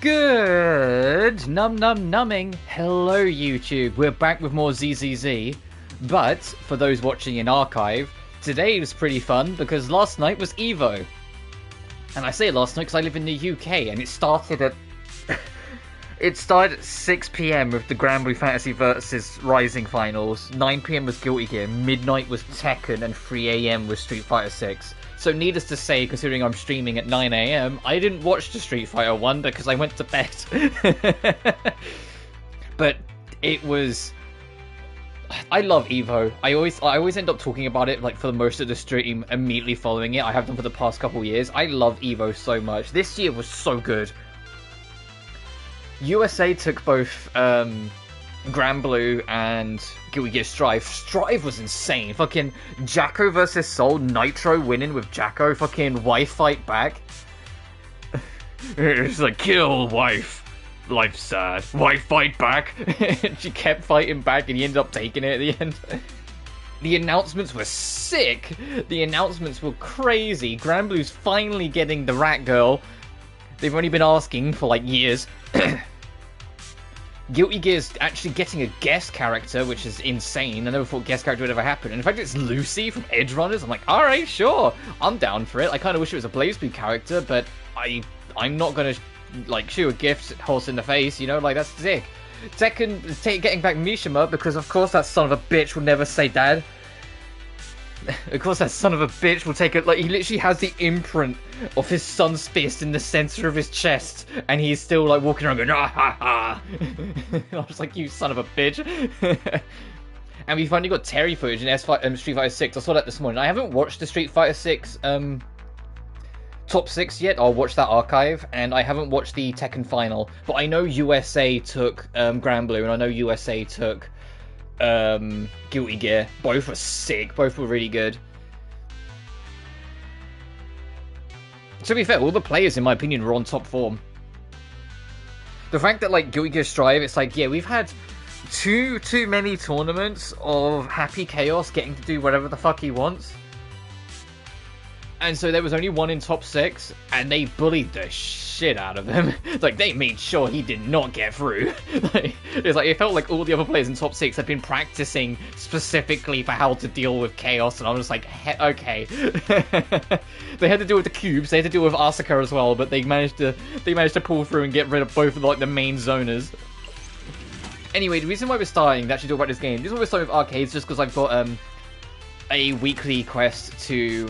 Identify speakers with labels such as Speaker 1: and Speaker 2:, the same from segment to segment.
Speaker 1: Good numbing. Hello YouTube, we're back with more ZZZ. But for those watching in archive, today was pretty fun because last night was EVO. And I say last night because I live in the UK and it started at 6 PM with the Granblue Fantasy vs Rising finals, 9 PM was Guilty Gear, midnight was Tekken, and 3 AM was Street Fighter 6. So needless to say, considering I'm streaming at 9 AM, I didn't watch the Street Fighter 1 because I went to bed. But it was... I love EVO. I always end up talking about it like for the most of the stream immediately following it. I have done for the past couple years. I love EVO so much. This year was so good. USA took both Granblue and Guilty Gear Strive. Strive was insane. Fucking Jacko versus Soul, Nitro winning with Jacko. Fucking wife fight back. It's like, kill wife. Life's sad. Wife fight back. She kept fighting back and he ended up taking it at the end. The announcements were sick. The announcements were crazy. Granblue's finally getting the rat girl. They've only been asking for like years. Guilty Gear's actually getting a guest character, which is insane. I never thought guest character would ever happen. And in fact, it's Lucy from Edge Runners. I'm like, alright, sure. I'm down for it. I kind of wish it was a BlazBlue character, but I'm not going to, like, shoot a gift horse in the face, you know? Like, that's sick. Tekken, getting back Mishima, because of course that son of a bitch will never say dad. Of course that son of a bitch will take it, like, he literally has the imprint of his son's fist in the center of his chest, and he's still, like, walking around going, ah ha ha. I was like, you son of a bitch. And we finally got Terry footage in Street Fighter 6. I saw that this morning. I haven't watched the Street Fighter 6 top 6 yet. I'll watch that archive, and I haven't watched the Tekken final, but I know USA took Granblue, and I know USA took Guilty Gear. Both were sick. Both were really good. To be fair, all the players, in my opinion, were on top form. The fact that, like, Guilty Gear Strive, it's like, yeah, we've had too many tournaments of Happy Chaos getting to do whatever the fuck he wants. And so there was only one in top 6, and they bullied the shit out of him. Like, they made sure he did not get through. It felt like all the other players in top 6 had been practicing specifically for how to deal with Chaos, and I was just like, okay. They had to deal with the cubes, they had to deal with Asuka as well, but they managed to pull through and get rid of both of, like, the main zoners. Anyway, the reason why we're starting to actually talk about this game, the reason why we're starting with arcades, just because I've got a weekly quest to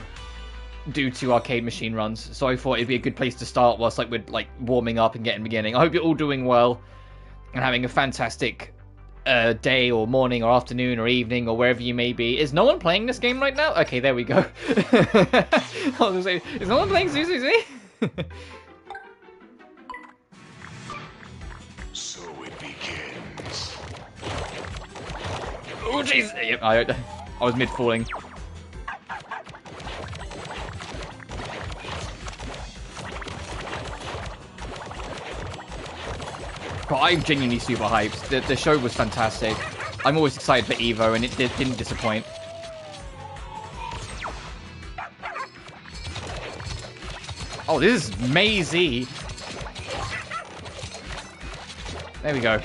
Speaker 1: do 2 arcade machine runs, so I thought it'd be a good place to start whilst we're warming up and getting beginning. I hope you're all doing well and having a fantastic day or morning or afternoon or evening or wherever you may be. Is no one playing this game right now? Okay, there we go. I was gonna say, is no one playing ZZZ?
Speaker 2: So it begins.
Speaker 1: Oh jeez! Yep, I was mid-falling. But I'm genuinely super hyped. The show was fantastic. I'm always excited for EVO, and it didn't disappoint. Oh, this is Maisie. There we go.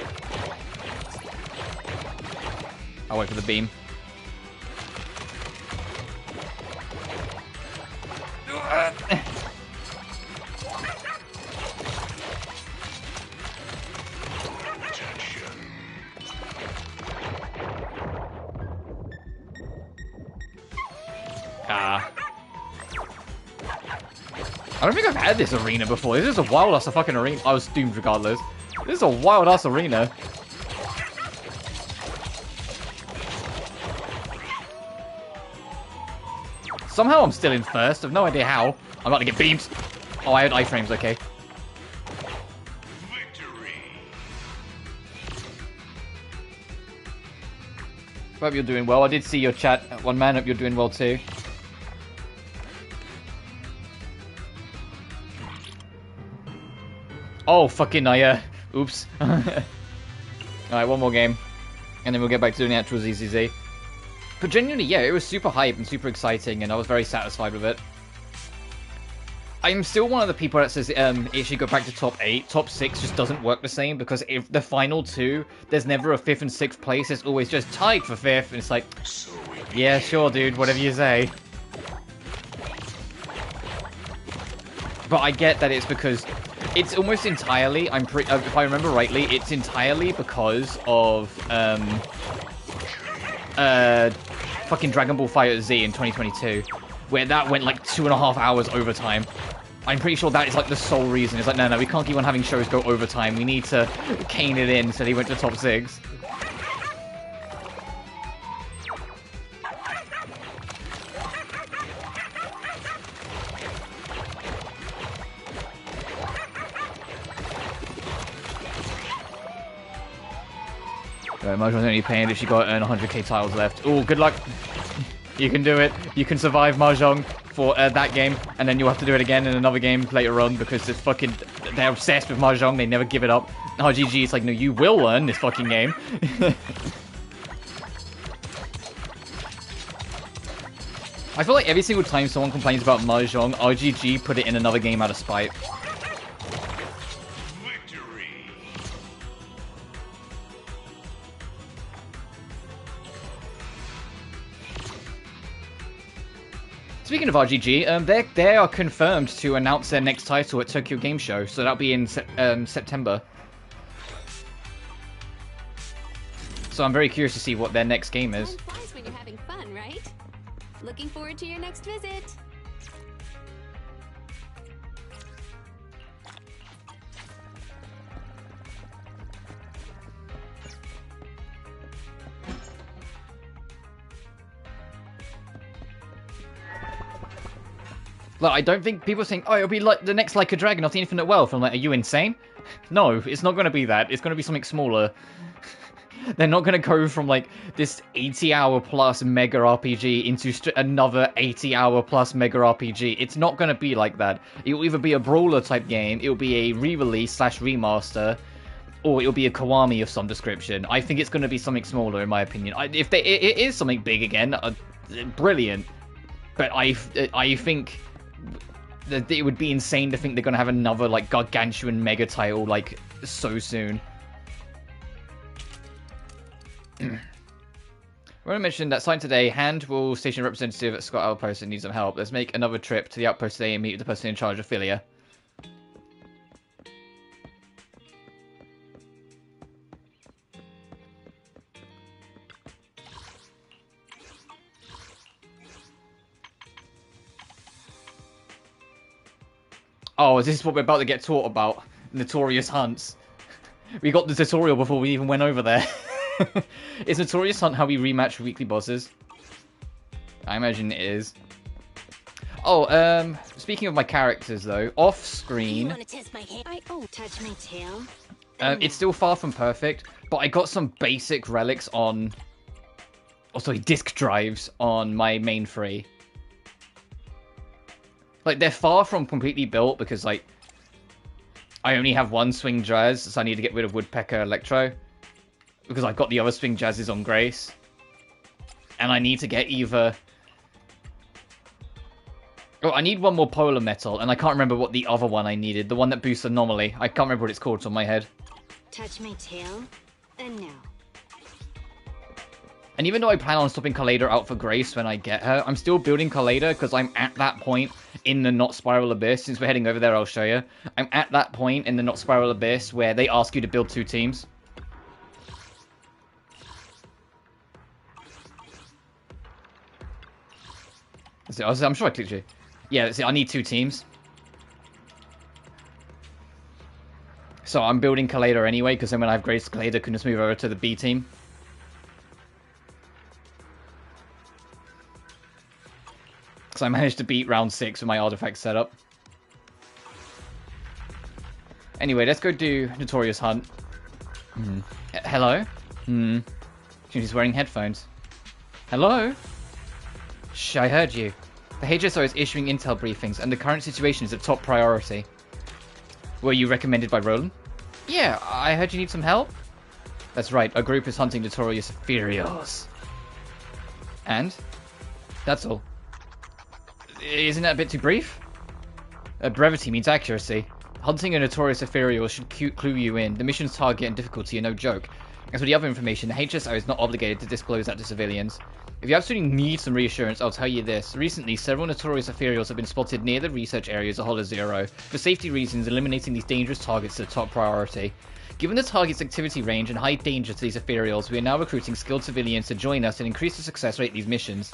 Speaker 1: I'll wait for the beam. I don't think I've had this arena before. This is a wild-ass fucking arena. I was doomed regardless. This is a wild-ass arena. Somehow I'm still in first. I've no idea how. I'm about to get beamed. Oh, I had iframes, okay.
Speaker 2: Victory.
Speaker 1: Hope you're doing well. I did see your chat. One man, hope you're doing well too. Oh, fucking, oops. Alright, one more game. And then we'll get back to doing the actual ZZZ. But genuinely, yeah, it was super hype and super exciting, and I was very satisfied with it. I'm still one of the people that says it should go back to top 8. Top 6 just doesn't work the same, because if the final 2, there's never a 5th and 6th place. It's always just tied for 5th, and it's like, yeah, sure, dude, whatever you say. But I get that it's because it's almost entirely, if I remember rightly, it's entirely because of fucking Dragon Ball FighterZ in 2022, where that went like 2.5 hours overtime. I'm pretty sure that is like the sole reason. It's like, no, we can't keep on having shows go overtime. We need to cane it in, so they went to top 6. Mahjong's only paying if she got 100k tiles left. Oh, good luck. You can do it. You can survive Mahjong for that game, and then you'll have to do it again in another game later on, because it's fucking... They're obsessed with Mahjong. They never give it up. RGG, it's like, no, you will learn this fucking game. I feel like every single time someone complains about Mahjong, RGG put it in another game out of spite. Speaking of RGG, they are confirmed to announce their next title at Tokyo Game Show, so that'll be in September. So I'm very curious to see what their next game is.
Speaker 3: Time flies when you're having fun, right? Looking forward to your next visit.
Speaker 1: Like, I don't think people are saying, oh, it'll be like the next Like a Dragon of the Infinite Wealth. I'm like, are you insane? No, it's not going to be that. It's going to be something smaller. They're not going to go from, like, this 80-hour plus mega RPG into another 80-hour plus mega RPG. It's not going to be like that. It'll either be a brawler-type game, it'll be a re-release / remaster, or it'll be a Kiwami of some description. I think it's going to be something smaller, in my opinion. If it is something big again, brilliant. But I think... it would be insane to think they're going to have another, like, gargantuan mega title, like, so soon. We're going to mention that sign today, Hand will station a representative at Scott Outpost and needs some help. Let's make another trip to the outpost today and meet with the person in charge of Philia. Oh, is this what we're about to get taught about? Notorious Hunts. We got the tutorial before we even went over there. Is Notorious Hunt how we rematch weekly bosses? I imagine it is. Oh, speaking of my characters though, off screen...
Speaker 3: touch my tail?
Speaker 1: It's still far from perfect, but I got some basic relics on... Oh, sorry, disk drives on my main free. Like, they're far from completely built because, like, I only have one swing jazz, so I need to get rid of Woodpecker Electro. Because I've got the other swing jazzes on Grace. And I need to get either... Oh, I need one more Polar Metal, and I can't remember what the other one I needed. The one that boosts Anomaly. I can't remember what it's called, it's on my head.
Speaker 3: Touch my tail, and now.
Speaker 1: And even though I plan on stopping Kaleda out for Grace when I get her, I'm still building Kaleda because I'm at that point in the Not Spiral Abyss. Since we're heading over there, I'll show you. I'm at that point in the Not Spiral Abyss where they ask you to build 2 teams. I'm sure I clicked you. Yeah, that's it. I need 2 teams. So I'm building Kaleda anyway, because then when I have Grace, Kaleda can just move over to the B team. So I managed to beat round 6 with my artifact setup. Anyway, let's go do Notorious Hunt. Hello? She's wearing headphones. Hello? Shh, I heard you. The HSO is issuing intel briefings, and the current situation is a top priority. Were you recommended by Roland? Yeah, I heard you need some help. That's right, our group is hunting Notorious Furios. And? That's all. Isn't that a bit too brief? Brevity means accuracy. Hunting a notorious ethereal should clue you in. The mission's target and difficulty are no joke. As for the other information, the HSO is not obligated to disclose that to civilians. If you absolutely need some reassurance, I'll tell you this. Recently, several notorious ethereals have been spotted near the research areas of Hollow Zero. For safety reasons, eliminating these dangerous targets is the top priority. Given the target's activity range and high danger to these ethereals, we are now recruiting skilled civilians to join us and increase the success rate of these missions.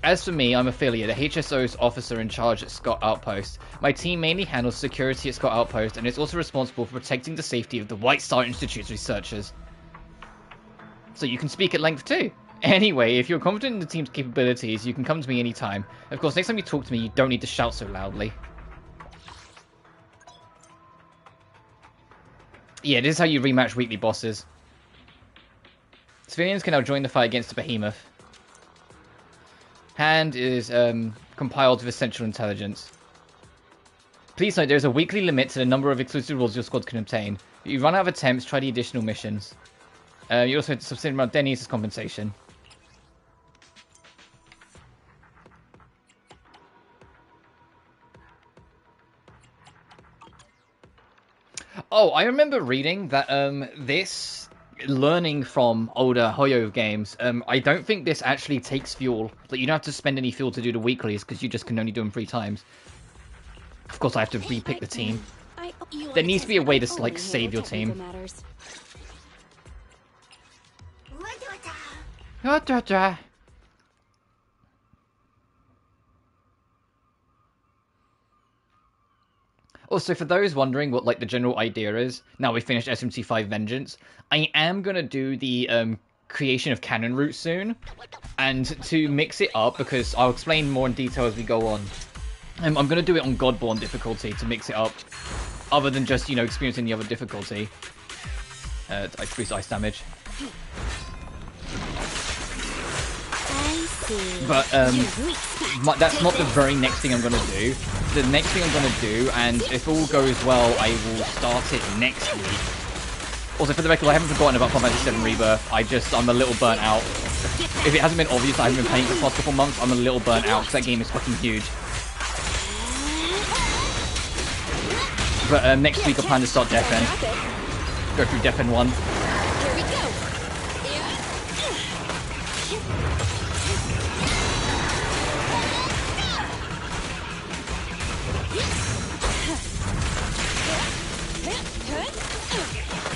Speaker 1: As for me, I'm affiliate, the HSO's officer in charge at Scott Outpost. My team mainly handles security at Scott Outpost and is also responsible for protecting the safety of the White Star Institute's researchers. So you can speak at length too. Anyway, if you're confident in the team's capabilities, you can come to me anytime. Of course, next time you talk to me, you don't need to shout so loudly. Yeah, this is how you rematch weekly bosses. Civilians can now join the fight against the behemoth. Hand is compiled with essential intelligence. Please note there is a weekly limit to the number of exclusive rules your squad can obtain. If you run out of attempts, try the additional missions. You also have to subsist around Denny's as compensation. Oh, I remember reading that this learning from older Hoyo games, I don't think this actually takes fuel. Like, you don't have to spend any fuel to do the weeklies because you just can only do them 3 times. Of course, I have to repick the team. There needs to be a way to like save your team. Also, for those wondering what like the general idea is, now we finished SMT5 Vengeance, I am gonna do the creation of canon route soon, and to mix it up, because I'll explain more in detail as we go on. I'm gonna do it on Godborn difficulty to mix it up, other than just, you know, experiencing the other difficulty. I increase ice damage. But that's not the very next thing I'm going to do. The next thing I'm going to do, and if all goes well, I will start it next week. Also, for the record, I haven't forgotten about Final Fantasy VII Rebirth. I'm a little burnt out. If it hasn't been obvious, I haven't been playing for the past couple months. I'm a little burnt out because that game is fucking huge. But next week I plan to start Death End. Go through Death End 1.
Speaker 3: Here we go.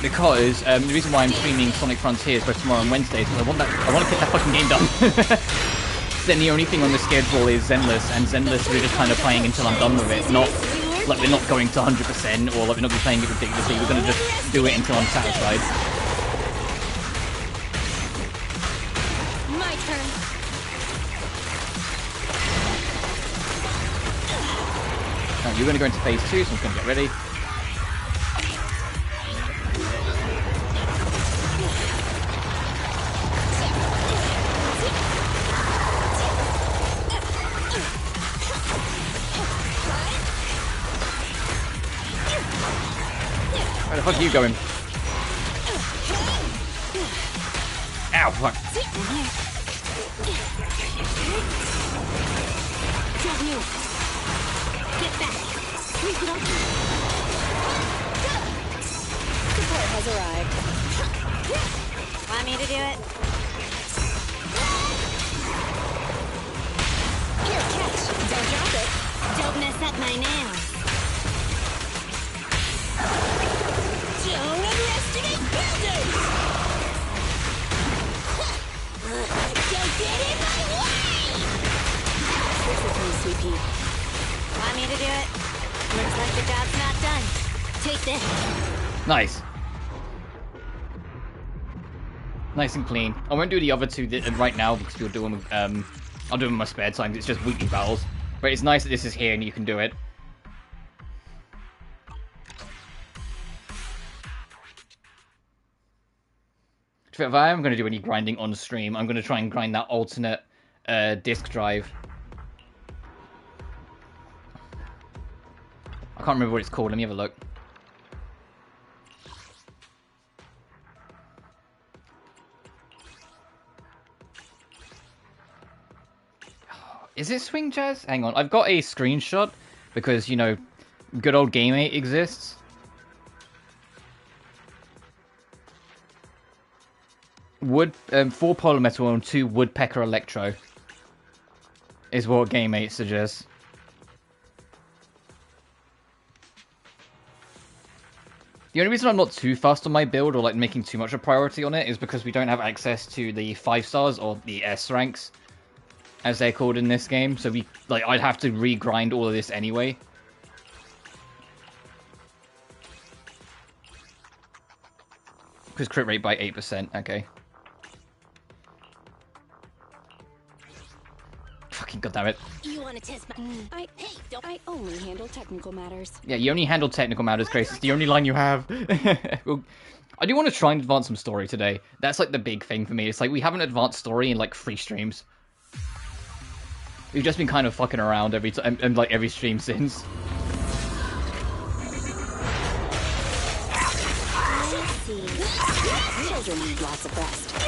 Speaker 1: Because the reason why I'm streaming Sonic Frontiers both tomorrow and Wednesday is because I want to get that fucking game done. Then the only thing on the schedule is Zenless, and Zenless we're just kind of playing until I'm done with it. Not like we're not going to 100%, or like we're not playing it ridiculously. We're gonna just do it until I'm satisfied.
Speaker 3: My turn.
Speaker 1: Now, you're gonna go into phase 2, so I'm gonna get ready. Where the fuck are you going? Ow, fuck.
Speaker 3: Get back. Support has arrived. Want me to do it? Here, catch. Don't drop it. Don't mess up my nails. Don't underestimate buildings! Don't get in my way! This is me, Sweet Pea. Want me to do it? Looks like the job's not done. Take this.
Speaker 1: Nice. Nice and clean. I won't do the other two right now because we'll do them. I'll do them in my spare time. It's just weekly battles. But it's nice that this is here and you can do it. If I am going to do any grinding on stream, I'm going to try and grind that alternate disk drive. I can't remember what it's called. Let me have a look. Is it Swing Jazz? Hang on. I've got a screenshot because, you know, good old Game 8 exists. Wood, 4 Polymetal and 2 Woodpecker Electro is what Game 8 suggests. The only reason I'm not too fast on my build or like making too much a priority on it is because we don't have access to the 5 stars or the S ranks, as they're called in this game. So I'd have to re-grind all of this anyway. Because crit rate by 8%, okay. Fucking goddammit.
Speaker 3: You want to test my... I only handle technical matters.
Speaker 1: Yeah, you only handle technical matters, Grace. It's the only line you have. Well, I do want to try and advance some story today. That's like the big thing for me. It's like we haven't advanced story in like 3 streams. We've just been kind of fucking around every time, and like every stream since.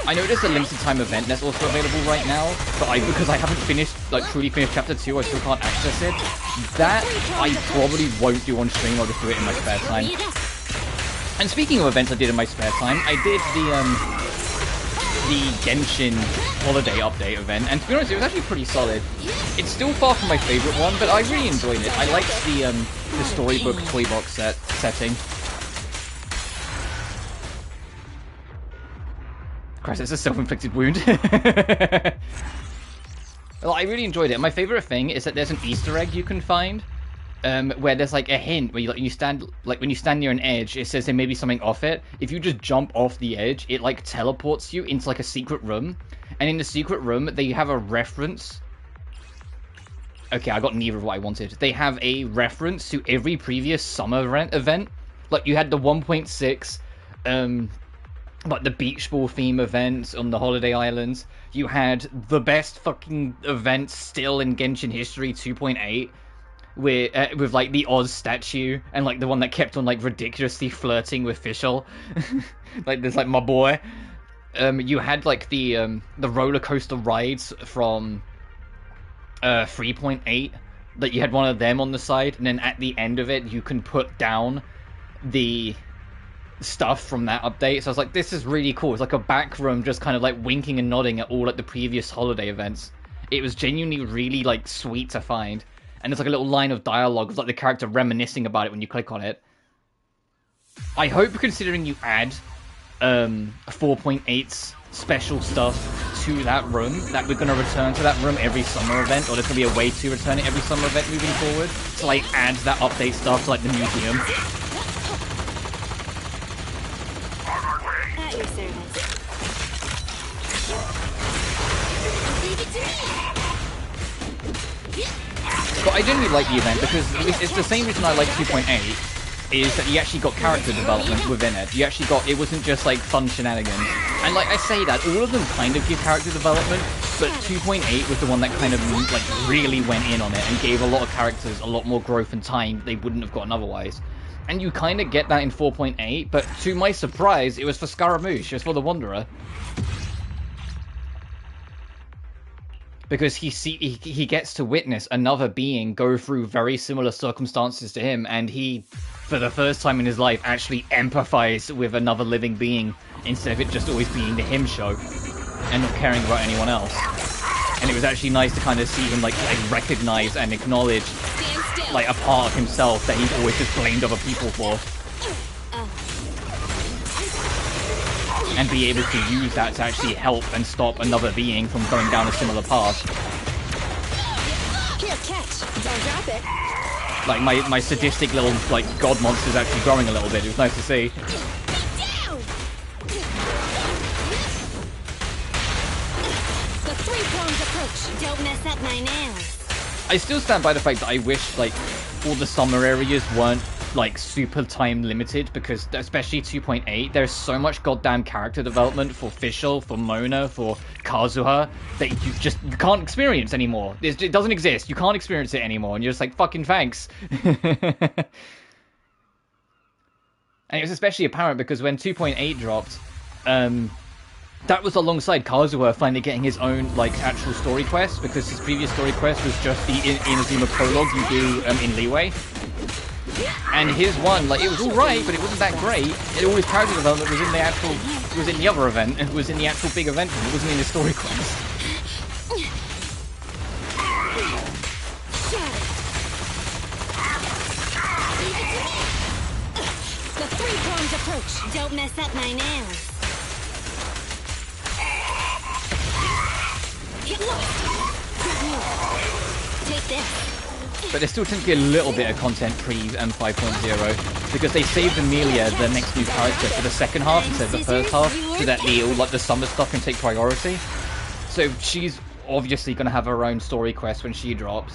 Speaker 1: I know there's a limited time event that's also available right now, but because I haven't finished, like truly finished chapter 2, I still can't access it. That I probably won't do on stream. I'll just do it in my spare time. And speaking of events I did in my spare time, I did the Genshin holiday update event, and to be honest, it was actually pretty solid. It's still far from my favorite one, but I really enjoyed it. I liked the storybook toy box setting. Christ, it's a self-inflicted wound. Well, I really enjoyed it. My favorite thing is that there's an Easter egg you can find, where there's like a hint where when you stand near an edge, it says there may be something off it. If you just jump off the edge, it like teleports you into like a secret room, and in the secret room they have a reference. Okay, I got neither of what I wanted. They have a reference to every previous summer event. Like you had the 1.6, like the beach ball theme events on the holiday islands. You had the best fucking event still in Genshin history, 2.8, with like the Oz statue and like the one that kept on like ridiculously flirting with Fischl. Like there's like my boy. You had like the roller coaster rides from 3.8, that you had one of them on the side, and then at the end of it you can put down the stuff from that update. So I was like, this is really cool. It's like a back room just kind of like winking and nodding at all like the previous holiday events. It was genuinely really like sweet to find, and there's like a little line of dialogue with like the character reminiscing about it when you click on it. I hope, considering you add 4.8's special stuff to that room, that we're going to return to that room every summer event, or there's going to be a way to return it every summer event moving forward, to like add that update stuff to like the museum.
Speaker 3: At your service. Leave it to me.
Speaker 1: But I genuinely like the event because it's the same reason I like 2.8, is that you actually got character development within it. You actually got, it wasn't just like fun shenanigans. And like I say that, all of them kind of give character development, but 2.8 was the one that kind of like really went in on it and gave a lot of characters a lot more growth and time they wouldn't have gotten otherwise. And you kind of get that in 4.8, but to my surprise, it was for Scaramouche, it was for the Wanderer. Because he gets to witness another being go through very similar circumstances to him, and he, for the first time in his life, actually empathizes with another living being, instead of it just always being the him show, and not caring about anyone else. And it was actually nice to kind of see him like recognize and acknowledge like a part of himself that he's always just blamed other people for. And be able to use that to actually help and stop another being from going down a similar path.
Speaker 3: Here, catch. Don't drop it.
Speaker 1: Like my sadistic little like god monster's actually growing a little bit. It was nice to see.
Speaker 3: Down. The three-pronged approach. Don't mess up my nails.
Speaker 1: I still stand by the fact that I wish like all the summer areas weren't like super time limited, because especially 2.8, there's so much goddamn character development for Fischl, for Mona, for Kazuha that you can't experience anymore. It doesn't exist. You can't experience it anymore, and you're just like, fucking thanks. And it was especially apparent because when 2.8 dropped, that was alongside Kazuha finally getting his own like actual story quest, because his previous story quest was just the Inazuma prologue you do in Leeway. And his one, like, it was alright, but it wasn't that great. All his character development was in the actual, was in the other event. It was in the actual big event. It wasn't in the story quest.
Speaker 3: The three-pronged approach. Don't mess up my nails. Get lost. Good move. Take this.
Speaker 1: But there still tends to be a little bit of content pre 5.0 because they saved Amelia, the next new character, for the second half instead of the first half, so that the summer stuff can take priority. So she's obviously going to have her own story quest when she drops,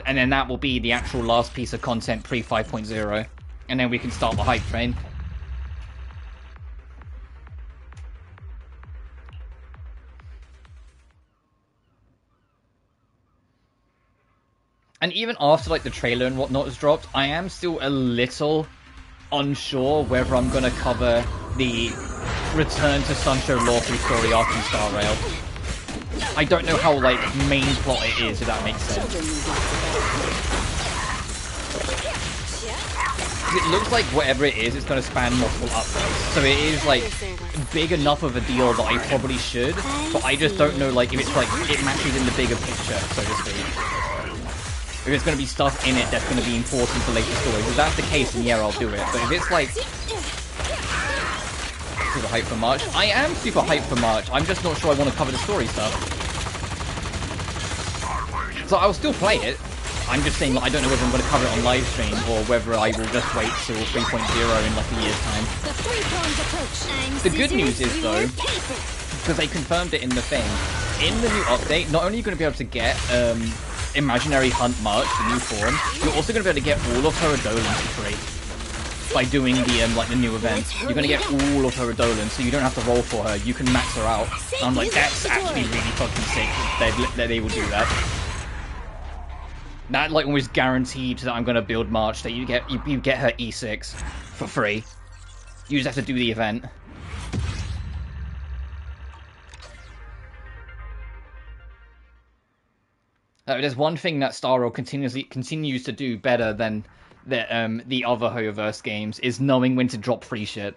Speaker 1: and then that will be the actual last piece of content pre 5.0, and then we can start the hype train. And even after like the trailer and whatnot has dropped, I am still a little unsure whether I'm going to cover the Return to Sunshine Lawful story arc in Star Rail. I don't know how like main plot it is, if that makes sense. It looks like whatever it is, it's going to span multiple updates. So it is like big enough of a deal that I probably should, but I just don't know like if it's like it matches in the bigger picture, so to speak. If there's going to be stuff in it that's going to be important for later stories. If that's the case, then yeah, I'll do it. But if it's like super hyped for March, I am super hyped for March. I'm just not sure I want to cover the story stuff. So I'll still play it. I'm just saying that I don't know whether I'm going to cover it on live stream or whether I will just wait till 3.0 in like a year's time. The good news is though, because they confirmed it in the thing, in the new update, not only are you going to be able to get Imaginary Hunt March, the new form, you're also going to be able to get all of her Adolans for free by doing the like the new event. You're going to get all of her Adolans, so you don't have to roll for her. You can max her out. And I'm like, that's actually really fucking sick that they will do that. That like almost guaranteed that I'm going to build March that you get her E6 for free. You just have to do the event. There's one thing that Star Rail continues to do better than the other Hoyoverse games is knowing when to drop free shit.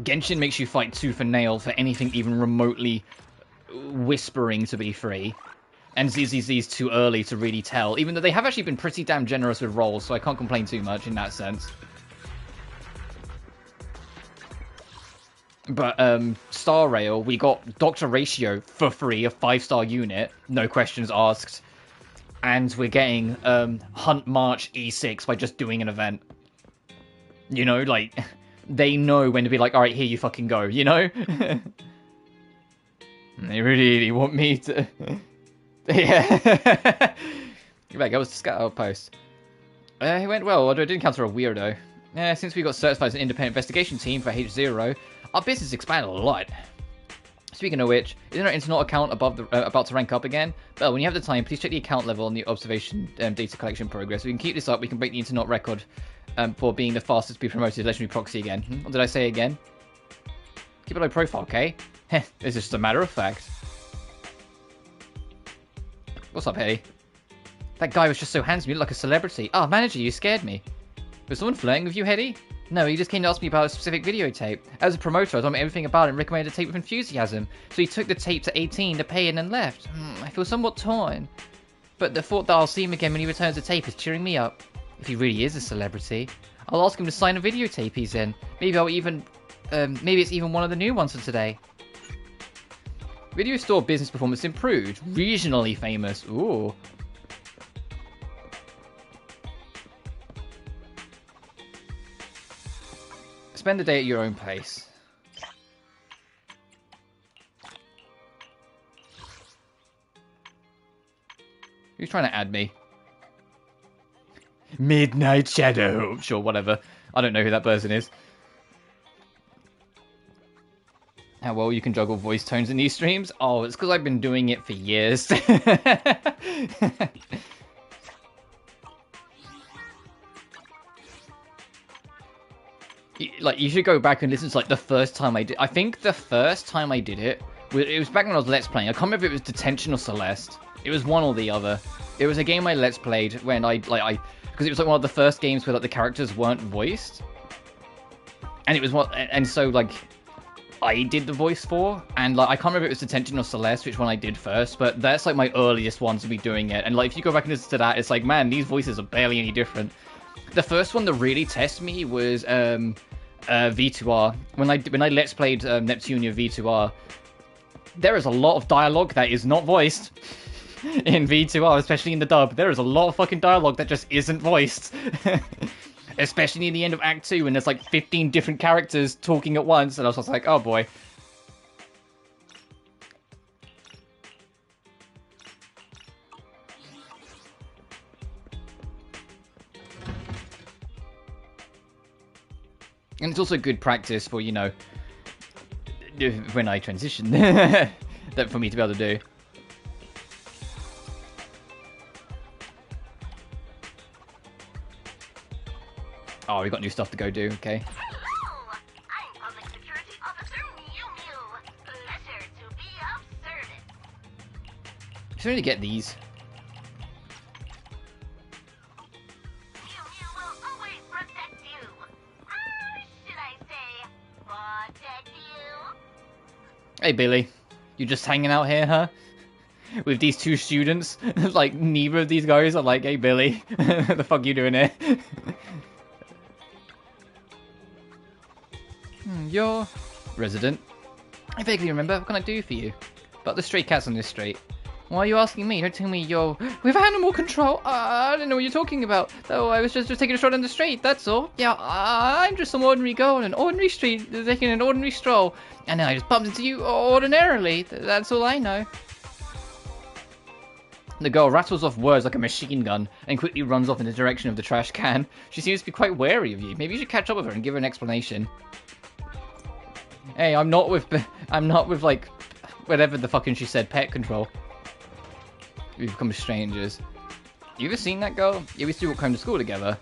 Speaker 1: Genshin makes you fight tooth and nail for anything even remotely whispering to be free. And ZZZ's too early to really tell, even though they have actually been pretty damn generous with rolls, so I can't complain too much in that sense. But Star Rail, we got Dr. Ratio for free, a 5-star unit, no questions asked. And we're getting Hunt March E6 by just doing an event. You know, like, they know when to be like, alright, here you fucking go, you know? They really want me to... Yeah. You're back, I was the scout outpost. It went well, although I did encounter a weirdo. Since we got certified as an independent investigation team for H0, our business expanded a lot. Speaking of which, isn't our internet account about to rank up again? Well, when you have the time, please check the account level on the observation data collection progress. If we can keep this up, we can break the internet record for being the fastest to be promoted legendary proxy again. What did I say again? Keep a low profile, okay? Heh, it's just a matter of fact. What's up, Hetty? That guy was just so handsome, you look like a celebrity. Ah, manager, you scared me. Was someone flirting with you, Hetty? No, he just came to ask me about a specific videotape. As a promoter, I told him everything about it and recommended a tape with enthusiasm. So he took the tape to 18 to pay and then left. I feel somewhat torn. But the thought that I'll see him again when he returns the tape is cheering me up. If he really is a celebrity, I'll ask him to sign a videotape he's in. Maybe maybe it's even one of the new ones for today. Video store business performance improved. Regionally famous. Ooh. Spend the day at your own pace. Who's trying to add me? Midnight Shadow. Sure, whatever. I don't know who that person is. How well you can juggle voice tones in these streams? Oh, it's because I've been doing it for years. Like, you should go back and listen to, like, the first time I did... I think the first time I did it was back when I was Let's Playing. I can't remember if it was Detention or Celeste. It was one or the other. It was a game I Let's Played when because it was like one of the first games where like the characters weren't voiced. And it was so like I did the voice for, and like I can't remember if it was Detention or Celeste, which one I did first, but that's like my earliest one to be doing it. And like if you go back and listen to that, it's like, man, these voices are barely any different. The first one that really tested me was V2R. When I Let's Played Neptunia V2R, there is a lot of dialogue that is not voiced in V2R, especially in the dub. There is a lot of fucking dialogue that just isn't voiced. Especially near the end of Act 2 when there's like 15 different characters talking at once, and I was just like, oh boy. And it's also good practice for, you know, when I transition, that for me to be able to do. Oh, we got new stuff to go do, okay.
Speaker 4: Hello! I'm Public Security Officer Mew Mew. Pleasure to be of service.
Speaker 1: Should only get these.
Speaker 4: Mew Mew will always protect you. Should I say, protect you?
Speaker 1: Hey, Billy. You just hanging out here, huh? With these two students? Like, neither of these guys are like, hey, Billy. What the fuck you doing here? You're resident. I vaguely remember. What can I do for you? About the stray cats on this street. Why are you asking me? Don't tell me you're with animal control. I don't know what you're talking about. Oh, I was just taking a stroll down the street. That's all. Yeah, I'm just some ordinary girl on an ordinary street taking an ordinary stroll, and then I just bumped into you ordinarily. That's all I know. The girl rattles off words like a machine gun and quickly runs off in the direction of the trash can. She seems to be quite wary of you. Maybe you should catch up with her and give her an explanation. Hey, I'm not with like, whatever the fucking she said, pet control. We've become strangers. You ever seen that girl? Yeah, we used to walk home to school together.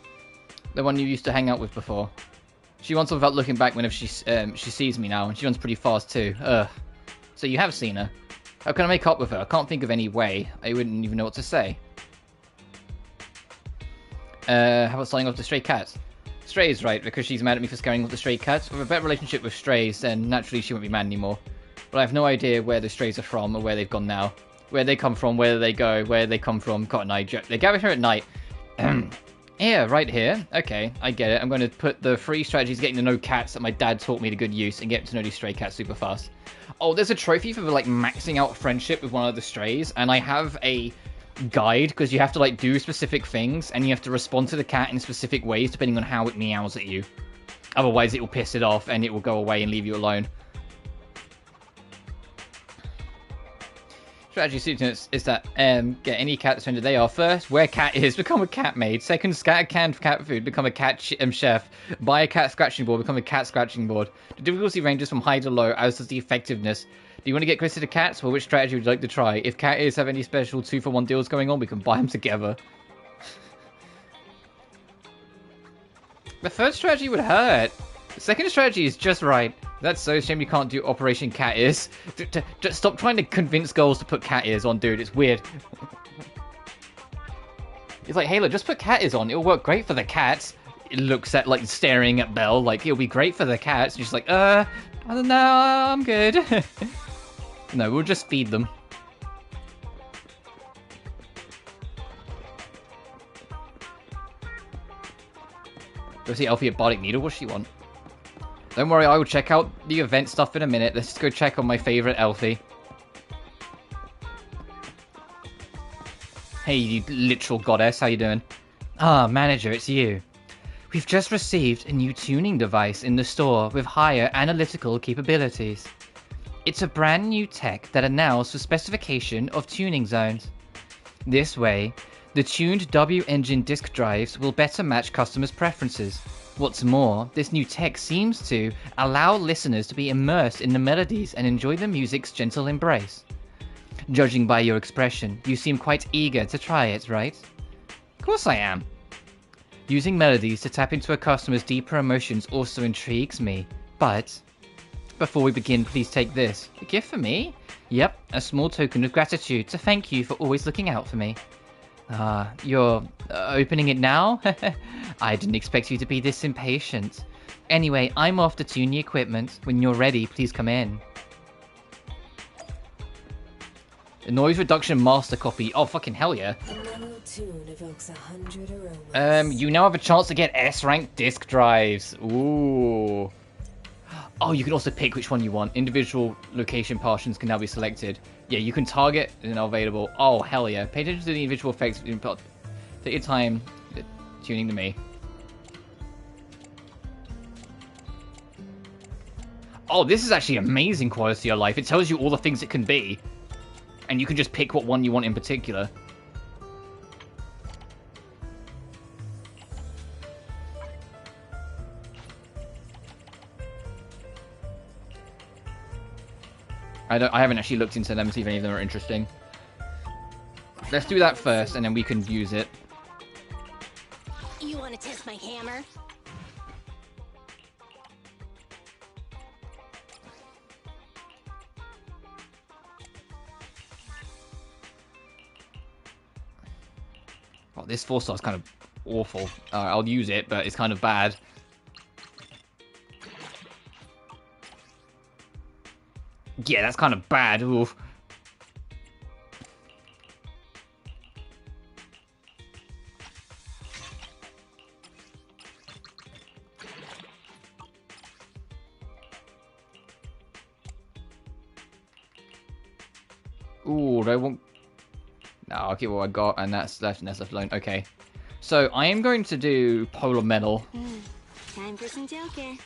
Speaker 1: The one you used to hang out with before. She runs off without looking back whenever she sees me now, and she runs pretty fast too. Ugh. So you have seen her. How can I make up with her? I can't think of any way. I wouldn't even know what to say. How about selling off the stray cats? Strays, right, because she's mad at me for scaring off the stray cats. With a better relationship with strays, then naturally she won't be mad anymore. But I have no idea where the strays are from or where they've gone now. Where they come from, where they go, where they come from. Cotton Eye Joe. They gather here at night. Yeah, right here. Okay, I get it. I'm going to put the 3 strategies getting to know cats that my dad taught me to good use and get to know these stray cats super fast. Oh, there's a trophy for like maxing out friendship with one of the strays, and I have a guide because you have to like do specific things and you have to respond to the cat in specific ways depending on how it meows at you. Otherwise, it will piss it off and it will go away and leave you alone. Strategy suited is that get any cat that's they are. First, where cat is, become a cat maid. Second, scatter canned cat food, become a cat chef. Buy a cat scratching board, become a cat scratching board. The difficulty ranges from high to low, as does the effectiveness. Do you want to get closer to cats? Well, which strategy would you like to try? If cat ears have any special 2-for-1 deals going on, we can buy them together. The third strategy would hurt. The second strategy is just right. That's so shame you can't do Operation Cat Ears. Just stop trying to convince girls to put cat ears on, dude. It's weird. It's like, hey, look, just put cat ears on. It'll work great for the cats. It looks at, like, staring at Belle, like, it'll be great for the cats. And she's like, I don't know, I'm good. No, we'll just feed them. Go see Elfie at Bardic Needle. What's she want? Don't worry, I will check out the event stuff in a minute. Let's just go check on my favourite Elfie. Hey, you literal goddess, how you doing? Ah, manager, it's you. We've just received a new tuning device in the store with higher analytical capabilities. It's a brand new tech that allows for specification of tuning zones. This way, the tuned W-engine disk drives will better match customers' preferences. What's more, this new tech seems to allow listeners to be immersed in the melodies and enjoy the music's gentle embrace. Judging by your expression, you seem quite eager to try it, right? Of course I am. Using melodies to tap into a customer's deeper emotions also intrigues me, but before we begin, please take this. A gift for me? Yep, a small token of gratitude to thank you for always looking out for me. You're opening it now? I didn't expect you to be this impatient. Anyway, I'm off to tune the equipment. When you're ready, please come in. A noise reduction master copy. Oh, fucking hell yeah.
Speaker 5: Tune evokes 100 aromas.
Speaker 1: You now have a chance to get S-rank disc drives. Ooh. Oh, you can also pick which one you want. Individual location partitions can now be selected. Yeah, you can target and are available. Oh, hell yeah. Pay attention to the individual effects. Take your time tuning to me. Oh, this is actually amazing quality of life. It tells you all the things it can be. And you can just pick what one you want in particular. I haven't actually looked into them to see if any of them are interesting. Let's do that first, and then we can use it.
Speaker 3: You want to test my hammer?
Speaker 1: Oh, this 4-star is kind of awful. I'll use it, but it's kind of bad. Yeah, that's kind of bad. Oof. Ooh, I won't. No, I'll keep what I got, and that's left alone. Okay. So, I am going to do Polar Metal.
Speaker 3: Time for some Joker.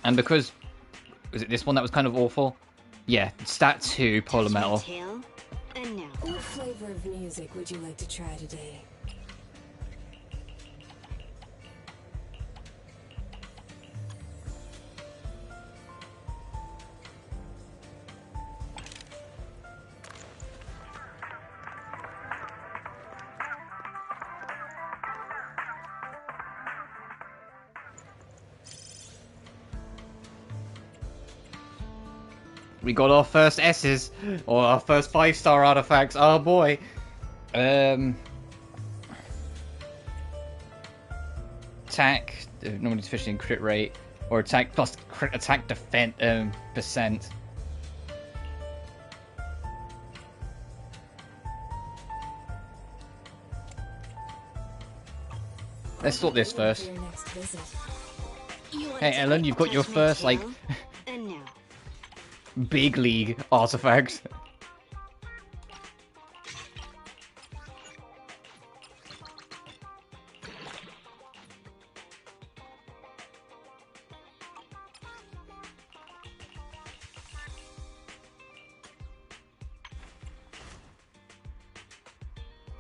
Speaker 1: And because... Was it this one that was kind of awful? Yeah, stat 2, Polar Metal.
Speaker 3: Tail, and now.
Speaker 5: What flavor of music would you like to try today?
Speaker 1: We got our first S's, or our first 5-star artifacts. Oh boy. Attack, normally deficient in crit rate, or attack plus crit attack defense percent. Let's sort this first. Hey Ellen, you've got your first like
Speaker 3: And now.
Speaker 1: big league artifact.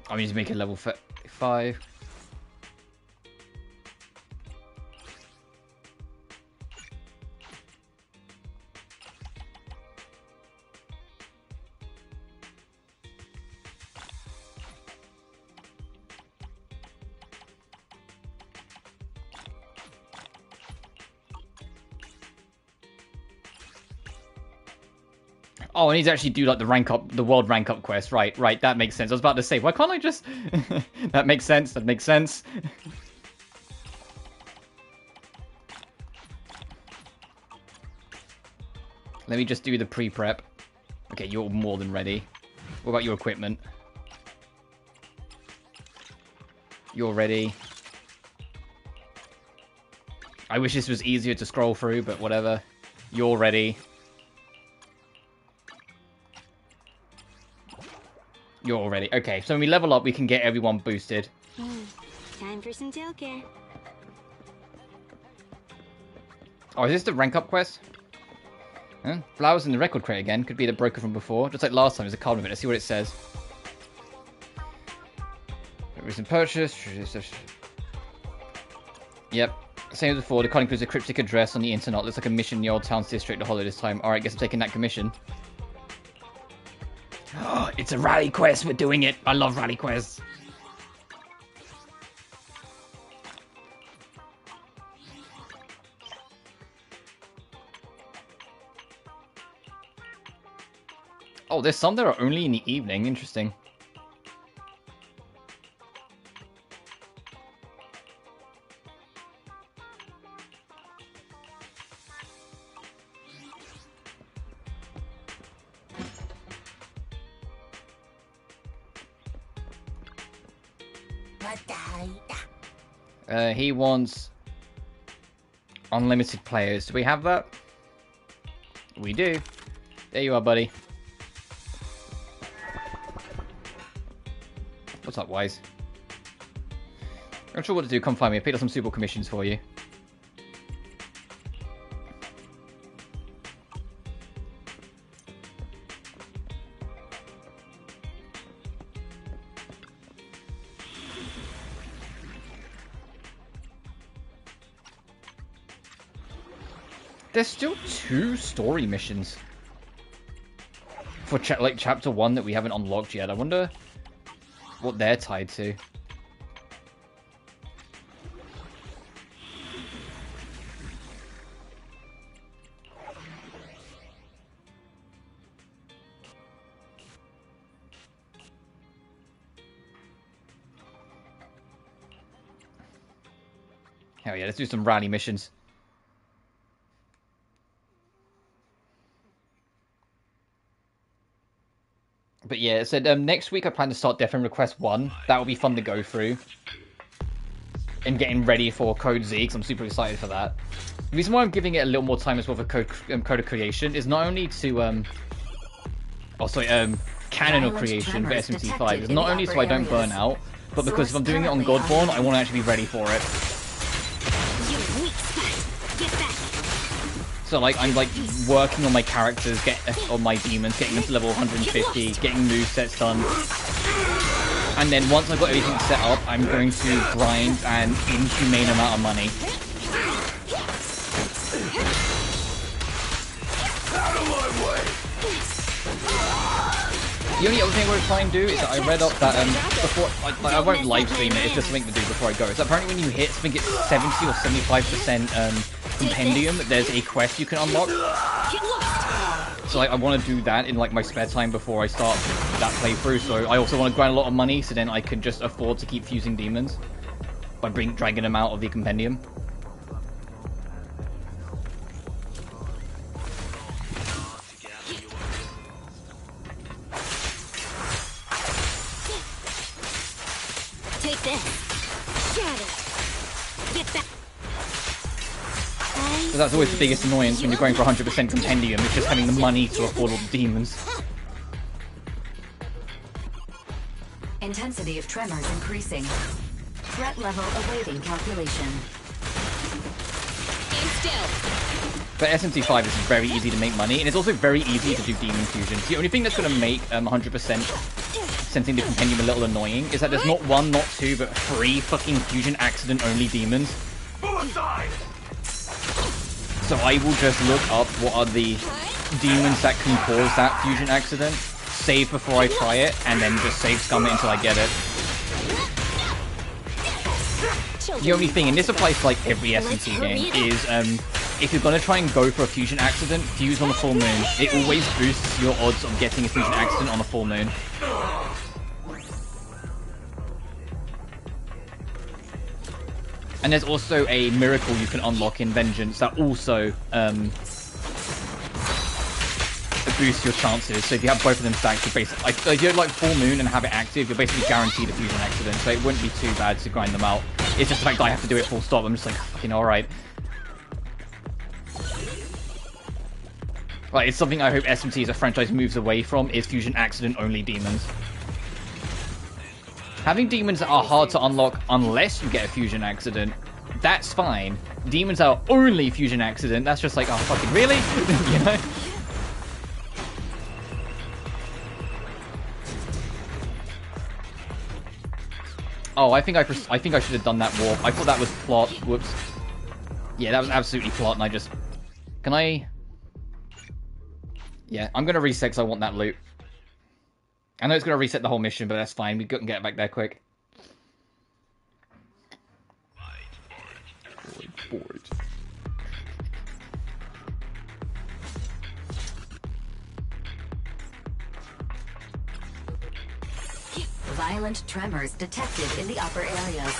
Speaker 1: I need to make it level 5. Oh, I need to actually do like the world rank up quest. Right, that makes sense. I was about to say, why can't I just... That makes sense, that makes sense. Let me just do the pre-prep. Okay, you're more than ready. What about your equipment? You're ready. I wish this was easier to scroll through, but whatever. You're ready. You're all ready. Okay, so when we level up, we can get everyone boosted.
Speaker 3: Time for some Joker.
Speaker 1: Oh, is this the rank up quest? Huh? Flowers in the record crate again. Could be the broker from before. Just like last time, there's a card with it. Let's see what it says. Recent purchase. Yep. Same as before, the card includes a cryptic address on the internet. Looks like a mission in the old town's district to Hollow this time. Alright, guess I'm taking that commission. Oh, it's a rally quest. We're doing it. I love rally quests. Oh, there's some that are only in the evening. Interesting. He wants unlimited players. Do we have that? We do. There you are, buddy. What's up, Wise? I'm not sure what to do. Come find me. I picked up some suitable commissions for you. There's still 2 story missions for like chapter 1 that we haven't unlocked yet. I wonder what they're tied to. Hell yeah, let's do some rally missions. But yeah, it said next week I plan to start Death and Request 1. That will be fun to go through. And getting ready for Code Z, because I'm super excited for that. The reason why I'm giving it a little more time as well for Code of Creation is not only to... Canon of Creation for SMT5. It's not only so I don't burn out, but because if I'm doing it on Godborn, I want to actually be ready for it. So like I'm like working on my characters, on my demons, getting them to level 150, getting movesets done. And then once I've got everything set up, I'm going to grind an inhumane amount of money.
Speaker 2: Out of my way!
Speaker 1: The only other thing I want to try and do is that I read up that before I won't live stream it. It's just something to do before I go. So apparently when you hit, I think it's 70 or 75% compendium, there's a quest you can unlock. So like, I want to do that in like my spare time before I start that playthrough. So I also want to grind a lot of money, so then I can just afford to keep fusing demons by dragging them out of the compendium.
Speaker 3: Take this. Shatter. Get back.
Speaker 1: So that's always the biggest annoyance when you're going for 100% compendium. It's just having the money to afford all the demons.
Speaker 6: Intensity of tremors increasing. Threat level awaiting calculation.
Speaker 3: Stand still.
Speaker 1: But SMT5 is very easy to make money, and it's also very easy to do demon fusions. The only thing that's going to make 100% sensing the compendium a little annoying is that there's not 1, not 2, but 3 fucking fusion accident only demons. So I will just look up what are the demons that can cause that fusion accident, save before I try it, and then just save scum it until I get it. The only thing, and this applies to like every SMT game, is if you're going to try and go for a fusion accident, fuse on a full moon. It always boosts your odds of getting a fusion accident on a full moon. And there's also a miracle you can unlock in Vengeance that also boosts your chances. So if you have both of them stacked, you're basically, if you're like full moon and have it active, you're basically guaranteed a fusion accident. So it wouldn't be too bad to grind them out. It's just the fact that I have to do it full stop. I'm just like, fucking alright. Like, it's something I hope SMT as a franchise moves away from, is fusion accident only demons. Having demons that are hard to unlock unless you get a fusion accident, that's fine. Demons that are only fusion accident, that's just like, oh fucking really? You know? Oh, I think I should have done that warp. I thought that was plot. Whoops. Yeah, that was absolutely plot, and I just... Can I... Yeah, I'm going to reset because I want that loot. I know it's going to reset the whole mission, but that's fine. We can get back there quick. Board.
Speaker 6: Violent tremors detected in the upper areas.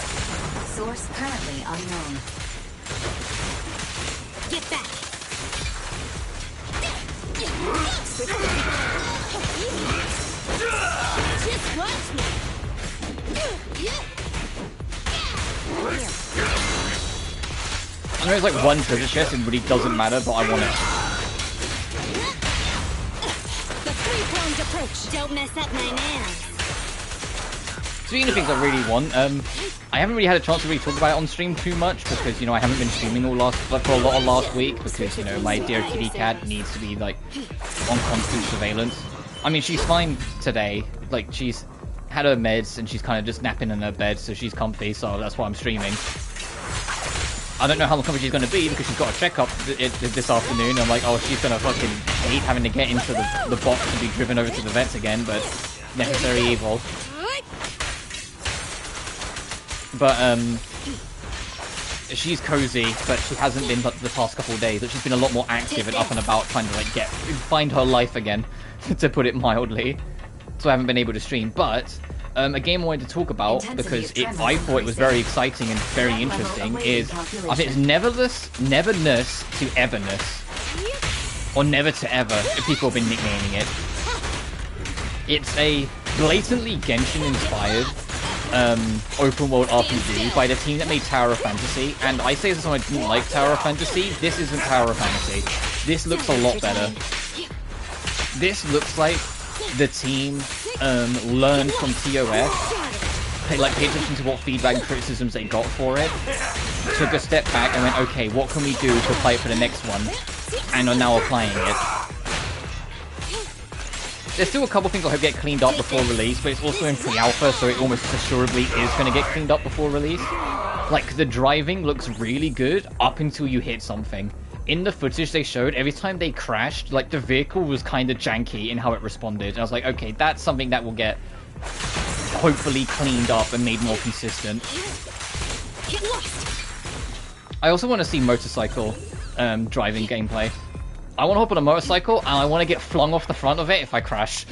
Speaker 6: Source currently unknown.
Speaker 3: Get back! Just watch me!
Speaker 1: I know it's like one treasure chest, it really doesn't matter, but I want it.
Speaker 3: The three-pronged approach! Don't mess up my nails!
Speaker 1: Speaking of things I really want, I haven't really had a chance to really talk about it on stream too much because, you know, I haven't been streaming for a lot of last week because, you know, my dear kitty cat needs to be, like, on constant surveillance. I mean, she's fine today. Like, she's had her meds and she's kind of just napping in her bed, so she's comfy, so that's why I'm streaming. I don't know how comfy she's going to be because she's got a checkup this afternoon. I'm like, oh, she's going to fucking hate having to get into the box and be driven over to the vets again, but necessary evil. But, she's cozy, but she hasn't been the past couple of days. But she's been a lot more active and up and about trying to, like, find her life again, to put it mildly. So I haven't been able to stream. But, a game I wanted to talk about, because I thought it was very exciting and very interesting, is, I think it's neverness to everness. Or never to ever, if people have been nicknaming it. It's a blatantly Genshin-inspired open world RPG by the team that made Tower of Fantasy, and I say this when I didn't like Tower of Fantasy. This isn't Tower of Fantasy. This looks a lot better. This looks like the team learned from TOS, paid attention to what feedback and criticisms they got for it, took a step back and went, okay, what can we do to apply it for the next one, and are now applying it. There's still a couple things I hope get cleaned up before release, but it's also in pre-alpha, so it almost assuredly is going to get cleaned up before release. Like, the driving looks really good up until you hit something. In the footage they showed, every time they crashed, like, the vehicle was kind of janky in how it responded. And I was like, okay, that's something that will get hopefully cleaned up and made more consistent. I also want to see motorcycle driving gameplay. I want to hop on a motorcycle, and I want to get flung off the front of it if I crash.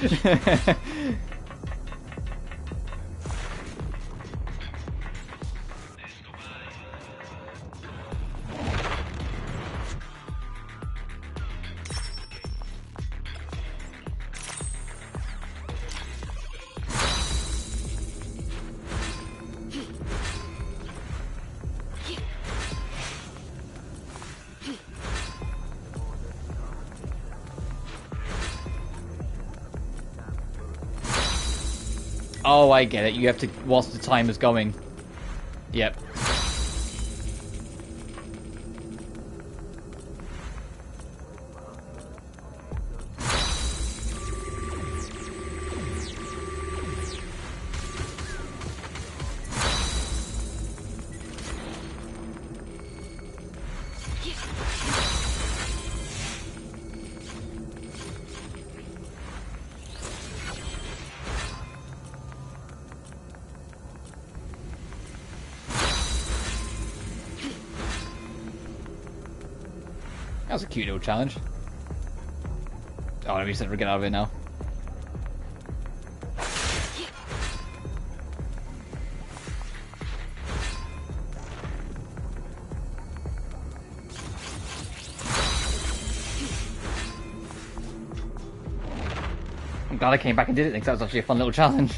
Speaker 1: Oh, I get it. You have to, whilst the time is going. Yep. That was a cute little challenge. Oh, let me just get out of it now. I'm glad I came back and did it because that was actually a fun little challenge.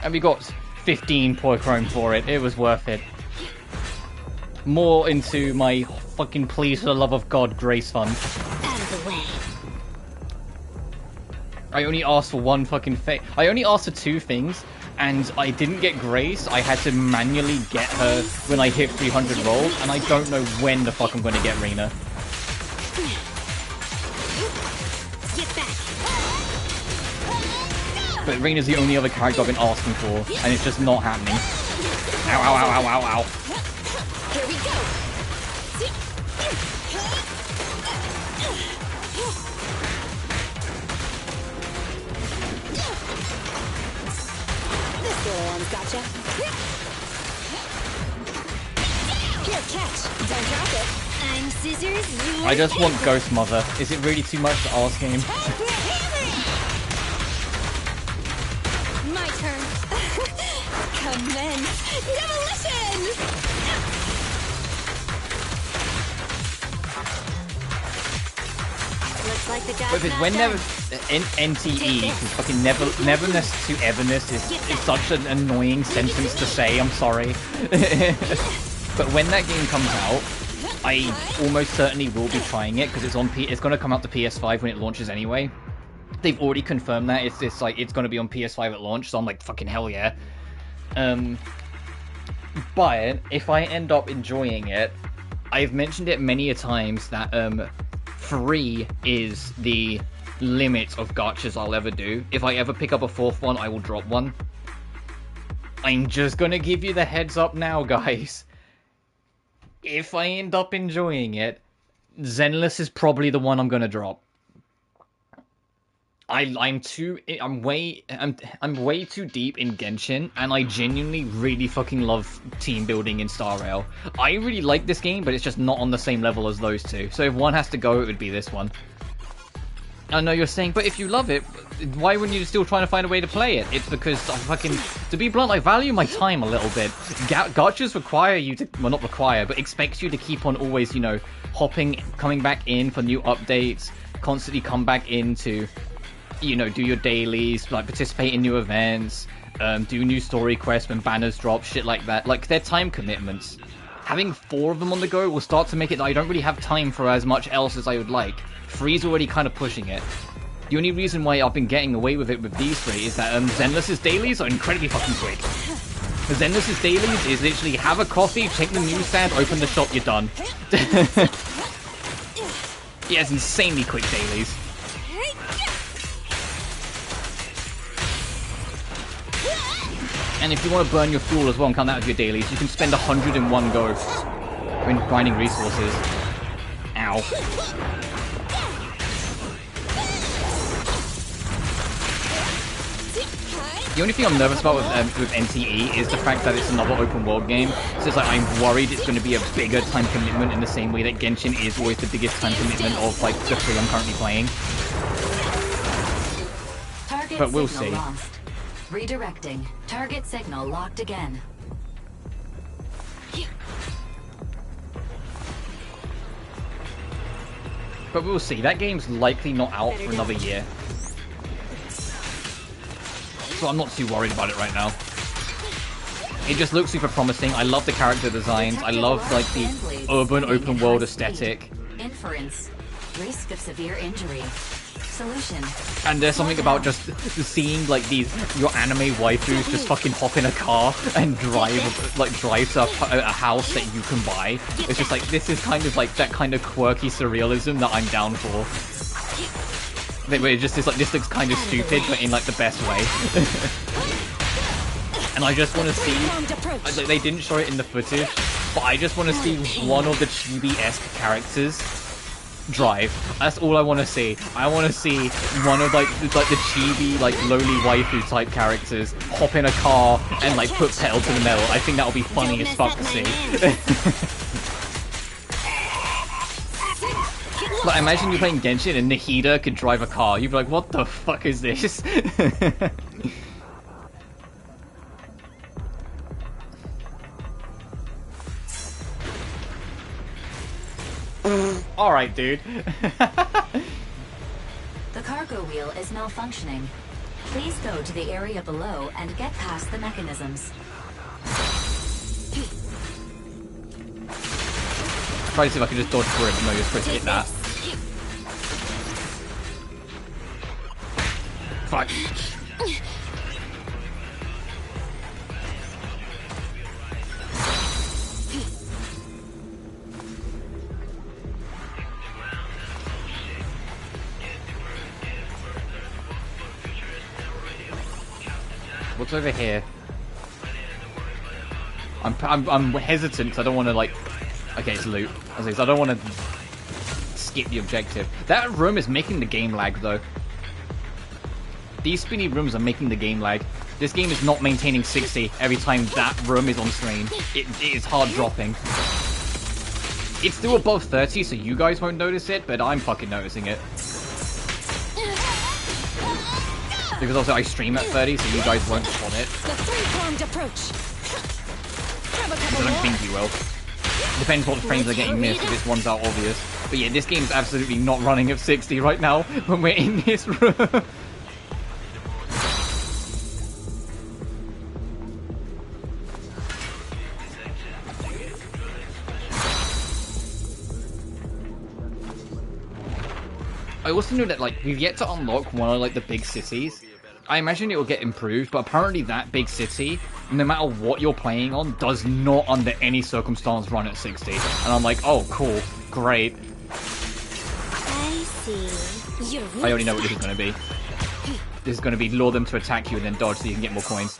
Speaker 1: And we got 15 polychrome for it. It was worth it. More into my fucking please for the love of God grace fund.
Speaker 3: Out of the way.
Speaker 1: I only asked for one fucking thing. I only asked for 2 things, and I didn't get grace. I had to manually get her when I hit 300 rolls, and I don't know when the fuck I'm going to get Rina.
Speaker 3: Get back.
Speaker 1: But Rina's the only other character I've been asking for, and it's just not happening. Ow, ow, ow, ow, ow, ow.
Speaker 3: Here we go. This little one's gotcha. I'm scissors, you're
Speaker 1: I just want
Speaker 3: paper.
Speaker 1: Ghost Mother. Is it really too much to ask him?
Speaker 3: My turn. Commence demolition. Looks like the job's
Speaker 1: But if it's
Speaker 3: not
Speaker 1: whenever
Speaker 3: done.
Speaker 1: NTE, because fucking neverness to everness is such an annoying sentence to say. I'm sorry. But when that game comes out, I almost certainly will be trying it because it's on. It's going to come out to PS5 when it launches anyway. They've already confirmed that it's like it's going to be on PS5 at launch, so I'm like fucking hell yeah. But if I end up enjoying it, I've mentioned it many a times that 3 is the limit of gachas I'll ever do. If I ever pick up a 4th one, I will drop one. I'm just gonna give you the heads up now, guys. If I end up enjoying it, Zenless is probably the one I'm gonna drop. I'm way too deep in Genshin, and I genuinely really fucking love team building in Star Rail. I really like this game, but it's just not on the same level as those two. So if one has to go, it would be this one. I know you're saying, but if you love it, why wouldn't you still trying to find a way to play it? It's because I fucking, to be blunt, I value my time a little bit. Gachas require you to, well, not require, but expects you to keep on always, you know, hopping, coming back in for new updates, constantly come back in to, you know, do your dailies, like participate in new events, do new story quests when banners drop, shit like that. Like, they're time commitments. Having 4 of them on the go will start to make it that I don't really have time for as much else as I would like. 3's already kind of pushing it. The only reason why I've been getting away with it with these 3 is that Zenless's dailies are incredibly fucking quick. Zenless's dailies is literally have a coffee, take the newsstand, open the shop, you're done. He has insanely quick dailies. And if you want to burn your fuel as well and count that as your dailies, you can spend 100 in one go when grinding resources. Ow. The only thing I'm nervous about with NTE is the fact that it's another open world game. So it's like I'm worried it's going to be a bigger time commitment in the same way that Genshin is always the biggest time commitment of like the 3 I'm currently playing.
Speaker 6: Target
Speaker 1: But we'll
Speaker 6: signal
Speaker 1: see.
Speaker 6: Lost. Redirecting. Target signal locked again.
Speaker 1: But we'll see. That game's likely not out for another year. So I'm not too worried about it right now. It just looks super promising. I love the character designs. I love like the urban open world aesthetic.
Speaker 6: Inference. Risk of severe injury. Solution.
Speaker 1: And there's something about just seeing like these your anime waifus just fucking hop in a car and drive to a house that you can buy. It's just like this is kind of like that kind of quirky surrealism that I'm down for. Where it just is like this looks kind of stupid, but in like the best way. And I just want to see. Like, they didn't show it in the footage, but I just want to see one of the chibi-esque characters drive. That's all I want to see. I want to see one of like the chibi, like lowly waifu type characters hop in a car and like put pedal to the metal. I think that'll be funny as fuck to see. Like, imagine you're playing Genshin and Nahida could drive a car. You'd be like, what the fuck is this? Alright, dude.
Speaker 6: The cargo wheel is malfunctioning. Please go to the area below and get past the mechanisms.
Speaker 1: Try to see if I can just dodge through it, but no, you're supposed to hit that. Fuck. What's over here? I'm hesitant because I don't want to like. Okay, it's loot. I don't want to skip the objective. That room is making the game lag though. These spinny rooms are making the game lag. This game is not maintaining 60 every time that room is on screen. It is hard dropping. It's still above 30, so you guys won't notice it, but I'm fucking noticing it. Because also I stream at 30, so you guys won't spot it.
Speaker 3: The three-pronged approach.
Speaker 1: I don't think you will. Depends what frames are getting missed, if this one's out obvious. But yeah, this game's absolutely not running at 60 right now when we're in this room. I also know that, like, we've yet to unlock one of, like, the big cities. I imagine it will get improved, but apparently that big city, no matter what you're playing on, does not under any circumstance run at 60. And I'm like, oh, cool, great.
Speaker 3: I see.
Speaker 1: I already know what this is going to be. This is going to be lure them to attack you and then dodge so you can get more coins.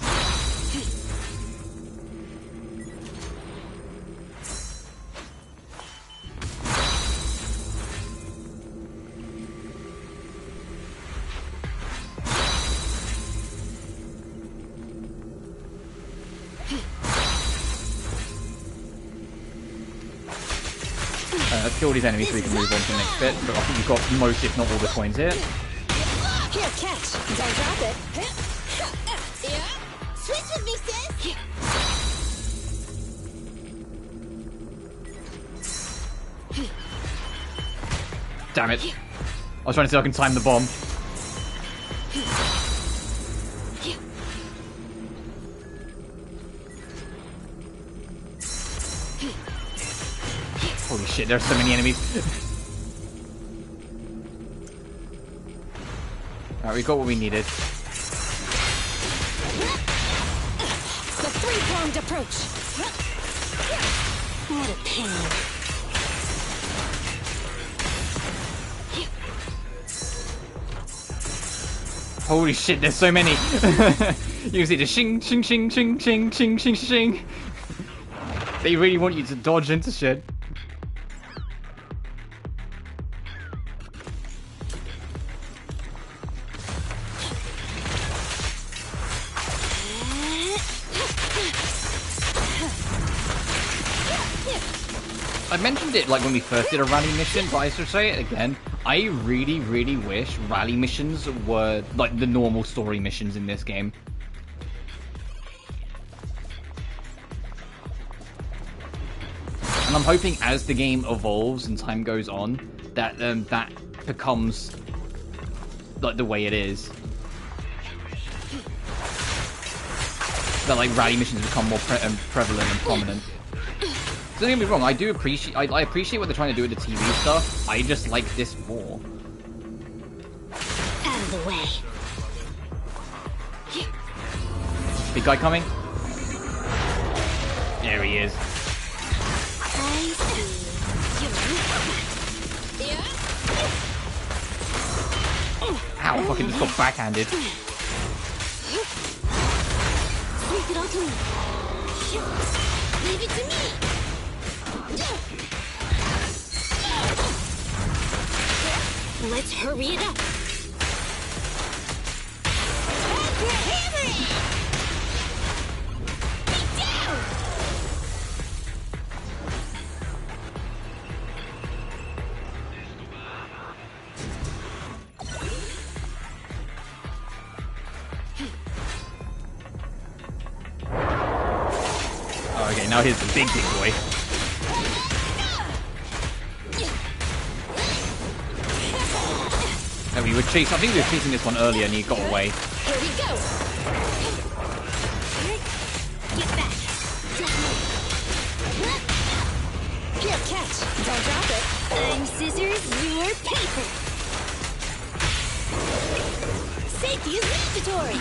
Speaker 1: Let's kill these enemies so we can move on to the next bit. But I think you've got most, if not all, the coins here.
Speaker 3: Here, catch. Don't drop it. Yeah. Switch with me, sis.
Speaker 1: Damn it. I was trying to see if I can time the bomb. Holy shit, there's so many enemies. Alright, we got what we needed.
Speaker 3: The three-pronged approach. What a pain.
Speaker 1: Holy shit, there's so many. You can see the shing, shing, shing, shing, shing, shing, shing, shing. They really want you to dodge into shit. I mentioned it like when we first did a rally mission, but I should say it again. I really, really wish rally missions were like the normal story missions in this game. And I'm hoping as the game evolves and time goes on, that that becomes like the way it is. That like rally missions become more prevalent and prominent. Don't get me wrong, I do appreciate. I appreciate what they're trying to do with the TV stuff. I just like this more.
Speaker 3: Out of the way.
Speaker 1: Big guy coming. There he is.
Speaker 3: I see.
Speaker 1: Ow! Fucking just got backhanded.
Speaker 3: Leave it all to me. Leave it to me. Let's hurry it up. Hammering! Get down!
Speaker 1: Oh, okay, now here's the big boy. No, we were chasing. I think we were chasing this one earlier, and he got away.
Speaker 3: Here we go. Get back. Here, catch. Don't drop it. I'm scissors, you're paper. Safety is mandatory.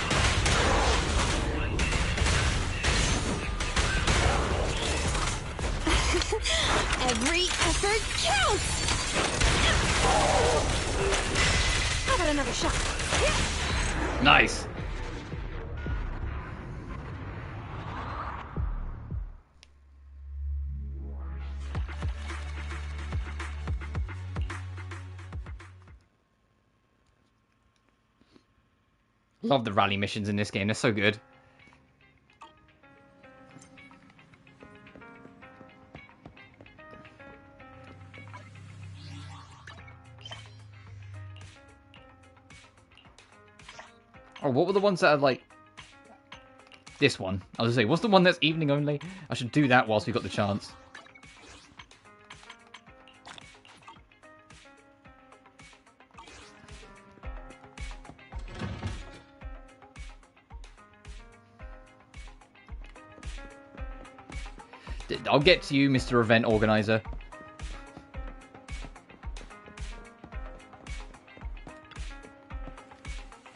Speaker 3: Every effort counts. How about another shot?
Speaker 1: Nice. Love the rally missions in this game. They're so good. Oh, what were the ones that are like... This one. I was going to say, what's the one that's evening only? I should do that whilst we got the chance. I'll get to you, Mr. Event Organizer.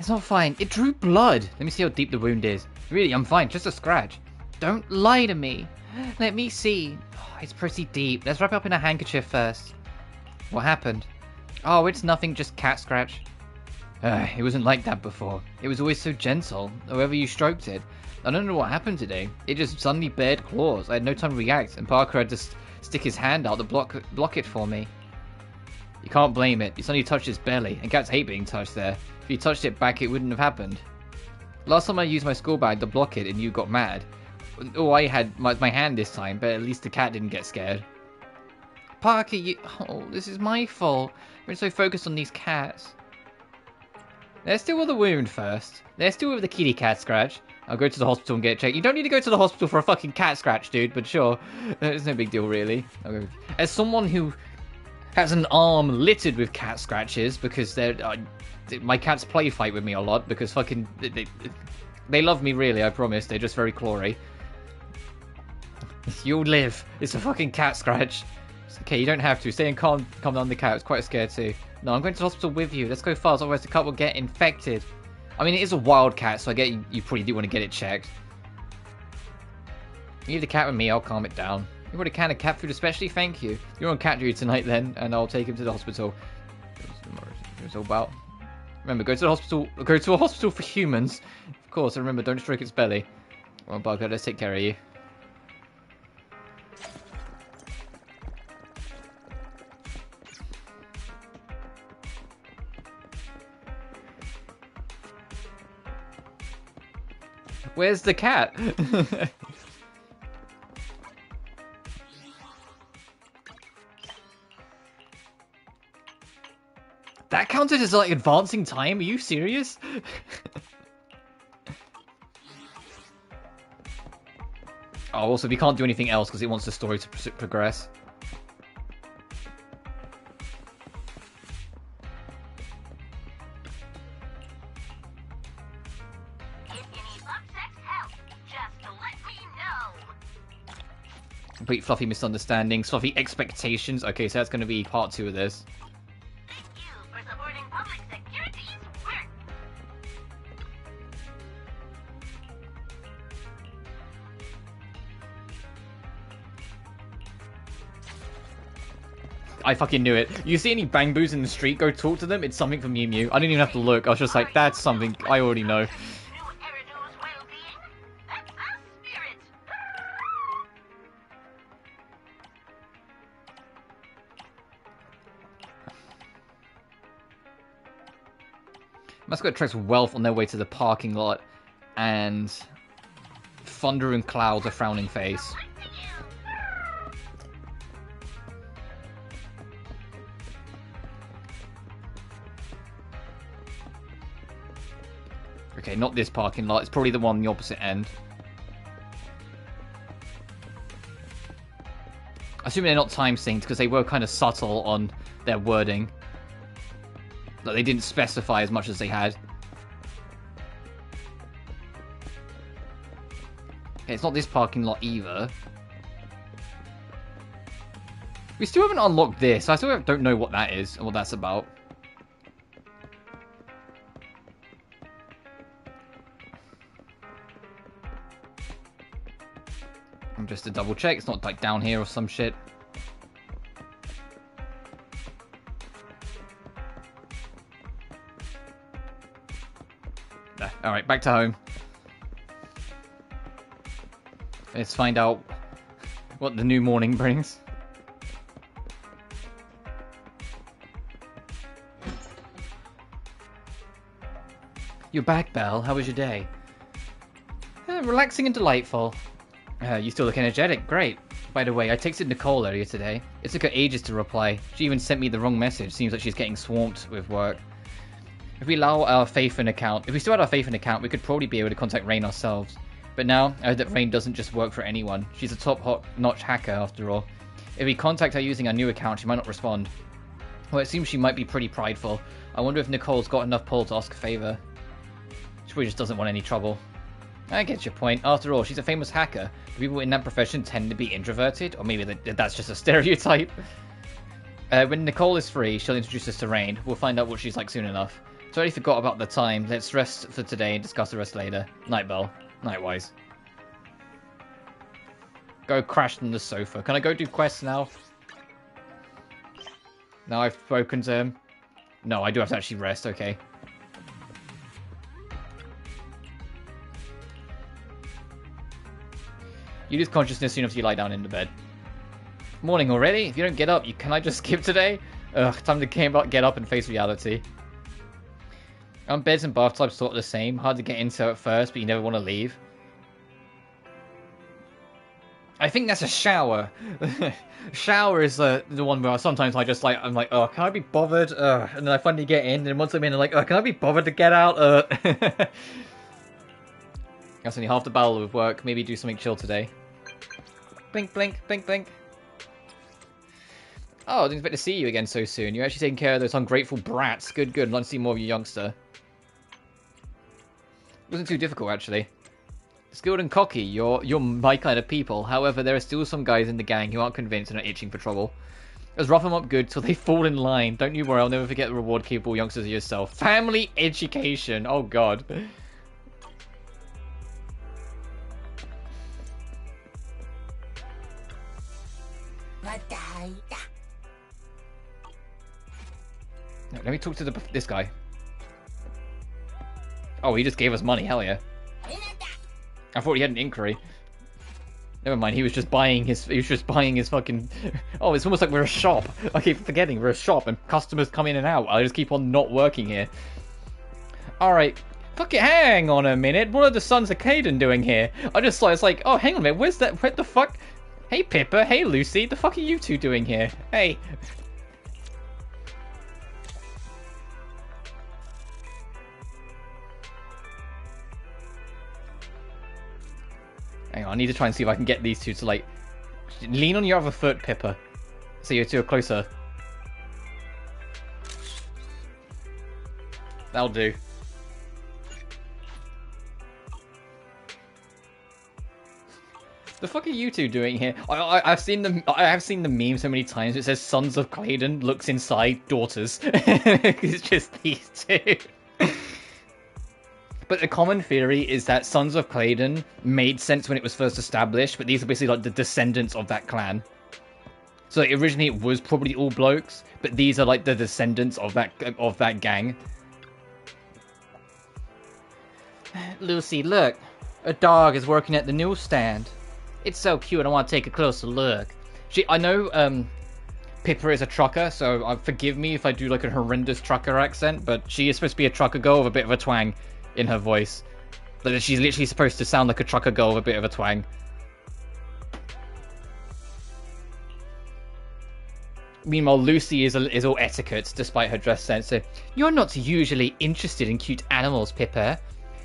Speaker 1: It's not fine. It drew blood. Let me see how deep the wound is. Really, I'm fine. Just a scratch. Don't lie to me. Let me see. Oh, it's pretty deep. Let's wrap it up in a handkerchief first. What happened? Oh, it's nothing. Just cat scratch. It wasn't like that before. It was always so gentle. However you stroked it. I don't know what happened today. It just suddenly bared claws. I had no time to react, and Parker had to stick his hand out to block it for me. You can't blame it. You suddenly touched his belly, and cats hate being touched there. If you touched it back, it wouldn't have happened. Last time I used my school bag to block it, and you got mad. Oh, I had my hand this time, but at least the cat didn't get scared. Parker, you... Oh, this is my fault. I've been so focused on these cats. Let's deal with the wound first. Let's deal with the kitty cat scratch. I'll go to the hospital and get it checked. You don't need to go to the hospital for a fucking cat scratch, dude, but sure. It's no big deal, really. As someone who has an arm littered with cat scratches, because they're... my cats play fight with me a lot, because fucking... They love me, really, I promise. They're just very clawy. You'll live. It's a fucking cat scratch. It's okay, you don't have to. Stay and calm down the cat. It's quite scared, too. No, I'm going to the hospital with you. Let's go fast, otherwise the cat will get infected. I mean, it is a wild cat, so I get you probably do want to get it checked. You leave the cat with me, I'll calm it down. You want a can of cat food especially? Thank you. You're on cat duty tonight then, and I'll take him to the hospital. It's all about. Remember, go to the hospital. Go to a hospital for humans. Of course, and remember, don't stroke its belly. Well, Barker, let's take care of you. Where's the cat? That counted as like advancing time? Are you serious? Oh, also we can't do anything else because it wants the story to progress. Complete fluffy misunderstandings, fluffy expectations. Okay, so that's going to be part 2 of this.
Speaker 4: Thank you for supporting public security's work.
Speaker 1: I fucking knew it. You see any bang boos in the street, go talk to them. It's something from Mew Mew. I didn't even have to look. I was just like, that's something I already know. Mascot attracts wealth on their way to the parking lot, and thunder and clouds a frowning face. Okay, not this parking lot. It's probably the one on the opposite end. Assuming they're not time synced, because they were kind of subtle on their wording. Like, they didn't specify as much as they had. Okay, it's not this parking lot either. We still haven't unlocked this. I still don't know what that is and what that's about. And just to double check, it's not like down here or some shit. Alright, back to home. Let's find out what the new morning brings. You're back, Belle. How was your day? Relaxing and delightful. You still look energetic. Great. By the way, I texted Nicole earlier today. It took her ages to reply. She even sent me the wrong message. Seems like she's getting swamped with work. If we allow our Faith in account, if we still had our Faith in account, we could probably be able to contact Rain ourselves. But now, I heard that Rain doesn't just work for anyone. She's a top-notch hacker, after all. If we contact her using our new account, she might not respond. Well, it seems she might be pretty prideful. I wonder if Nicole's got enough pull to ask a favor. She probably just doesn't want any trouble. I get your point. After all, she's a famous hacker. Do people in that profession tend to be introverted? Or maybe that's just a stereotype. When Nicole is free, she'll introduce us to Rain. We'll find out what she's like soon enough. So I already forgot about the time. Let's rest for today and discuss the rest later. Night, Belle. Nightwise. Go crash on the sofa. Can I go do quests now? Now I've spoken to him. No, I do have to actually rest. Okay. You lose consciousness soon after you lie down in the bed. Morning already? If you don't get up, can I just skip today? Ugh, time to get up and face reality. Aren't beds and bathtubs sort of the same? Hard to get into at first, but you never want to leave. I think that's a shower. Shower is the one where sometimes I'm like, oh, can I be bothered? And then I finally get in, and once I'm in, I'm like, oh, can I be bothered to get out? That's only half the battle with work. Maybe do something chill today. Blink, blink, blink, blink. Oh, I didn't expect to see you again so soon. You're actually taking care of those ungrateful brats. Good, good. I'd like to see more of you, youngster. It wasn't too difficult, actually. Skilled and cocky, you're my kind of people. However, there are still some guys in the gang who aren't convinced and are itching for trouble. Let's rough them up good till they fall in line. Don't you worry, I'll never forget the reward capable youngsters of yourself. Family education. Oh, God. Let me talk to this guy. Oh, he just gave us money. Hell yeah. I thought he had an inquiry. Never mind. He was just buying his. He was just buying his fucking. Oh, it's almost like we're a shop. I keep forgetting we're a shop and customers come in and out. I just keep on not working here. All right. Fuck it. Hang on a minute. What are the sons of Caden doing here? I just saw. It's like, oh, hang on a minute. Where's that? What the fuck? Hey, Pippa. Hey, Lucy. The fuck are you two doing here? Hey. Hang on, I need to try and see if I can get these two to, like... Lean on your other foot, Pippa. So you two are closer. That'll do. The fuck are you two doing here? I have seen the meme so many times. It says "Sons of Claydon looks inside daughters." It's just these two. But the common theory is that Sons of Claydon made sense when it was first established, but these are basically like the descendants of that clan. So like, originally it was probably all blokes, but these are like the descendants of that gang. Lucy, look, a dog is working at the newsstand. It's so cute. I want to take a closer look. I know Pippa is a trucker, so forgive me if I do like a horrendous trucker accent, but she is supposed to be a trucker girl with a bit of a twang in her voice. Like, she's literally supposed to sound like a trucker girl with a bit of a twang. Meanwhile, Lucy is all etiquette, despite her dress sense. So, you're not usually interested in cute animals, Pippa.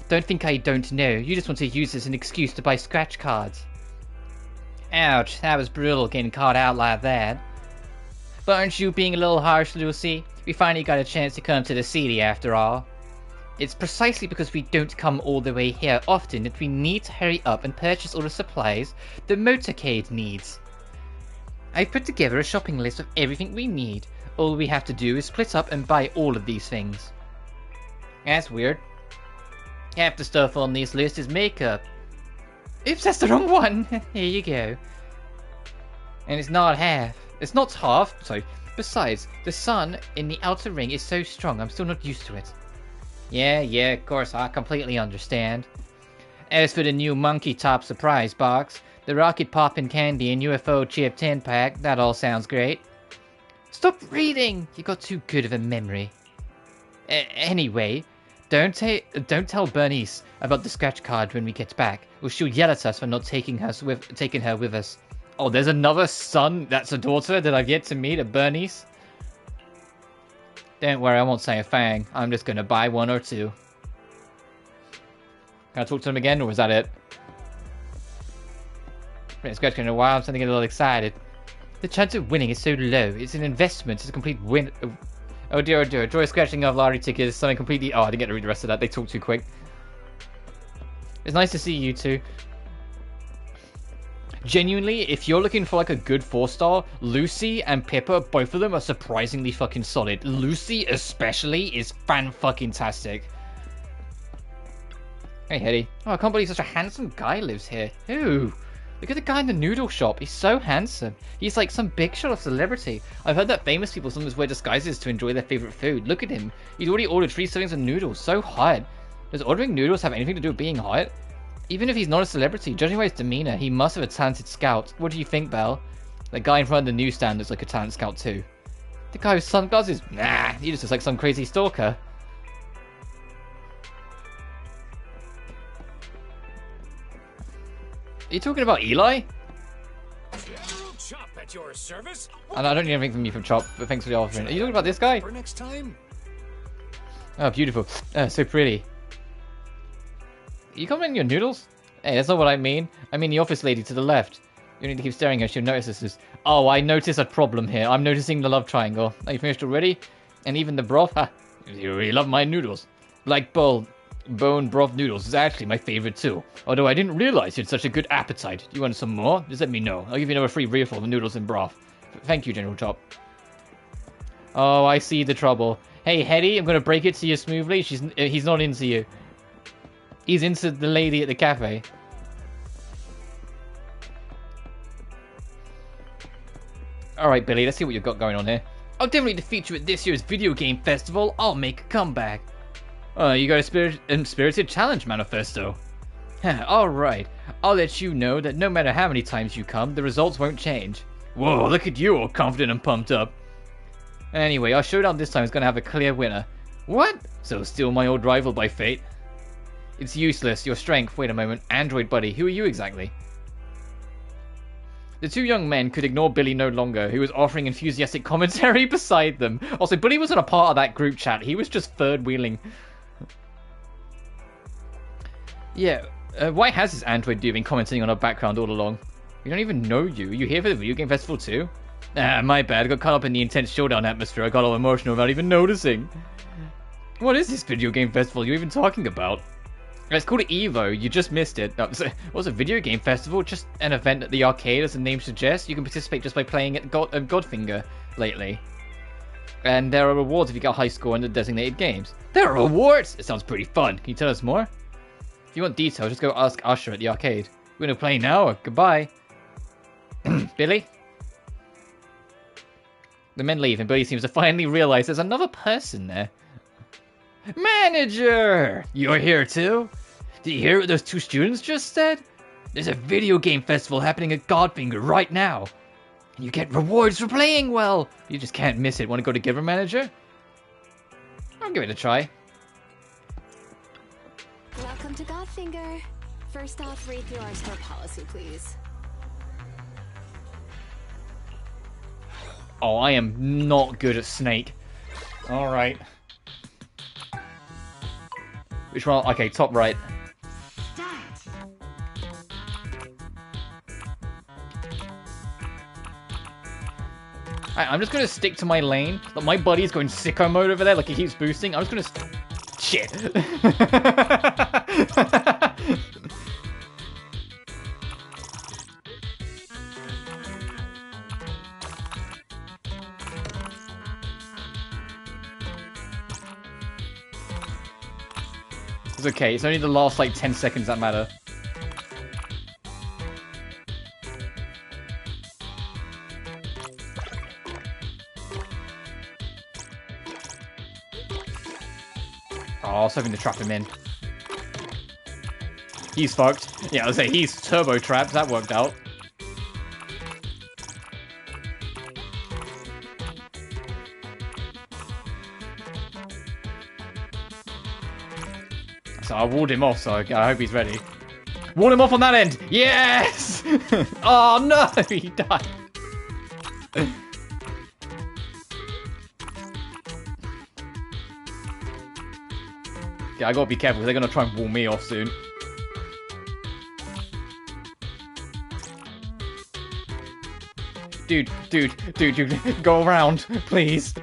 Speaker 1: Don't think I don't know. You just want to use this as an excuse to buy scratch cards. Ouch, that was brutal getting caught out like that. But aren't you being a little harsh, Lucy? We finally got a chance to come to the city after all. It's precisely because we don't come all the way here often that we need to hurry up and purchase all the supplies the motorcade needs. I've put together a shopping list of everything we need. All we have to do is split up and buy all of these things. That's weird. Half the stuff on this list is makeup. Oops, that's the wrong one. Here you go. And it's not half. It's not half. Sorry. Besides, the sun in the outer ring is so strong, I'm still not used to it. Yeah, of course, I completely understand. As for the new Monkey Top surprise box, the Rocket Poppin' Candy and UFO Chip 10-pack, that all sounds great. Stop reading! You got too good of a memory. Anyway, don't tell Bernice about the scratch card when we get back, or she'll yell at us for not taking her with us. Oh, there's another son that's a daughter that I've yet to meet, a Bernice? Don't worry, I won't say a thing. I'm just gonna buy one or two. Can I talk to him again, or was that it? It's scratching a while, I'm starting to get a little excited. The chance of winning is so low. It's an investment. It's a complete win. Oh dear, oh dear. Joy scratching of lottery tickets. Something completely... Oh, I didn't get to read the rest of that. They talk too quick. It's nice to see you two. Genuinely, if you're looking for like a good 4-star, Lucy and Pippa, both of them are surprisingly fucking solid. Lucy especially is fan-fucking-tastic. Hey, Hetty. Oh, I can't believe such a handsome guy lives here. Ooh. Look at the guy in the noodle shop. He's so handsome. He's like some big shot of celebrity. I've heard that famous people sometimes wear disguises to enjoy their favorite food. Look at him. He's already ordered 3 servings of noodles. So hot. Does ordering noodles have anything to do with being hot? Even if he's not a celebrity, judging by his demeanor, he must have a talented scout. What do you think, Belle? The guy in front of the newsstand looks like a talent scout too. The guy with sunglasses? Nah, he just looks like some crazy stalker. Are you talking about Eli?
Speaker 7: Chop at your service.
Speaker 1: And I don't need anything from you from Chop, but thanks for the offering. Are you talking about this guy?
Speaker 7: For next time.
Speaker 1: Oh, beautiful. So pretty. Are you commenting on your noodles? Hey, that's not what I mean. I mean the office lady to the left. You need to keep staring at her, she'll notice this. Oh, I notice a problem here. I'm noticing the love triangle. Are you finished already? And even the broth? Ha! You really love my noodles. Like bone broth noodles is actually my favorite too. Although I didn't realize you had such a good appetite. Do you want some more? Just let me know. I'll give you another free refill of noodles and broth. Thank you, General Chop. Oh, I see the trouble. Hey, Hetty, I'm gonna break it to you smoothly. He's not into you. He's into the lady at the cafe. Alright, Billy, let's see what you've got going on here. I'll definitely defeat you at this year's video game festival. I'll make a comeback. You got a spirited challenge manifesto. Alright, I'll let you know that no matter how many times you come, the results won't change. Whoa, look at you all confident and pumped up. Anyway, our showdown this time is going to have a clear winner. What? So still my old rival by fate? It's useless, your strength. Wait a moment, Android buddy, who are you exactly? The two young men could ignore Billy no longer, who was offering enthusiastic commentary beside them. Also, Billy wasn't a part of that group chat, he was just third-wheeling. Yeah, why has this android dude been commenting on our background all along? We don't even know you. Are you here for the video game festival too? Ah, my bad. I got caught up in the intense showdown atmosphere. I got all emotional without even noticing. What is this video game festival you're even talking about? It's called EVO. You just missed it. What's a video game festival? Just an event at the arcade, as the name suggests. You can participate just by playing at Godfinger lately. And there are rewards if you get a high score in the designated games. There are rewards? It sounds pretty fun. Can you tell us more? If you want details, just go ask Usher at the arcade. We're gonna play now, or goodbye. Billy? The men leave, and Billy seems to finally realize there's another person there. Manager! You're here too? Did you hear what those two students just said? There's a video game festival happening at Godfinger right now. You get rewards for playing well. You just can't miss it. Want to go together, Manager? I'll give it a try.
Speaker 3: Welcome to Godfinger. First off, read through our store policy, please.
Speaker 1: Oh, I am not good at Snake. Alright. Which one? Okay, top right. I'm just gonna stick to my lane. But my buddy's going sicko mode over there, like he keeps boosting. I'm just gonna... Shit. It's okay, it's only the last like 10 seconds that matter. Oh, I was hoping to trap him in. He's fucked. Yeah, I was saying he's turbo trapped, that worked out. So I walled him off, so I hope he's ready. Wall him off on that end! Yes! Oh no! He died. Okay, I gotta be careful because they're gonna try and wall me off soon. Dude, go around, please.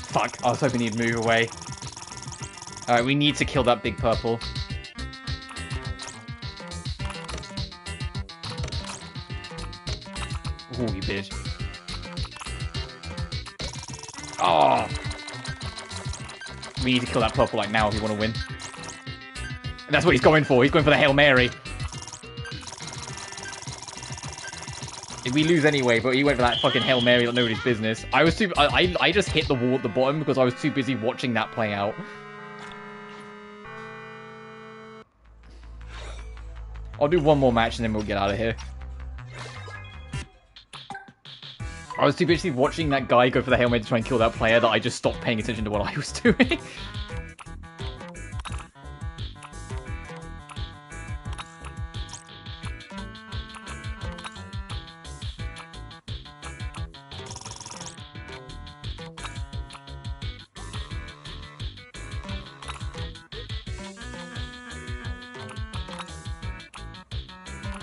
Speaker 1: Fuck, I was hoping he'd move away. Alright, we need to kill that big purple. Oh, you bitch. Oh! We need to kill that purple like now if we want to win. And that's what he's going for. He's going for the Hail Mary. If we lose anyway, but he went for that fucking Hail Mary like nobody's business. I was too... I just hit the wall at the bottom because I was too busy watching that play out. I'll do one more match and then we'll get out of here. I was too busy watching that guy go for the Hail Mary to try and kill that player that I just stopped paying attention to what I was doing.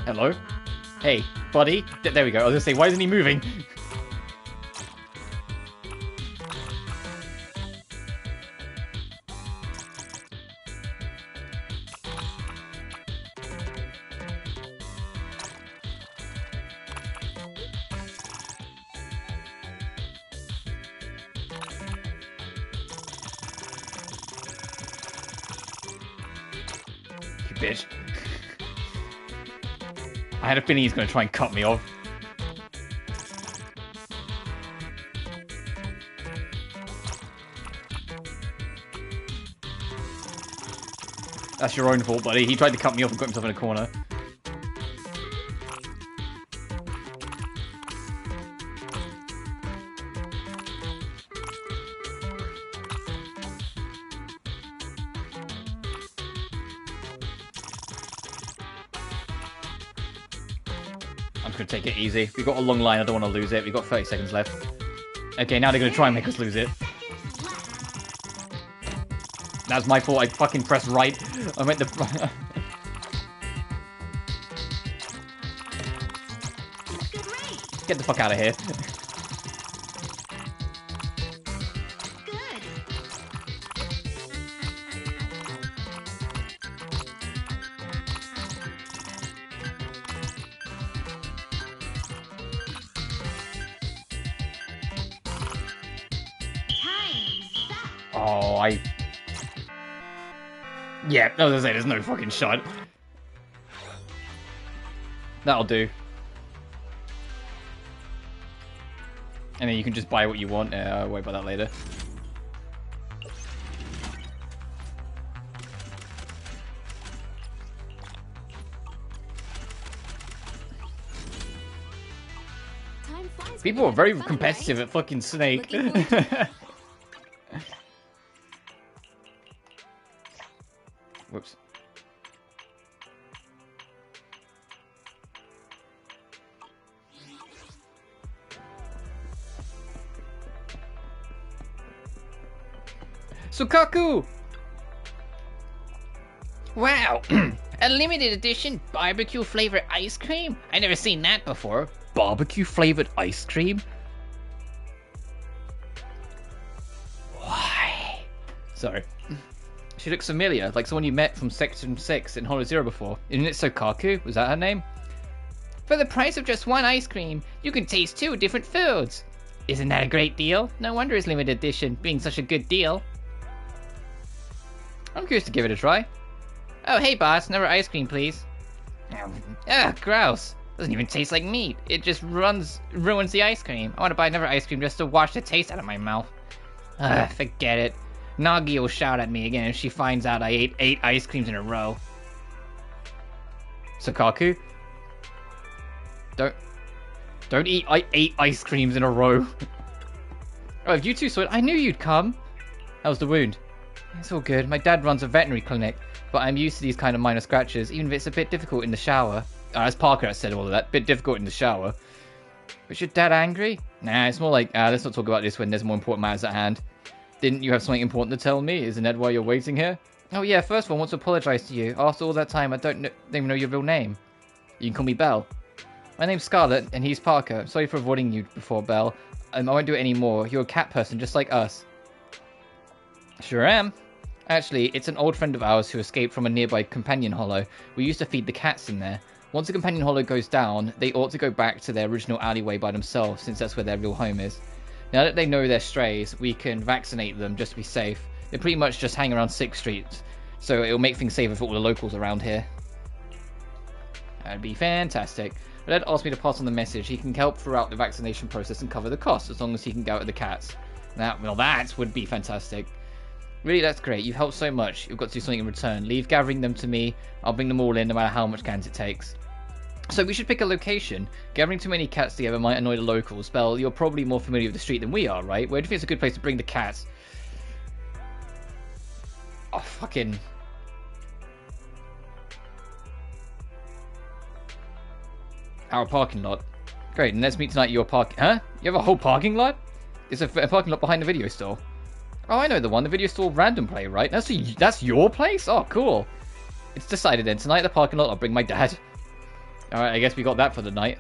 Speaker 1: Hello? Hey, buddy. There we go. I was gonna say, why isn't he moving? You bitch. I had a feeling he's going to try and cut me off. That's your own fault, buddy. He tried to cut me off and got himself in a corner. I'm just going to take it easy. We've got a long line. I don't want to lose it. We've got 30 seconds left. Okay, now they're going to try and make us lose it. That's my fault. I fucking pressed right. I meant the... Get the fuck out of here. Oh, yeah, I was gonna say, there's no fucking shot. That'll do. And then you can just buy what you want. I'll worry about that later. People are very competitive at fucking Snake. Whoops. Sukaku! Wow! A limited edition barbecue flavored ice cream? I never seen that before. Barbecue flavored ice cream? Why? Sorry. She looks familiar, like someone you met from Section 6 in Hollow Zero before. Isn't it Sokaku? Was that her name? For the price of just one ice cream, you can taste 2 different foods. Isn't that a great deal? No wonder it's limited edition, being such a good deal. I'm curious to give it a try. Oh, hey boss, another ice cream, please. Ugh, gross. Doesn't even taste like meat. It just ruins the ice cream. I want to buy another ice cream just to wash the taste out of my mouth. Ugh, forget it. Nagi will shout at me again if she finds out I ate 8 ice creams in a row. Sukaku? Don't eat 8 ice creams in a row. Oh, if you two saw it, I knew you'd come. How's the wound? It's all good. My dad runs a veterinary clinic, but I'm used to these kind of minor scratches, even if it's a bit difficult in the shower. It's Parker that said all of that. Bit difficult in the shower. Was your dad angry? Nah, it's more like, let's not talk about this when there's more important matters at hand. Didn't you have something important to tell me? Isn't that why you're waiting here? Oh yeah, first of all, I want to apologize to you. After all that time, I don't even know your real name. You can call me Belle. My name's Scarlett, and he's Parker. Sorry for avoiding you before, Belle. I won't do it anymore. You're a cat person, just like us. Sure am. Actually, it's an old friend of ours who escaped from a nearby companion hollow. We used to feed the cats in there. Once the companion hollow goes down, they ought to go back to their original alleyway by themselves, since that's where their real home is. Now that they know they're strays, we can vaccinate them just to be safe. They pretty much just hang around 6th Street, so it'll make things safer for all the locals around here. That'd be fantastic. Red asked me to pass on the message. He can help throughout the vaccination process and cover the cost, as long as he can go out with the cats. Well, that would be fantastic. Really, that's great. You've helped so much. You've got to do something in return. Leave gathering them to me. I'll bring them all in, no matter how much cans it takes. So we should pick a location. Gathering too many cats together might annoy the locals. Belle, you're probably more familiar with the street than we are, right? Where do you think it's a good place to bring the cats? Oh, fucking... Our parking lot. Great, and let's meet tonight at your park... Huh? You have a whole parking lot? It's a parking lot behind the video store. Oh, I know the one. The video store random play, right? That's your place? Oh, cool. It's decided then. Tonight at the parking lot, I'll bring my dad. Alright, I guess we got that for the night.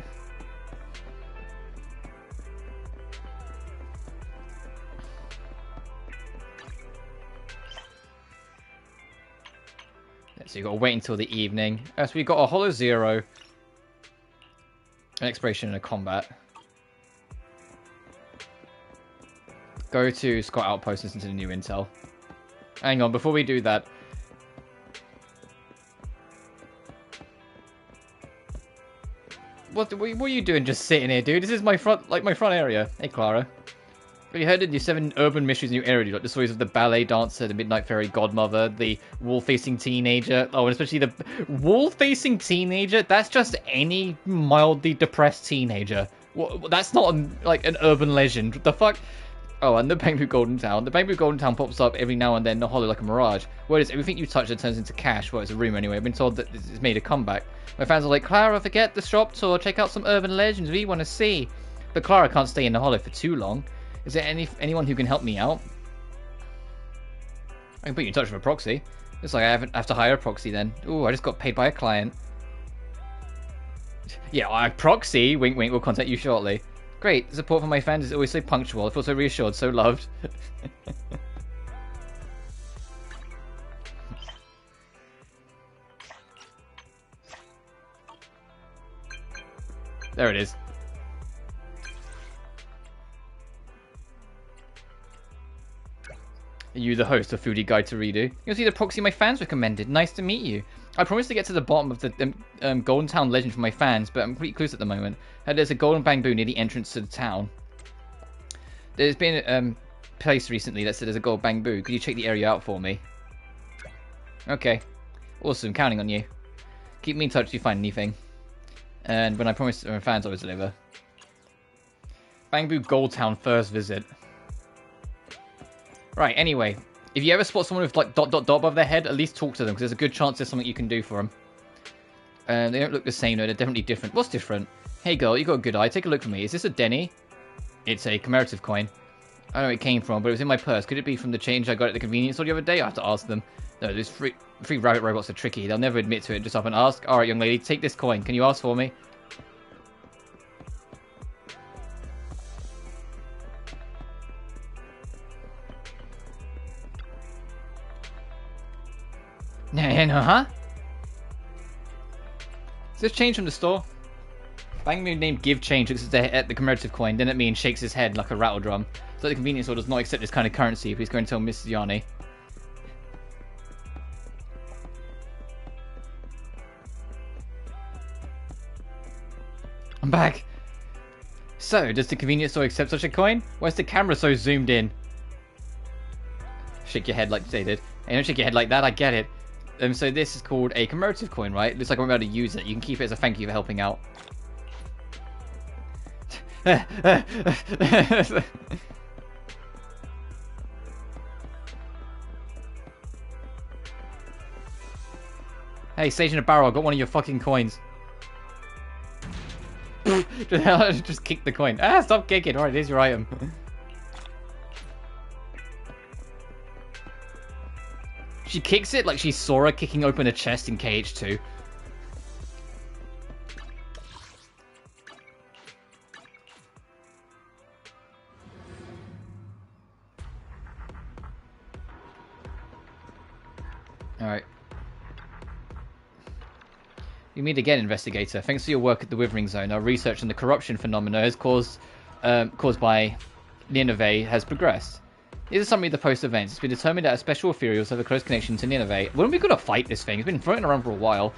Speaker 1: So you got to wait until the evening. So we got a Hollow Zero, an Exploration, and a Combat. Go to Scott Outpost and listen to the new intel. Hang on, before we do that. What are you doing just sitting here, dude? This is my front area. Hey, Clara. Have you heard of the 7 urban mysteries in your area? Like the stories of the ballet dancer, the midnight fairy godmother, the wall-facing teenager. Oh, and especially the wall-facing teenager. That's just any mildly depressed teenager. That's not like an urban legend. What the fuck? Oh, and the Bamboo Golden Town. The Bamboo Golden Town pops up every now and then in the hollow like a mirage. Word is, everything you touch that turns into cash. Well, it's a rumor anyway. I've been told that it's made a comeback. My fans are like, Clara, forget the shop tour. Check out some urban legends we want to see. But Clara can't stay in the hollow for too long. Is there anyone who can help me out? I can put you in touch with a proxy. Looks like I have to hire a proxy then. Ooh, I just got paid by a client. Yeah, proxy. Wink, wink. We'll contact you shortly. Great. The support from my fans is always so punctual. I feel so reassured, so loved. There it is. Are you the host of Foodie Guide to Redo? You'll see the proxy my fans recommended. Nice to meet you. I promised to get to the bottom of the Golden Town legend for my fans, but I'm pretty close at the moment. There's a golden bamboo near the entrance to the town. There's been a place recently that said there's a gold bamboo. Could you check the area out for me? Okay. Awesome. Counting on you. Keep me in touch if you find anything. And when I promise my fans, I always deliver. Bamboo Gold Town first visit. Right, anyway. If you ever spot someone with like ... above their head, at least talk to them, because there's a good chance there's something you can do for them. They don't look the same, though. They're definitely different. What's different? Hey, girl, you got a good eye. Take a look for me. Is this a Denny? It's a commemorative coin. I don't know where it came from, but it was in my purse. Could it be from the change I got at the convenience store the other day? I have to ask them. No, those free rabbit robots are tricky. They'll never admit to it. Just up and ask. Alright, young lady, take this coin. Can you ask for me? No, huh? Is this change from the store? Bangman named Give Change looks at the commemorative coin, then at me and shakes his head like a rattle drum. So the convenience store does not accept this kind of currency if he's going to tell Mrs. Yanni. I'm back. So, does the convenience store accept such a coin? Why is the camera so zoomed in? Shake your head like they did. Hey, don't shake your head like that, I get it. So this is called a commemorative coin, right? Looks like I'm about to use it. You can keep it as a thank you for helping out. Hey, Sage in a barrel, I got one of your fucking coins. Just kick the coin. Ah, stop kicking. Alright, here's your item. She kicks it like she's Sora kicking open a chest in KH2. Alright. You meet again, investigator. Thanks for your work at the Withering Zone. Our research on the corruption phenomena has caused by Nineveh has progressed. Here's a summary of the post-events. It's been determined that a special ethereals have a close connection to Nineveh. When are we going to fight this thing? It's been floating around for a while.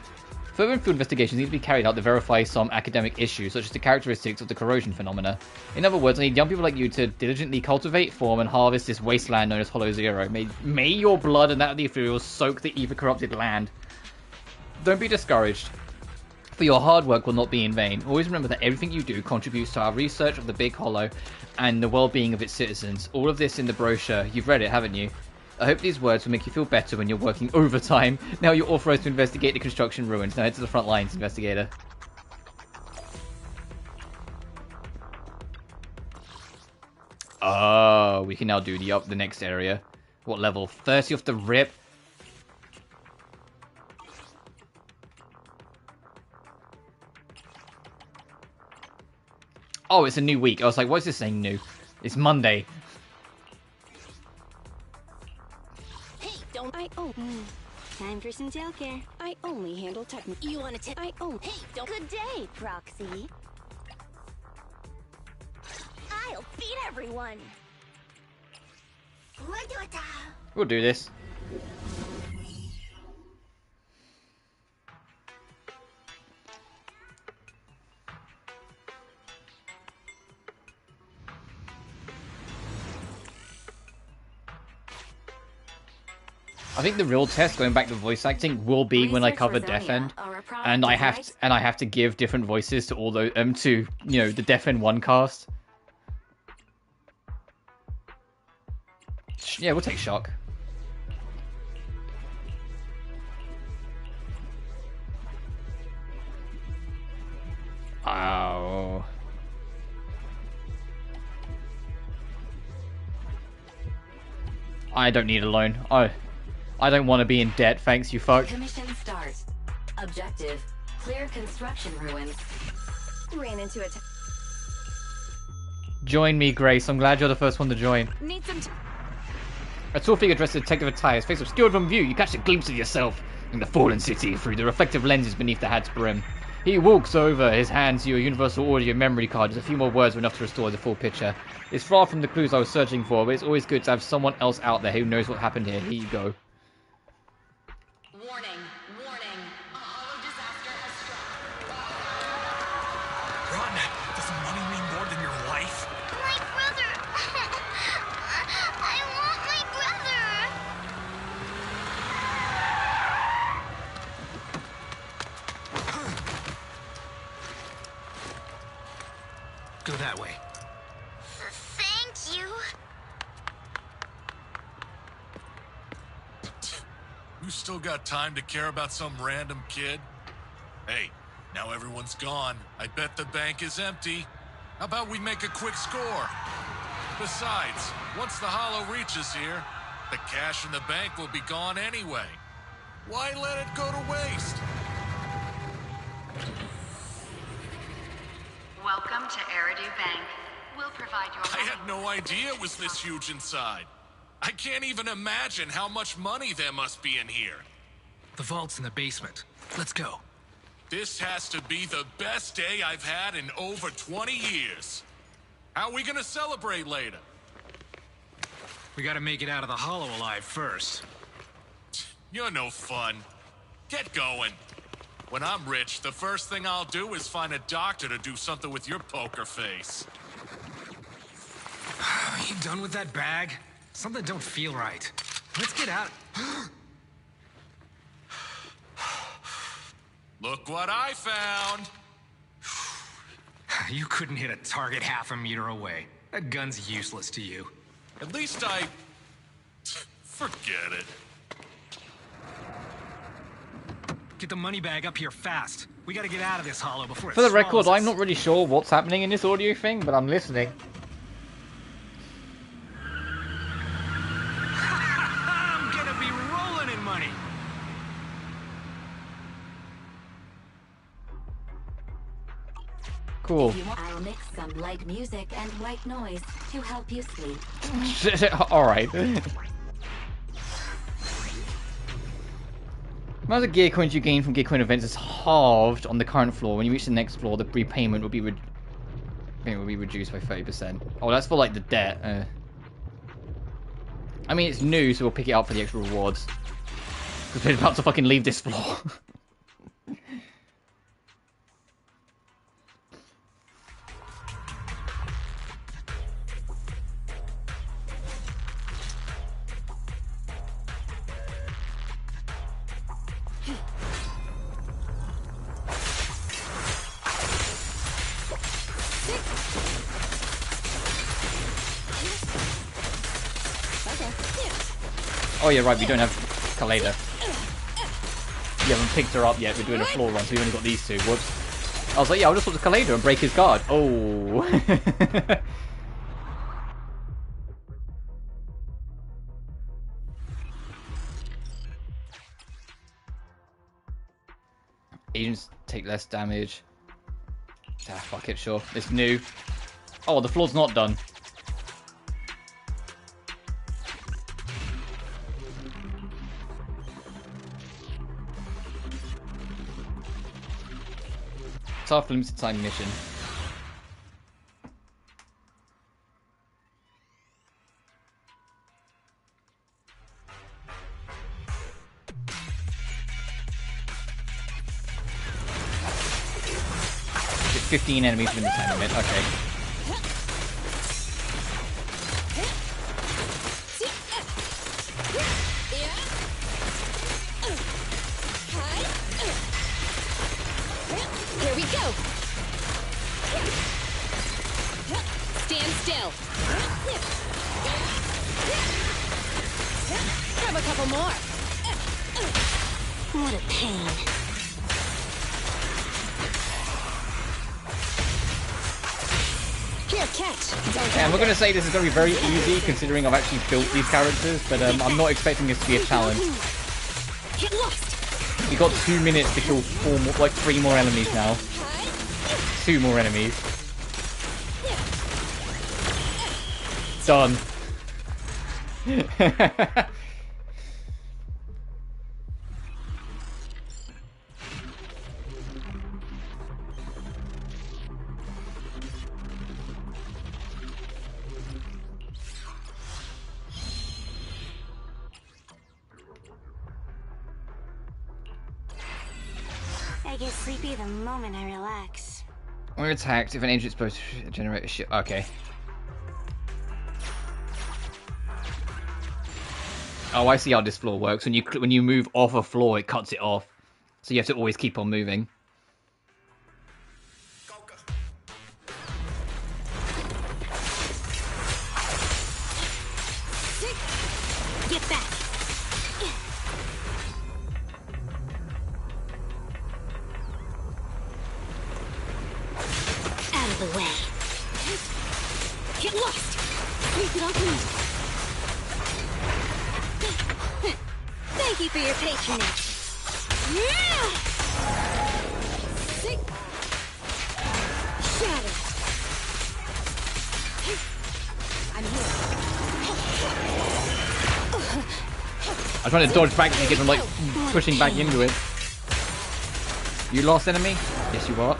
Speaker 1: Further field investigations need to be carried out to verify some academic issues, such as the characteristics of the corrosion phenomena. In other words, I need young people like you to diligently cultivate, form, and harvest this wasteland known as Hollow Zero. May your blood and that of the ethereals soak the ether-corrupted land. Don't be discouraged, for your hard work will not be in vain. Always remember that everything you do contributes to our research of the Big Hollow and the well-being of its citizens. All of this in the brochure. You've read it, haven't you? I hope these words will make you feel better when you're working overtime. Now you're authorized to investigate the construction ruins. Now head to the front lines, investigator. Oh, we can now do the next area. What level? 30 off the rip? Oh, it's a new week. I was like, what's this saying new? It's Monday.
Speaker 3: Hey, don't I time for some tail care. I only handle technical. You want to tip? Hey, don't. Good day, Proxy. I'll beat everyone.
Speaker 1: We'll do this. I think the real test, going back to voice acting, will be when I cover Death End, and I have to give different voices to all those to the Death End 1 cast. Yeah, we'll take Shock. Oh. I don't need a loan. I don't want to be in debt, thanks, you fuck.
Speaker 6: Commission start. Objective: clear construction ruins.
Speaker 3: Ran into it.
Speaker 1: Join me, Grace. I'm glad you're the first one to join.
Speaker 3: Need some.
Speaker 1: A tall figure dressed as Detective attire, face obscured from view. You catch a glimpse of yourself in the fallen city through the reflective lenses beneath the hat's brim. He walks over, his hands to your universal audio memory card. Just a few more words were enough to restore the full picture. It's far from the clues I was searching for, but it's always good to have someone else out there who knows what happened here. Here you go.
Speaker 6: Warning, warning. A hollow disaster has struck.
Speaker 2: Run! Does money mean more than your life?
Speaker 4: My brother! I want my brother!
Speaker 2: Go that way.
Speaker 4: Thank you.
Speaker 2: You still got time to care about some random kid? Hey, now everyone's gone. I bet the bank is empty. How about we make a quick score? Besides, once the hollow reaches here, the cash in the bank will be gone anyway. Why let it go to waste?
Speaker 7: Welcome to Eridu Bank. We'll provide your...
Speaker 2: I had no idea it was this huge inside. I can't even imagine how much money there must be in here.
Speaker 8: The vault's in the basement. Let's go.
Speaker 2: This has to be the best day I've had in over 20 years. How are we gonna celebrate later?
Speaker 8: We gotta make it out of the hollow alive first.
Speaker 2: You're no fun. Get going. When I'm rich, the first thing I'll do is find a doctor to do something with your poker face.
Speaker 8: Are you done with that bag? Something don't feel right. Let's get out.
Speaker 2: Look what I found!
Speaker 8: You couldn't hit a target half a meter away. That gun's useless to you.
Speaker 2: At least I... Forget it.
Speaker 8: Get the money bag up here fast. We gotta get out of this hollow before it
Speaker 1: For the record,
Speaker 8: swallows us.
Speaker 1: I'm not really sure what's happening in this audio thing, but I'm listening.
Speaker 8: I'm gonna be rolling in money.
Speaker 1: Cool.
Speaker 6: I'll mix some light music and white noise to help you sleep.
Speaker 1: Alright. The amount of gear coins you gain from gear coin events is halved on the current floor. When you reach the next floor, the prepayment will be reduced by 30%. Oh, that's for like the debt. I mean, it's new, so we'll pick it up for the extra rewards. Because we're about to fucking leave this floor. Oh yeah, right, we don't have Kaleda. You haven't picked her up yet, we're doing a floor run, so we've only got these two. Whoops. I was like, yeah, I'll just swap to Kaleda and break his guard. Oh. Agents take less damage. Ah, fuck it, sure. It's new. Oh, the floor's not done. It's after limited time mission. There's 15 enemies within the time limit, okay.
Speaker 3: Here we go. Stand still. Grab a couple more. What a pain. Here, catch.
Speaker 1: Yeah, and we're going to say this is going to be very easy considering I've actually built these characters, but I'm not expecting this to be a challenge.
Speaker 3: Get lost.
Speaker 1: We got 2 minutes to kill 3 more enemies now. 2 more enemies. Done.
Speaker 3: I get sleepy the moment I relax.
Speaker 1: When attacked, if an agent is supposed to generate a ship. Okay. Oh, I see how this floor works. When you move off a floor, it cuts it off. So you have to always keep on moving.
Speaker 3: Get back. Out of the way. Get lost. Leave it all to me. Thank you for your patronage. Shatter. I'm here.
Speaker 1: I'm trying to dodge back to get them like pushing back into it. You lost enemy? Yes, you are.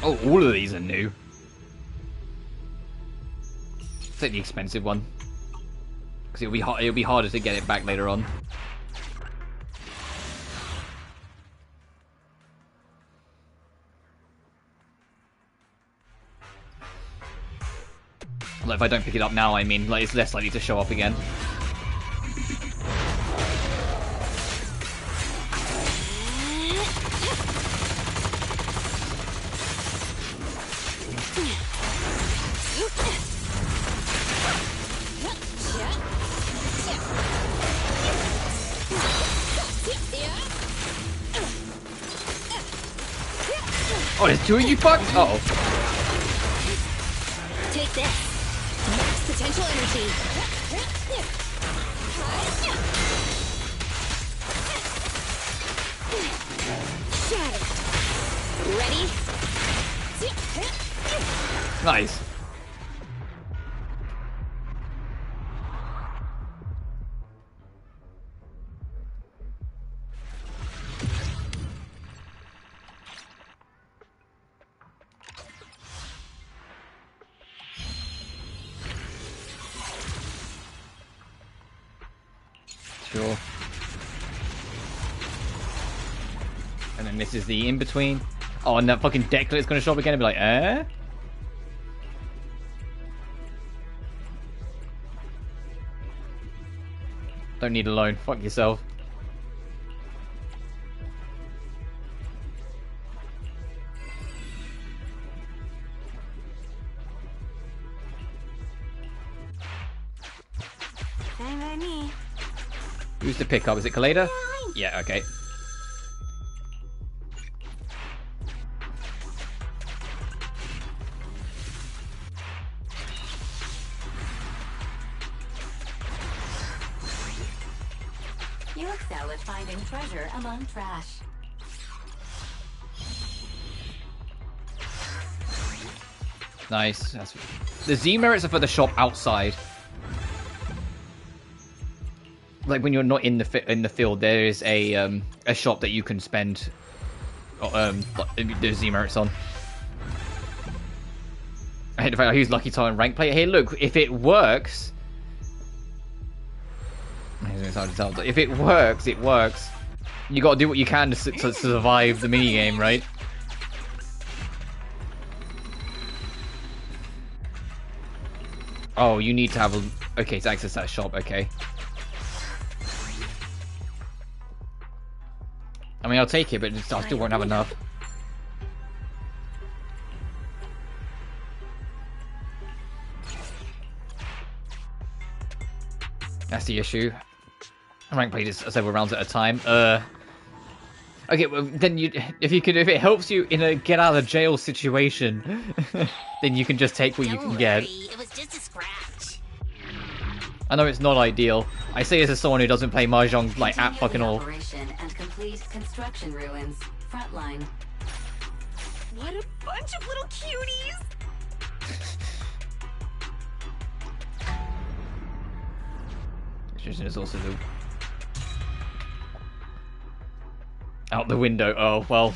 Speaker 1: Oh, all of these are new. Take the expensive one, because it'll be harder to get it back later on. Like if I don't pick it up now, I mean, like it's less likely to show up again. Oh, there's two of you fucks? Uh-oh.
Speaker 3: Take this. Max potential energy. Shatter. Ready?
Speaker 1: Nice. Sure. And then this is the in-between. Oh, and that fucking deck is going to show up again and be like, eh? Don't need a loan. Fuck yourself.
Speaker 3: Fine by me.
Speaker 1: Who's to pick up? Is it Kaleda? Yeah, okay.
Speaker 6: You excel at finding treasure among trash.
Speaker 1: Nice. The Z merits are for the shop outside. Like when you're not in the field, there is a shop that you can spend the Z merits on. I hate the fact I use Lucky Time rank player. Hey, look, if it works. It's hard to tell. If it works, it works. You got to do what you can to survive the mini game, right? Oh, you need to have a... Okay, to access that shop, okay. I mean, I'll take it, but I still won't have enough. That's the issue. I rank played this several rounds at a time. Okay, well, then if it helps you in a get out of jail situation, then you can just take what you can get.
Speaker 3: It was just a scratch.
Speaker 1: I know it's not ideal. I say this as someone who doesn't play Mahjong like at fucking all.
Speaker 6: And complete construction ruins. Frontline.
Speaker 3: What a bunch of little cuties!
Speaker 1: There's also the out the window. Oh well.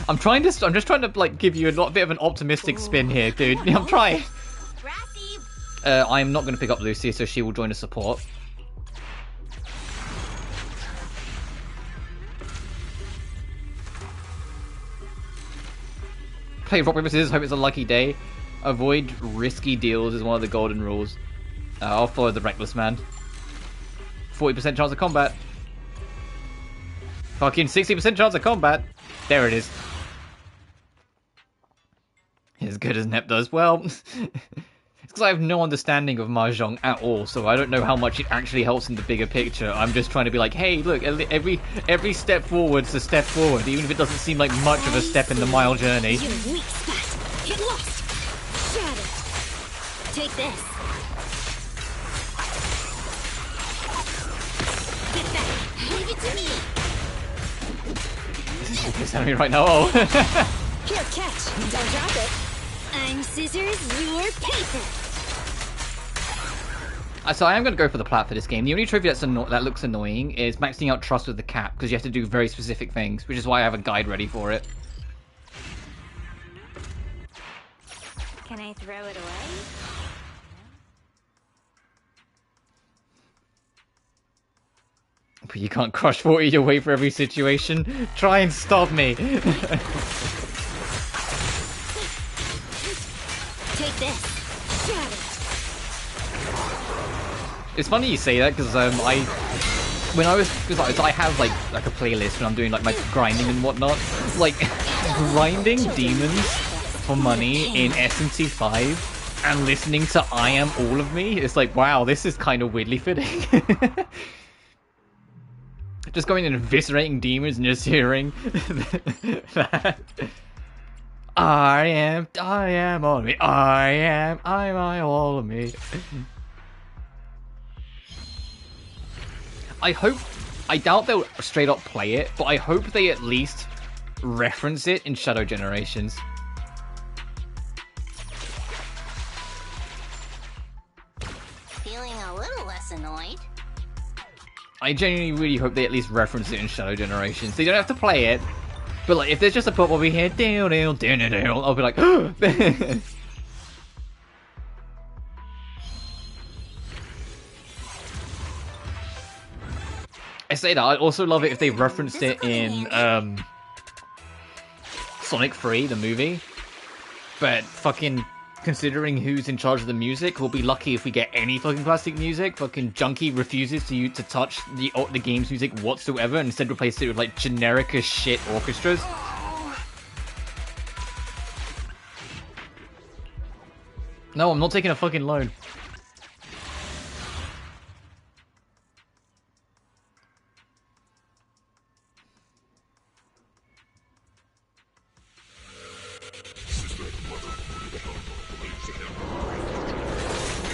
Speaker 1: I'm just trying to like give you a bit of an optimistic spin here, dude. I'm trying. I am not going to pick up Lucy, so she will join the support. Play rock paper scissors. Hope it's a lucky day. Avoid risky deals is one of the golden rules. I'll follow the reckless man. 40% chance of combat. Fucking 60% chance of combat. There it is. As good as Nep does. Well, it's because I have no understanding of Mahjong at all, so I don't know how much it actually helps in the bigger picture. I'm just trying to be like, hey, look, every step forward's a step forward, even if it doesn't seem like much of a step in the mile journey.
Speaker 3: Your weak spot. Hit lost. Shatter. Take this. Get back. Leave it to me.
Speaker 1: It's enemy right now. Oh.
Speaker 3: Here, catch. Don't drop it. I'm scissors, you're paper.
Speaker 1: So I am going to go for the plat for this game. The only trophy that looks annoying is maxing out trust with the cap, because you have to do very specific things, which is why I have a guide ready for it.
Speaker 3: Can I throw it away?
Speaker 1: But you can't crush 40 your way for every situation. Try and stop me.
Speaker 3: Take this. Shatter.
Speaker 1: It's funny you say that because I have like a playlist when I'm doing like my grinding and whatnot. Like grinding demons for money in SMC5 and listening to I Am All of Me. It's like, wow, this is kind of weirdly fitting. Just going and eviscerating demons and just hearing that. I am all of me. I'm all of me. I doubt they'll straight up play it, but I hope they at least reference it in Shadow Generations.
Speaker 3: Feeling a little less annoyed.
Speaker 1: I genuinely really hope they at least reference it in Shadow Generations. They don't have to play it, but like if there's just a pop over here, I'll be like, I say that, I'd also love it if they referenced it in Sonic 3, the movie. But fucking considering who's in charge of the music, we'll be lucky if we get any fucking plastic music. Fucking Junkie refuses to touch the game's music whatsoever and instead replace it with like generic as shit orchestras. No, I'm not taking a fucking loan.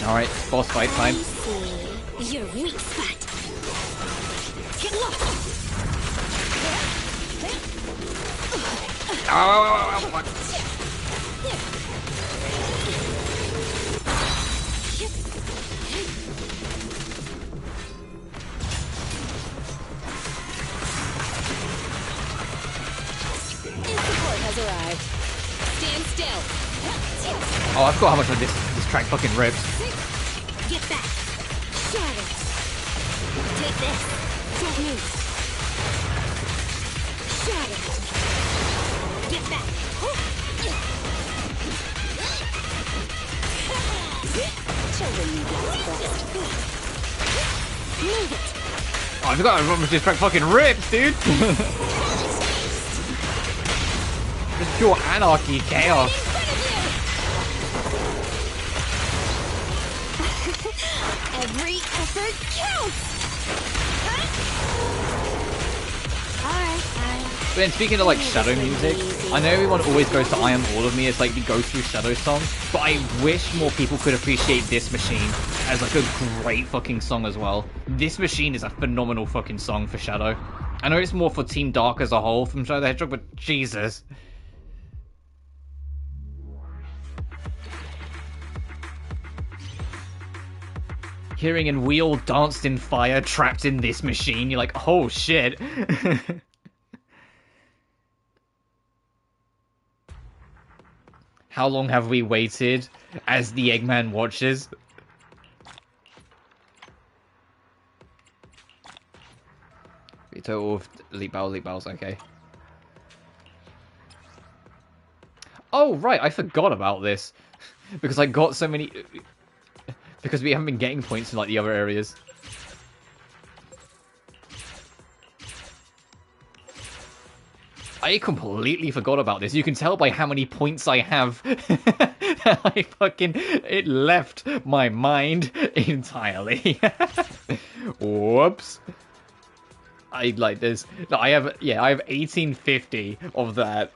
Speaker 1: Alright, boss fight time.
Speaker 3: Your weak spot. Get lost.
Speaker 1: Ow, fuck.
Speaker 3: Support has arrived. Stand still.
Speaker 1: Oh, I forgot how much of this track fucking rips.
Speaker 3: Get back. Shatter. Take this. Don't move. Shatter. Get back. Children need less best. Move it.
Speaker 1: Oh, I forgot how much this track fucking rips, dude. Just pure anarchy, chaos.
Speaker 3: Every effort counts! Alright.
Speaker 1: But then speaking of like Shadow music, I know everyone always goes to I Am All of Me as like the go-to Shadow song, but I wish more people could appreciate This Machine as like a great fucking song as well. This Machine is a phenomenal fucking song for Shadow. I know it's more for Team Dark as a whole from Shadow the Hedgehog, but Jesus. Hearing and we all danced in fire, trapped in this machine, you're like, oh shit. How long have we waited as the Eggman watches? A total of leap battles, okay. Oh, right, I forgot about this. Because I got so many... Because we haven't been getting points in like the other areas. I completely forgot about this. You can tell by how many points I have. It left my mind entirely. Whoops. I like this. No, I have 1850 of that.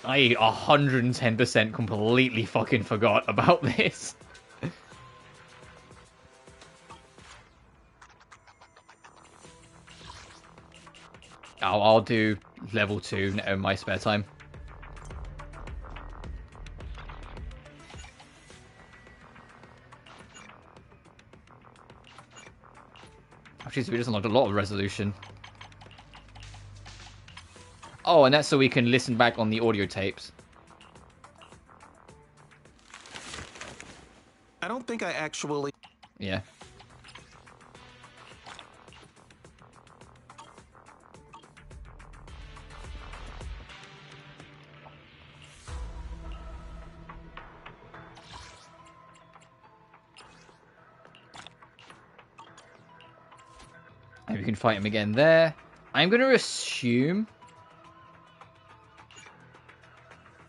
Speaker 1: I 110% completely fucking forgot about this. I'll do level 2 in my spare time. Actually, so we just unlocked a lot of resolution. Oh, and that's so we can listen back on the audio tapes.
Speaker 9: I don't think I actually...
Speaker 1: Yeah. Maybe we can fight him again there. I'm going to assume...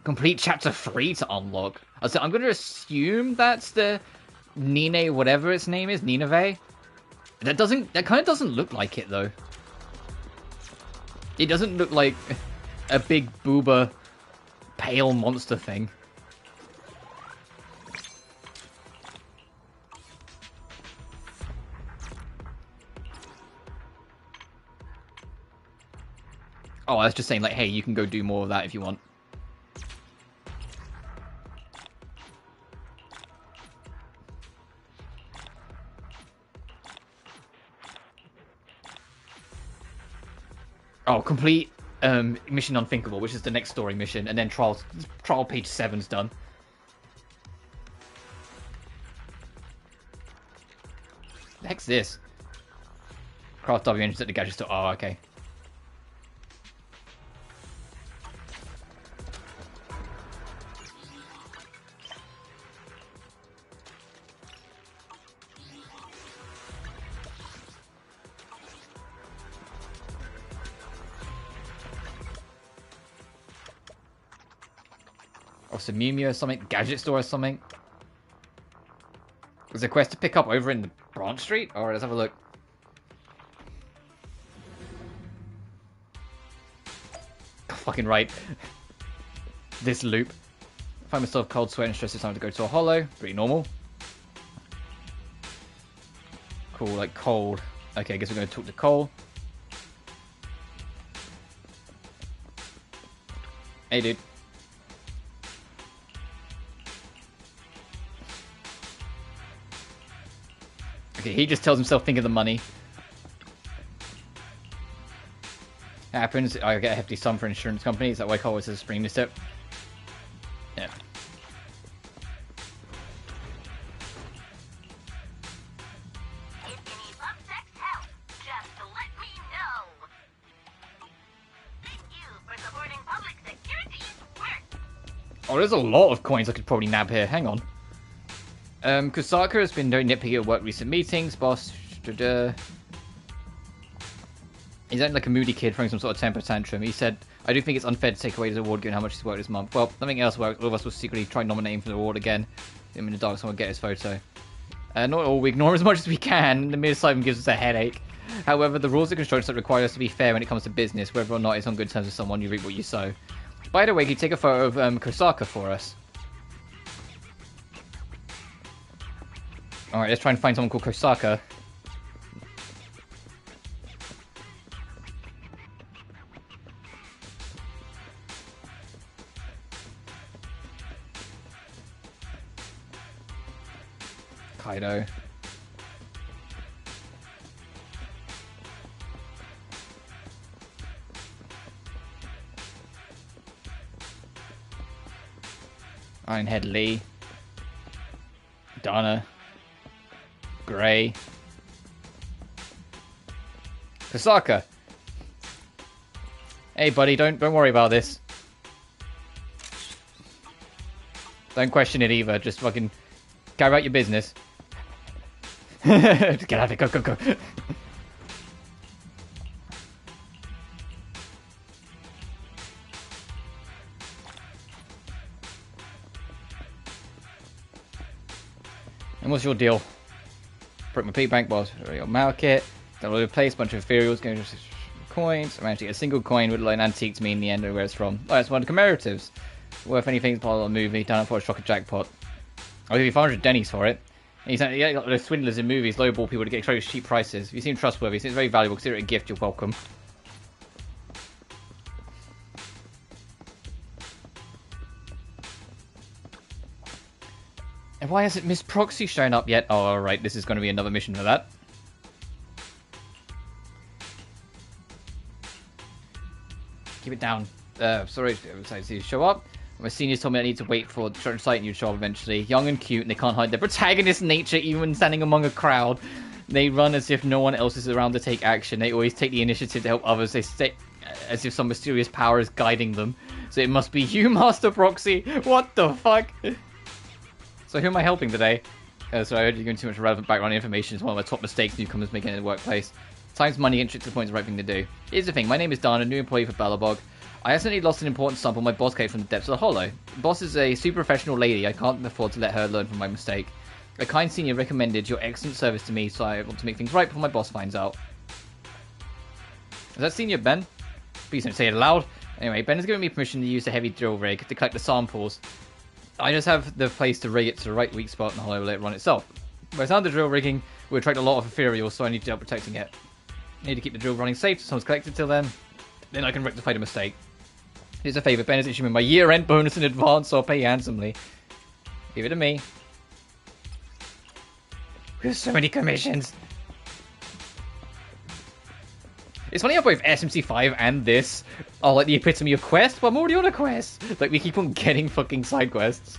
Speaker 1: Complete chapter 3 to unlock. I'm going to assume that's the Nine, whatever its name is, Nineveh. That kind of doesn't look like it though. It doesn't look like a big booba pale monster thing. Oh, I was just saying, like, hey, you can go do more of that if you want. Oh, complete Mission Unthinkable, which is the next story mission, and then trial page 7's done. The heck's this? Craft W engines at the gadget store. Oh, okay. Or some Mew Mew or something, gadget store or something. There's a quest to pick up over in the Branch Street? Alright, let's have a look. Fucking right. This loop. I find myself cold, sweat, and stressed. It's time to go to a hollow. Pretty normal. Cool, like cold. Okay, I guess we're going to talk to Cole. Hey, dude. Okay, he just tells himself, think of the money. It happens, I get a hefty sum for insurance companies. That way Cole was a spring this tip. Yeah.
Speaker 4: If you need love sex help, just let me know. Thank you for supporting public security's work.
Speaker 1: Oh, there's a lot of coins I could probably nab here. Hang on. Kusaka has been very nitpicky at work recent meetings. Boss... He's acting like a moody kid throwing some sort of temper tantrum. He said, I do think it's unfair to take away his award given how much he's worked this month. Well, nothing else worked. All of us will secretly try and nominate him for the award again. Him in the dark, someone get his photo. Not all, we ignore him as much as we can. The mere sight of him gives us a headache. However, the rules of construction require us to be fair when it comes to business. Whether or not it's on good terms with someone, you reap what you sow. By the way, can you take a photo of Kusaka for us? Alright, let's try and find someone called Kusaka. Kaido. Ironhead Lee. Dana. Gray. Kusaka. Hey buddy, don't worry about this. Don't question it either, just fucking go about your business. Just get out of it, go. And what's your deal? Broke my piggy bank whilst your market. Got all over the place, bunch of ethereals, going to coins. I managed to get a single coin with like an antique to me in the end of where it's from. Oh, it's one of the commemoratives. Worth anything, part of the movie. Done it for a shocker jackpot. I'll give you 500 dennies for it. And he's got those swindlers in movies, lowball people to get extremely cheap prices. If you seem trustworthy, since it's very valuable, consider it a gift, you're welcome. And why hasn't Miss Proxy shown up yet? Oh, alright, this is going to be another mission for that. Keep it down. Sorry to show up. My seniors told me I need to wait for the construction site and you'd show up eventually. Young and cute, and they can't hide their protagonist nature even when standing among a crowd. They run as if no one else is around to take action. They always take the initiative to help others. They stay as if some mysterious power is guiding them. So it must be you, Master Proxy. What the fuck? So who am I helping today? So I heard you're giving too much relevant background information. It's one of my top mistakes newcomers making in the workplace. Time's money and trick to the point is the right thing to do. Here's the thing, my name is Dana, new employee for Ballabog. I accidentally lost an important sample my boss came from the depths of the hollow. The boss is a super professional lady, I can't afford to let her learn from my mistake. A kind senior recommended your excellent service to me, so I want to make things right before my boss finds out. Is that Senior Ben? Please don't say it aloud. Anyway, Ben has given me permission to use the heavy drill rig to collect the samples. I just have the place to rig it to the right weak spot and I'll let it run itself. Without the drill rigging, we attract a lot of ethereal, so I need to help protecting it. I need to keep the drill running safe so someone's collected till then I can rectify the mistake. Here's a favour, Ben has issued me my year-end bonus in advance, so I'll pay you handsomely. Give it to me. We have so many commissions. It's funny how both SMC5 and this are like the epitome of quest, but I'm already on a quest. Like, we keep on getting fucking side quests.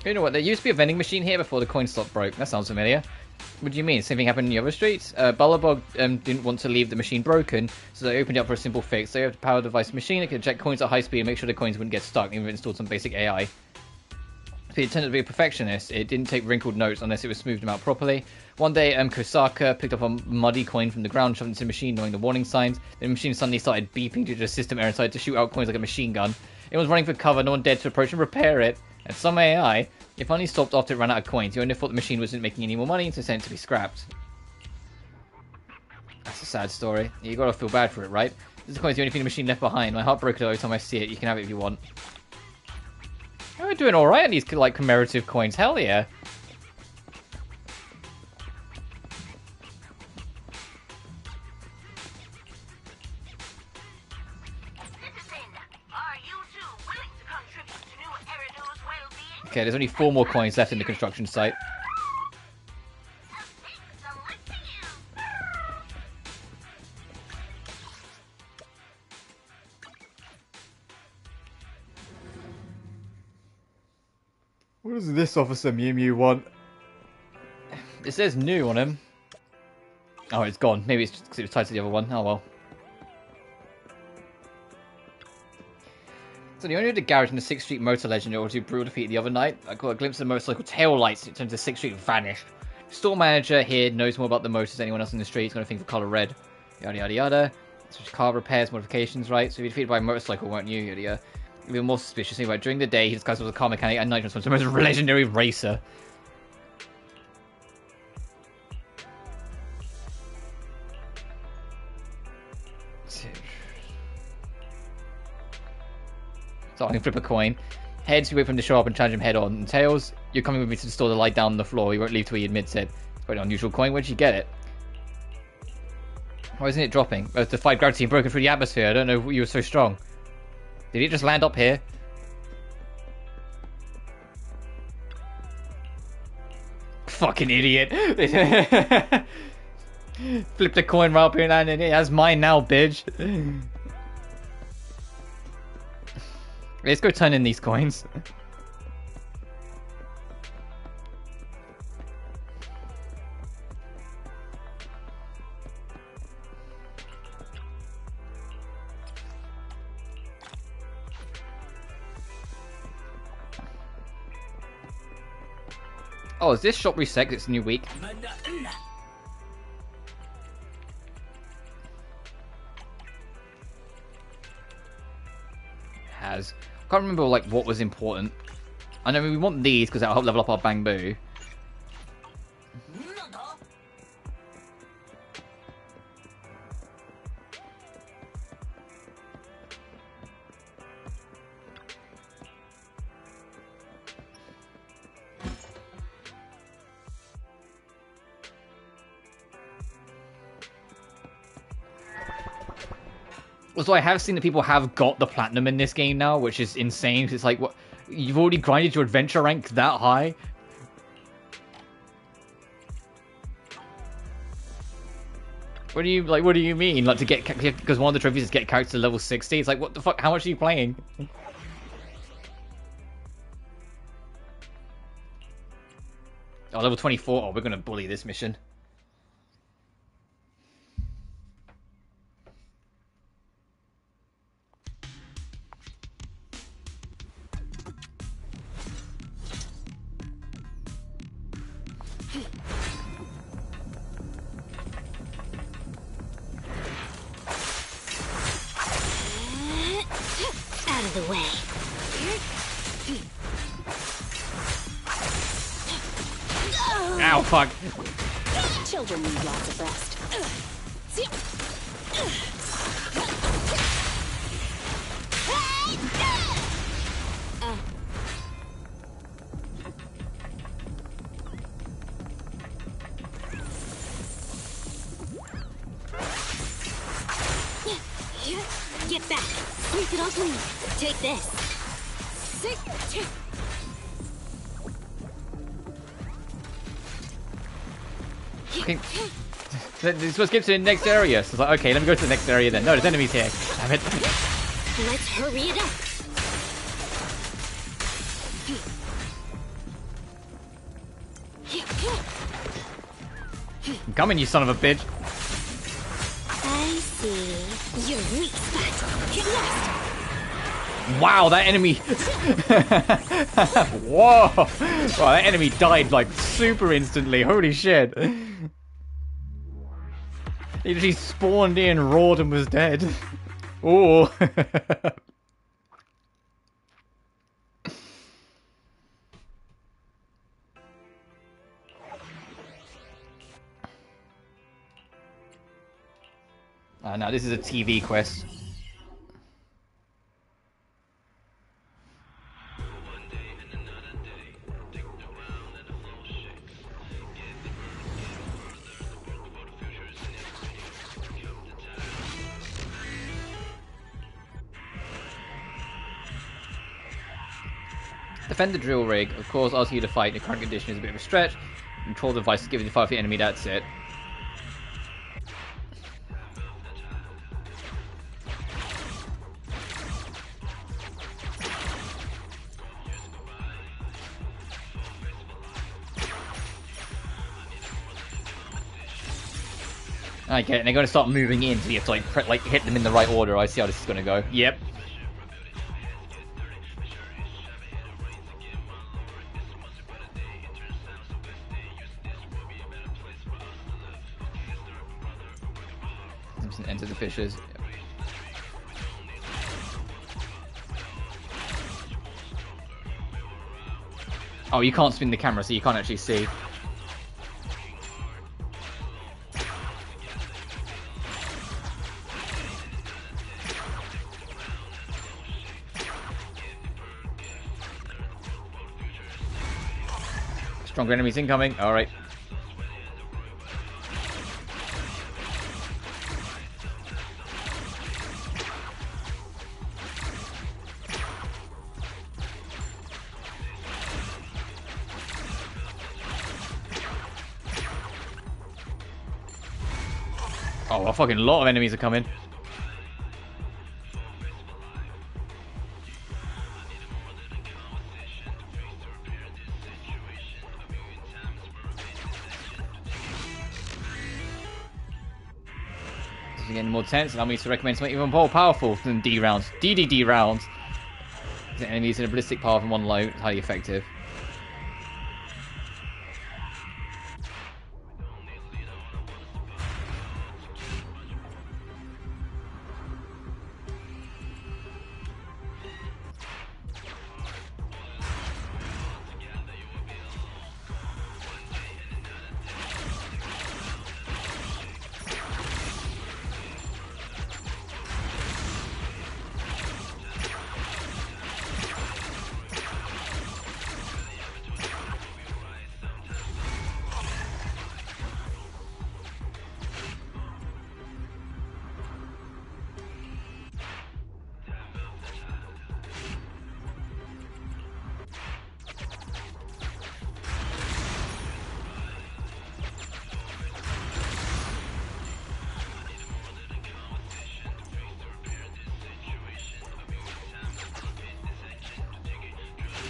Speaker 1: You know what, there used to be a vending machine here before the coin slot broke. That sounds familiar. What do you mean? Same thing happened in the other streets? Bullabog didn't want to leave the machine broken, so they opened it up for a simple fix. They have a power device machine that could eject coins at high speed and make sure the coins wouldn't get stuck, even if it installed some basic AI. If it tended to be a perfectionist, it didn't take wrinkled notes unless it was smoothed them out properly. One day, Kosaka picked up a muddy coin from the ground, shoved it into the machine, knowing the warning signs. The machine suddenly started beeping due to a system error and started to shoot out coins like a machine gun. It was running for cover, no one dared to approach and repair it. And some AI, it finally stopped after it ran out of coins. You only thought the machine wasn't making any more money, so sent it to be scrapped. That's a sad story. You gotta feel bad for it, right? This coin's the only thing the machine left behind. My heart broke every time I see it. You can have it if you want. We're doing alright on these, like, commemorative coins. Hell yeah. Okay, there's only 4 more coins left in the construction site. What does this Officer Mew Mew want? It says new on him. Oh, it's gone. Maybe it's just because it was tied to the other one. Oh well. So the owner of the garage in the 6th Street motor legend or to brutal defeat the other night, I got a glimpse of the motorcycle tail lights. It turned to 6th Street and vanished. Store manager here knows more about the motors than anyone else in the street. He's got a thing for color red. Yada yada yada. Such car repairs, modifications, right? So you're defeated by a motorcycle, weren't you? Yada yada. Even more suspicious. Anyway, during the day, he disguised as a car mechanic and night was the most legendary racer. So I can flip a coin. Heads, you wait for him to show up and challenge him head on. And tails, you're coming with me to the store to lie down on the floor. He won't leave till he admits it. It's quite an unusual coin. Where'd you get it? Why isn't it dropping? Oh, it's defied gravity and broken through the atmosphere. I don't know you were so strong. Did it just land up here? Fucking idiot. Flipped a coin right up here and landed it. That's mine now, bitch. Let's go turn in these coins. Oh, is this shop reset? It's a new week. Has. I can't remember like what was important. I know we want these because that'll help level up our Bangbu. Also, I have seen that people have got the platinum in this game now, which is insane. It's like, what? You've already grinded your adventure rank that high? What do you like? What do you mean? Like to get because one of the trophies is get character to level 60. It's like, what the fuck? How much are you playing? Oh, level 24. Oh, we're gonna bully this mission.
Speaker 3: The way.
Speaker 1: Ow, fuck.
Speaker 3: Children need lots of rest. Get back. Sweep it all clean. Take this.
Speaker 1: Okay. This supposed to get to the next area. So it's like, okay, let me go to the next area then. No, there's enemies here. Damn it.
Speaker 3: Let's hurry it up.
Speaker 1: I'm coming, you son of a bitch.
Speaker 3: I see. Your weak spot. Get lost.
Speaker 1: Wow, that enemy. Whoa. Wow, that enemy died like super instantly. Holy shit. He literally spawned in, roared, and was dead. Ooh. No, this is a TV quest. Defend the drill rig. Of course, asking you to fight in the current condition is a bit of a stretch. Control the device to give you the fire for the enemy, that's it. I get it, and they're going to start moving in, so you have to like hit them in the right order. I see how this is going to go. Yep. Enter the fissures. Yep. Oh, you can't spin the camera, so you can't actually see. Stronger enemies incoming. All right. Oh, a fucking lot of enemies are coming. This is getting more tense. Allow me to recommend something even more powerful than D rounds. DDD rounds. The enemies in a ballistic path in one low. It's highly effective.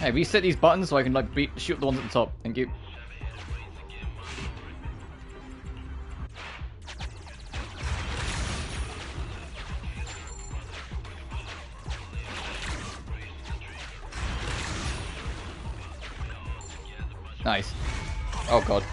Speaker 1: Hey, reset these buttons so I can like shoot the ones at the top. Thank you. Nice. Oh god.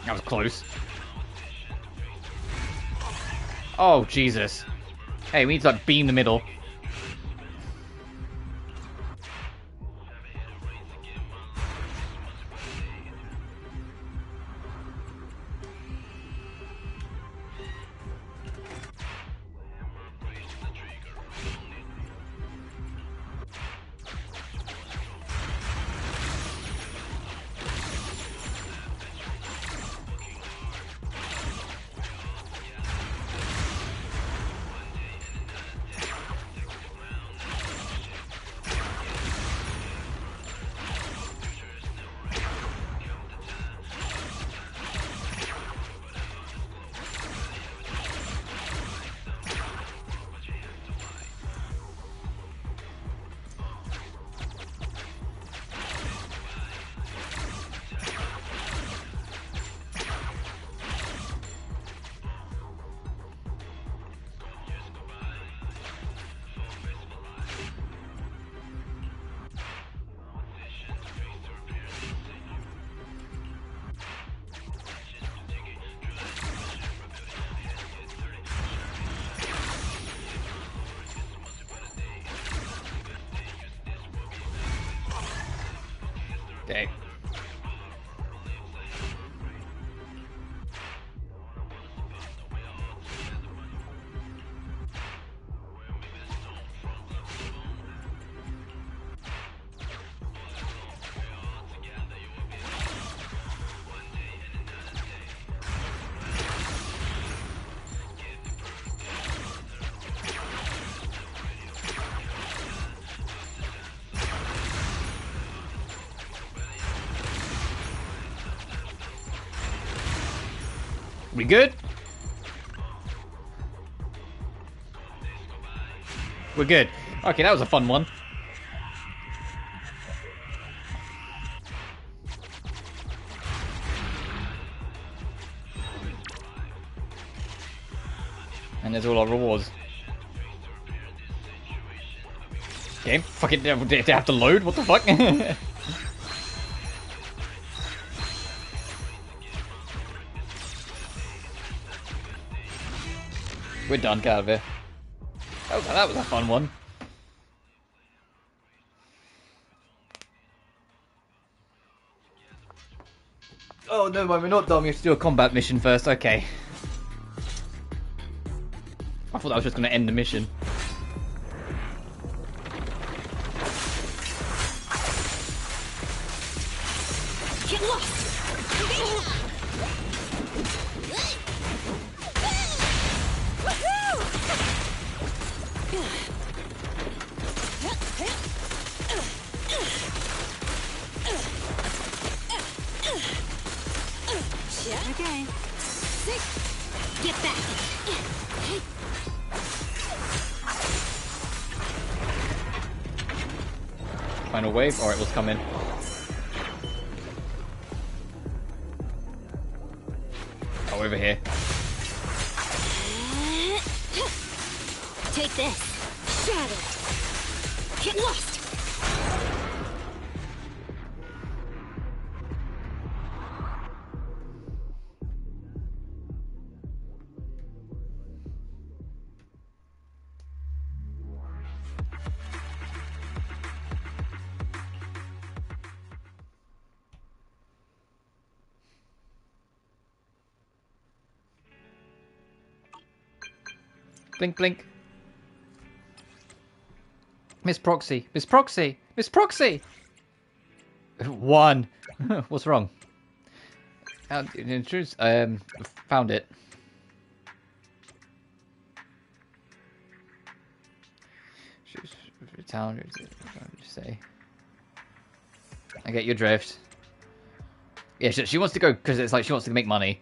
Speaker 1: That was close. Oh, Jesus. Hey, we need to like beam the middle. Okay. We good? We're good. Okay, that was a fun one. And there's all our rewards. Game? Fuck it, they have to load? What the fuck? We're done, get out of here. That was a fun one. Oh, no, we're not done. We have to do a combat mission first. Okay. I thought that was just going to end the mission.
Speaker 3: Get lost! Okay. Get back.
Speaker 1: Final wave? Alright, let's come in. Oh, over here.
Speaker 3: Take this. Shatter. Get lost.
Speaker 1: Blink, blink. Miss Proxy. Miss Proxy. Miss Proxy. One. What's wrong? In truth, found it. Town. Say. I get your drift. Yeah, she wants to go because it's like she wants to make money.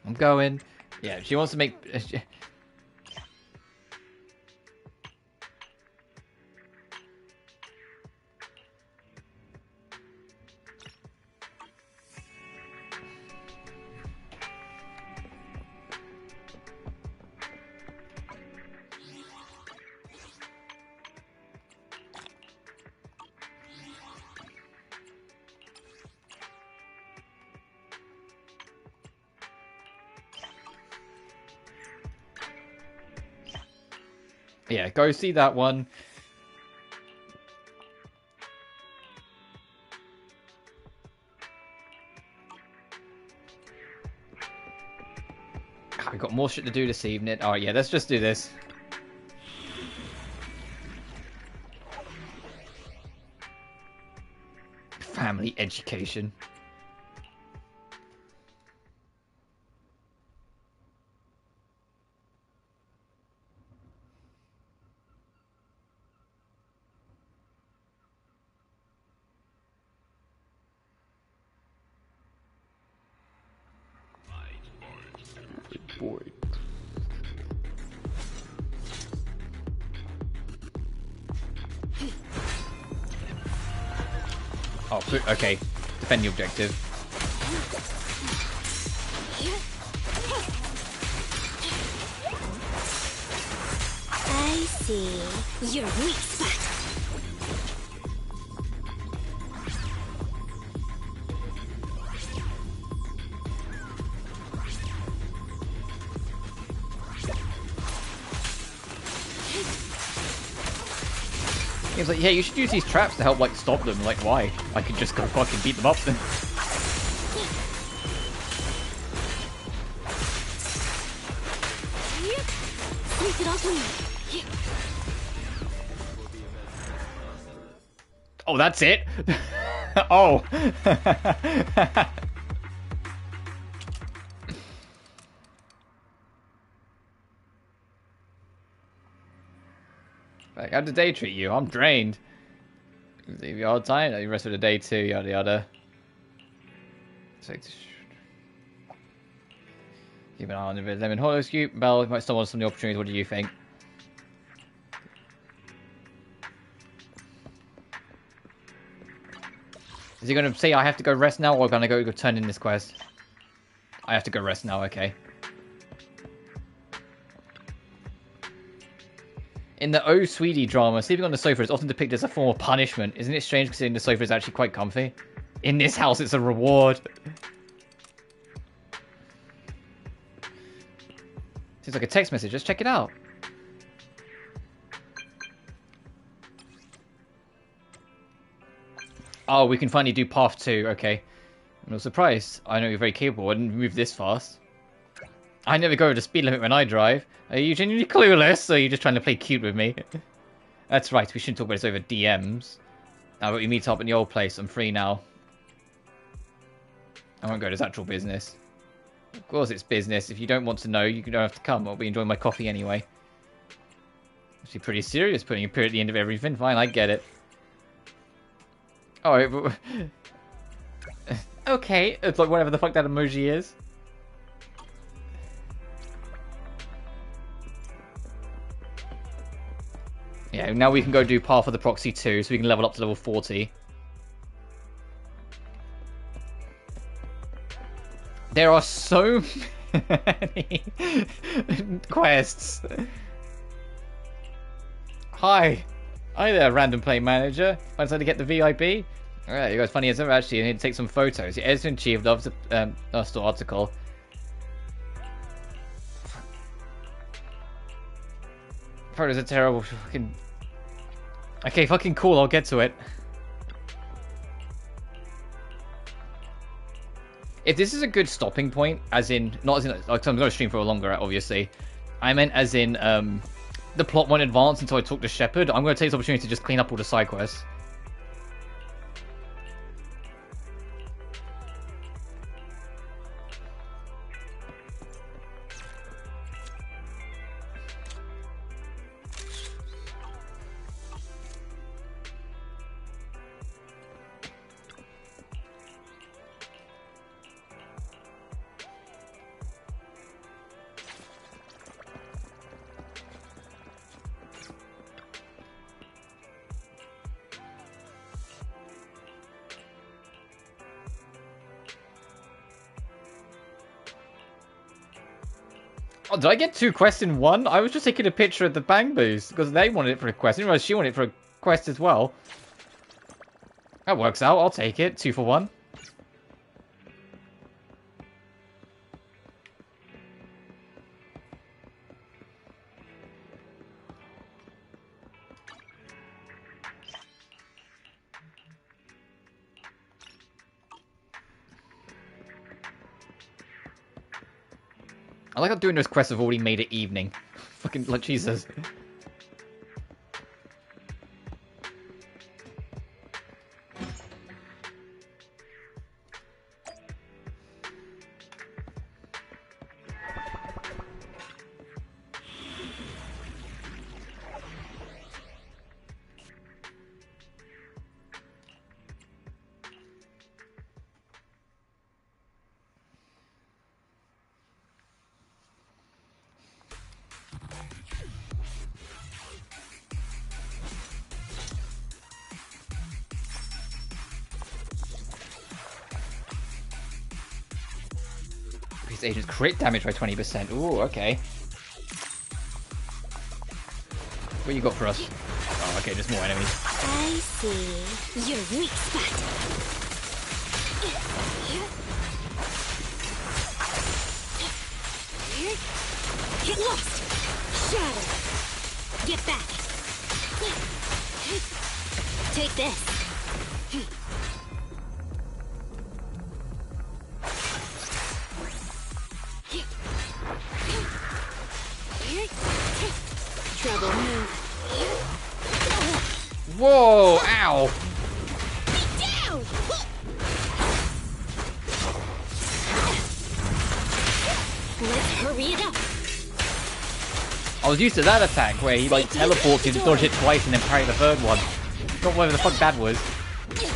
Speaker 1: I'm going. Yeah, she wants to make. Yeah, go see that one. I've got more shit to do this evening. Oh yeah, let's just do this. Family education. Boy. Oh, okay. Defend the objective.
Speaker 3: I see. Your weak spot.
Speaker 1: He was like, yeah, you should use these traps to help, like, stop them. Like, why? I could just go fucking beat them up then. Oh, that's it? Oh. Like, how'd the day treat you? I'm drained. Leave you all time. The rest of the day too. Yada yada. So, keep an eye on the lemon hollow scoop. Bell might still want some of the opportunities. What do you think? Is he going to say I have to go rest now, or going to go turn in this quest? I have to go rest now. Okay. In the Oh Sweetie drama, sleeping on the sofa is often depicted as a form of punishment. Isn't it strange considering the sofa is actually quite comfy? In this house, it's a reward. Seems like a text message. Let's check it out. Oh, we can finally do path 2. Okay. I'm not surprised. I know you're very capable. I didn't move this fast. I never go over the speed limit when I drive. Are you genuinely clueless, or are you just trying to play cute with me? That's right, we shouldn't talk about this over DMs. How about we meet up in the old place? I'm free now. I won't go to his actual business. Of course it's business. If you don't want to know, you don't have to come. I'll be enjoying my coffee anyway. Actually pretty serious, putting a period at the end of everything. Fine, I get it. Alright, but... okay, it's like whatever the fuck that emoji is. Yeah, now we can go do Path of the Proxy 2, so we can level up to level 40. There are so many quests. Hi. Hi there, random play manager. I decided to get the VIP. Alright, you guys funny as ever, actually. I need to take some photos. The editor-in-chief loves the article. Photos are terrible. Fucking... Okay, fucking cool, I'll get to it. If this is a good stopping point, as in, not as in, like, I'm going to stream for longer, obviously. I meant as in, the plot won't advance until I talk to Shepard. I'm going to take this opportunity to just clean up all the side quests. Oh, did I get 2 quests in one? I was just taking a picture of the Bang Boost because they wanted it for a quest. I didn't realize she wanted it for a quest as well. That works out. I'll take it. 2 for 1. I like how doing those quests have already made it evening. Fucking, like, Jesus. Agents crit damage by 20%. Ooh, okay. What you got for us? Oh, okay, just more enemies.
Speaker 3: I see. Your weak spot. Get lost. Shatter. Get back. Take this. Trouble move.
Speaker 1: Whoa! Ow!
Speaker 3: Be down! Let's hurry it up.
Speaker 1: I was used to that attack where he like teleports you to dodge it twice and then parry the third one. Not whatever the fuck that was.
Speaker 3: Okay.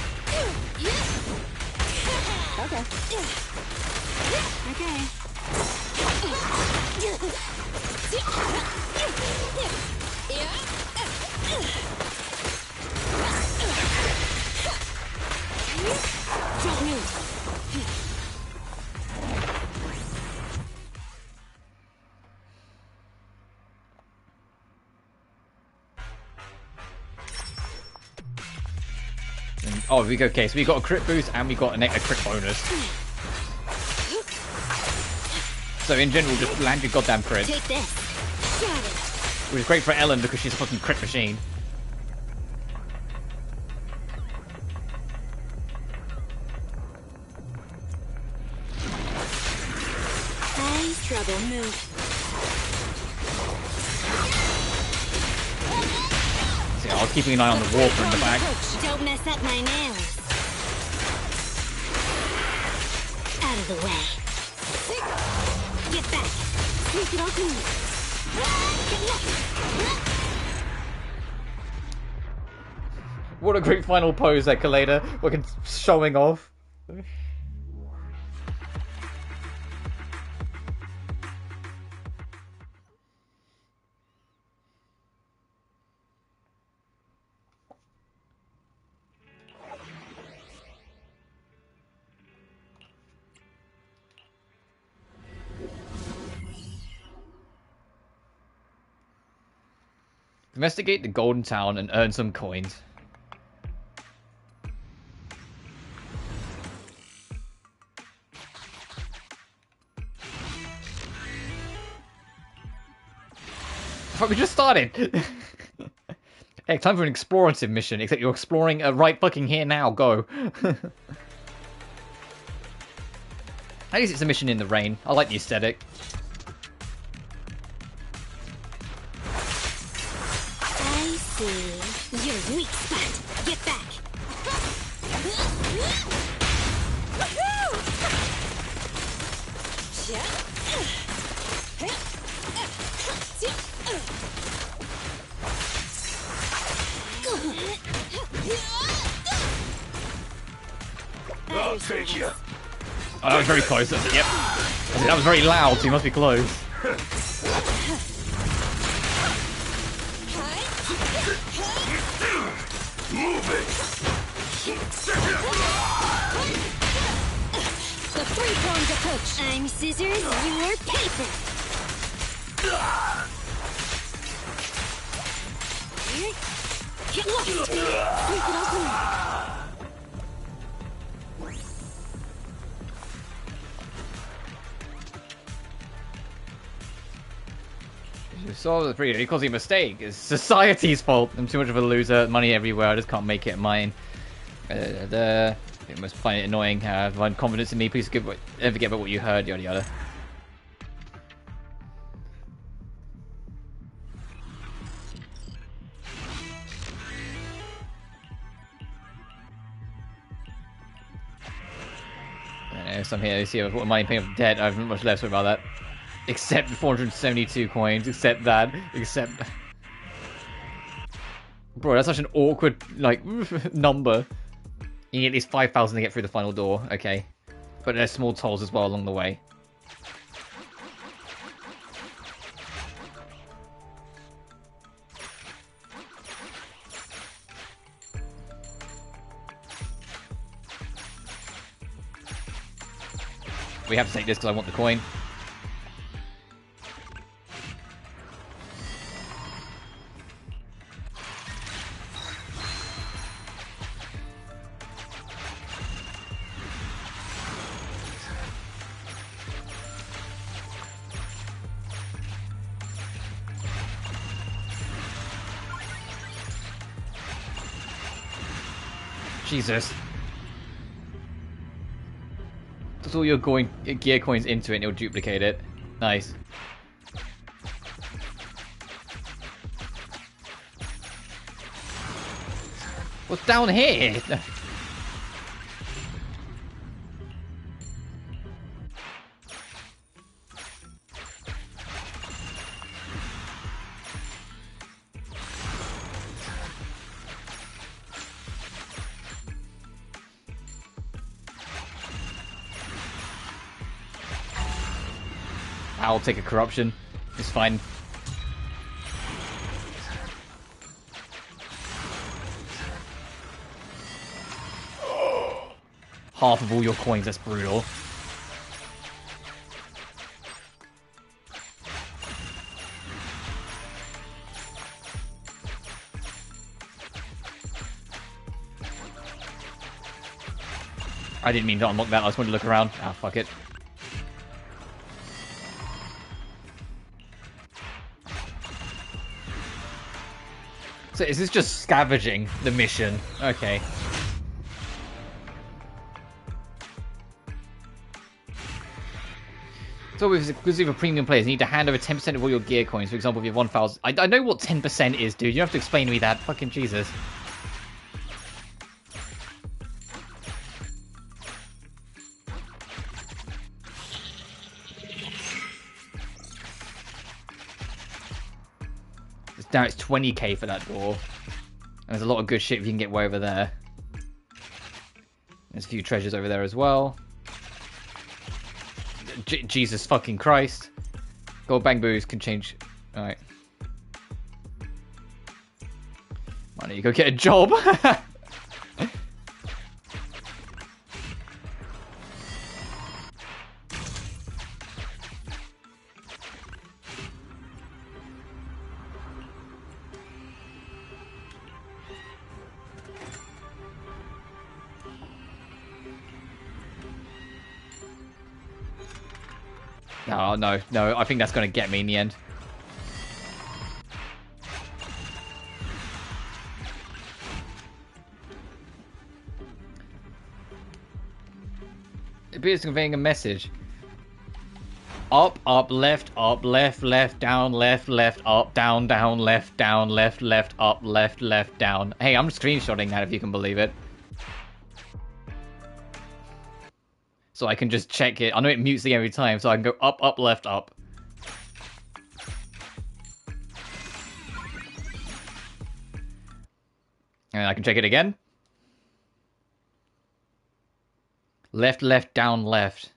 Speaker 1: Oh, okay, so we got a crit boost and we got a crit bonus. So in general, just land your goddamn crit.
Speaker 3: Take this.
Speaker 1: Which is great for Ellen because she's a fucking crit machine.
Speaker 3: Nice trouble move.
Speaker 1: So yeah, I was keeping an eye on the Warper in the back.
Speaker 3: Don't mess up my nails. Out of the way. Get back. Sneak it open.
Speaker 1: What a great final pose there, Kaleda. Fucking showing off. Investigate the Golden Town and earn some coins. But we just started. Hey, time for an explorative mission, except you're exploring right fucking here now. Go. At least it's a mission in the rain. I like the aesthetic.
Speaker 3: I see. Your weak spot. Get back.
Speaker 9: I'll take you.
Speaker 1: Oh, that was very close. Yep. That was very loud, so you must be close.
Speaker 9: Move it.
Speaker 3: The three-pronged approach. I'm scissors, you're paper. Get lost. Sneak it open.
Speaker 1: You saw the freedom. It caused a mistake. It's society's fault. I'm too much of a loser. Money everywhere. I just can't make it mine. You must find it annoying. Find confidence in me. Please never forget about what you heard. Yada yada. some here. Let's see if I've got money paying off debt. I have not much left, sorry about that. Except 472 coins, except that, except... Bro, that's such an awkward, like, number. You need at least 5,000 to get through the final door, okay. But there's small tolls as well along the way. We have to take this because I want the coin. Jesus. Put all your gear coins into it and it'll duplicate it. Nice. What's down here? I'll take a corruption. It's fine. Half of all your coins, that's brutal. I didn't mean to unlock that, I just wanted to look around. Ah, fuck it. So is this just scavenging the mission? Okay. So with exclusive for premium players, you need to hand over 10% of all your gear coins. For example, if you have 1,000... I know what 10% is, dude. You don't have to explain to me that. Fucking Jesus. Now it's 20k for that door. And there's a lot of good shit if you can get way over there. There's a few treasures over there as well. Jesus fucking Christ. Gold bang boos can change. Alright. I need to go get a job. Oh, no, no, I think that's going to get me in the end. It appears conveying a message. Up, left, down, up, down, left, up, left, down. Hey, I'm screenshotting that if you can believe it. So I can just check it. I know it mutes the every time, so I can go up, left, up. And I can check it again. Left, down, left.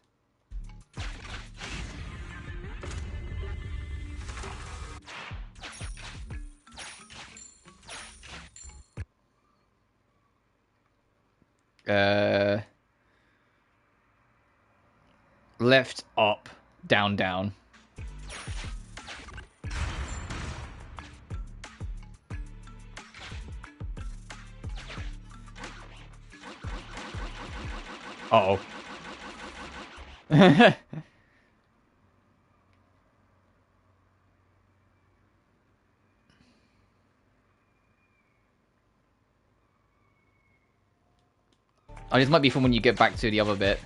Speaker 1: Left, up, down, down. Uh-oh. Oh, this might be from when you get back to the other bit.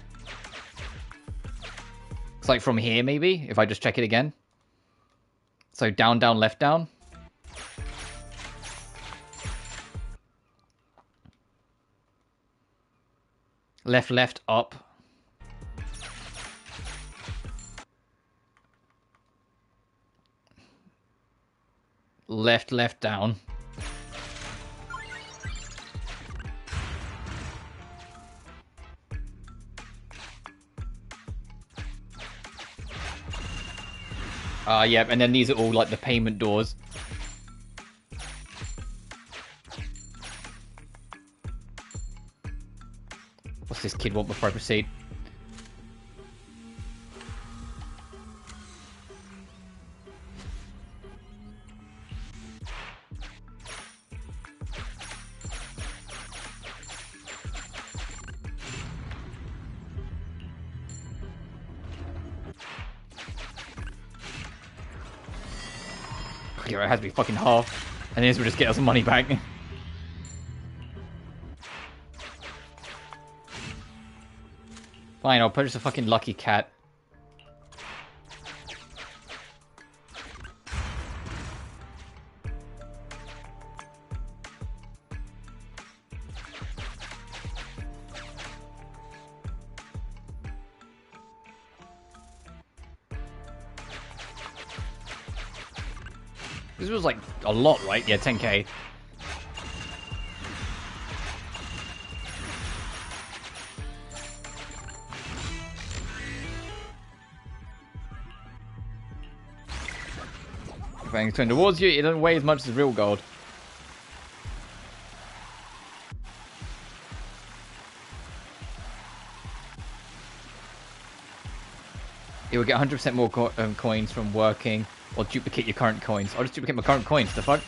Speaker 1: It's like from here, maybe, if I just check it again. So down, left, down. Left, up. Left, left, down. Yep, and then these are all like the payment doors. What's this kid want before I proceed? Yeah, it has to be fucking half, and this will just get us money back. Fine, I'll purchase a fucking lucky cat. This was like a lot, right? Yeah, 10k. Bang, turn towards you, it doesn't weigh as much as real gold. You will get 100% more coins from working, or duplicate your current coins. I'll just duplicate my current coins, the fuck?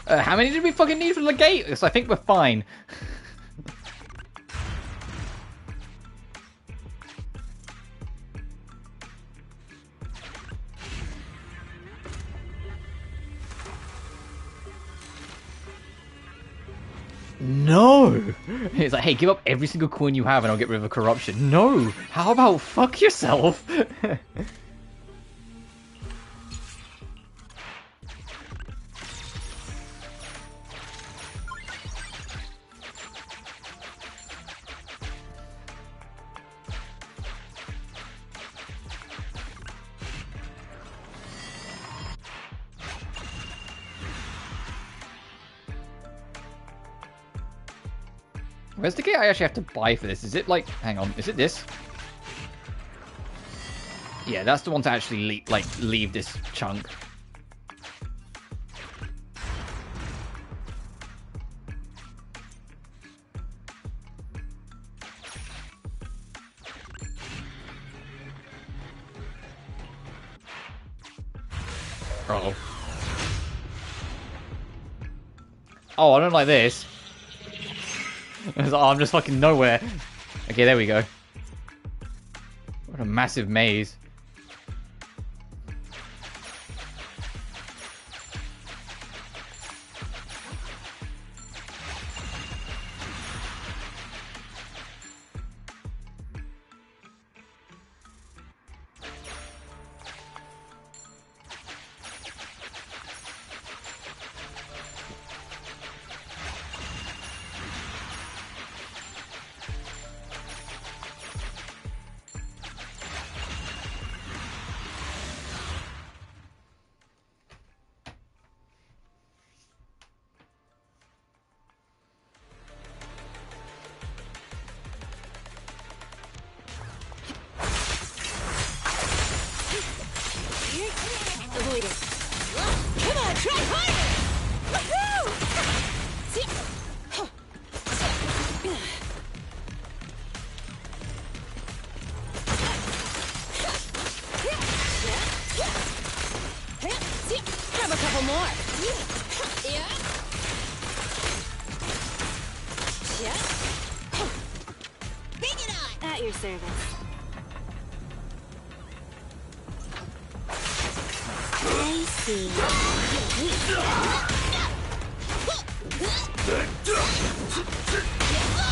Speaker 1: How many did we fucking need from the gate? So I think we're fine. No! It's like, hey, give up every single coin you have and I'll get rid of the corruption. No! How about fuck yourself? Where's the gate I actually have to buy for this? Is it like, hang on, is it this? Yeah, that's the one to actually leave this chunk. Uh-oh. Oh, I don't like this. Oh, I'm just fucking nowhere. Okay, there we go. What a massive maze.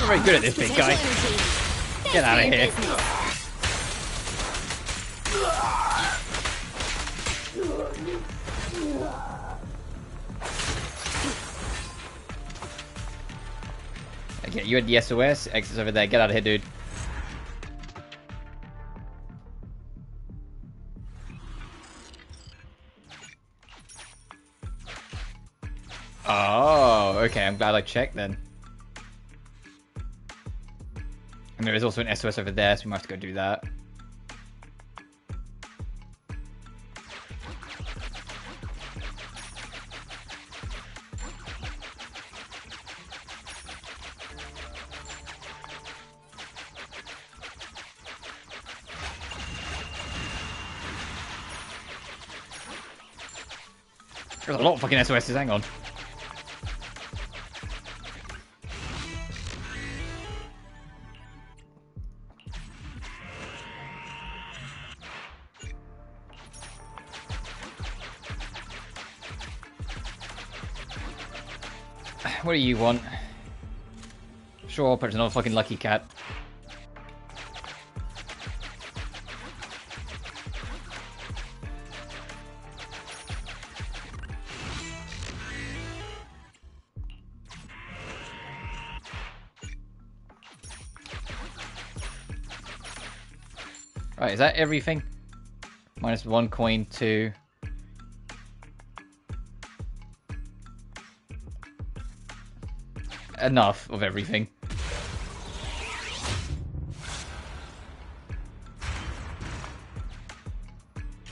Speaker 1: I'm very good at this, big guy. Get out of here. Okay, you had the SOS. Exit's over there. Get out of here, dude. Oh, okay. I'm glad I checked then. And there is also an SOS over there, so we might have to go do that. There's a lot of fucking SOSs, hang on. What do you want? Sure, but it's not a fucking lucky cat. Right, is that everything? Minus 1 coin, 2. Enough of everything.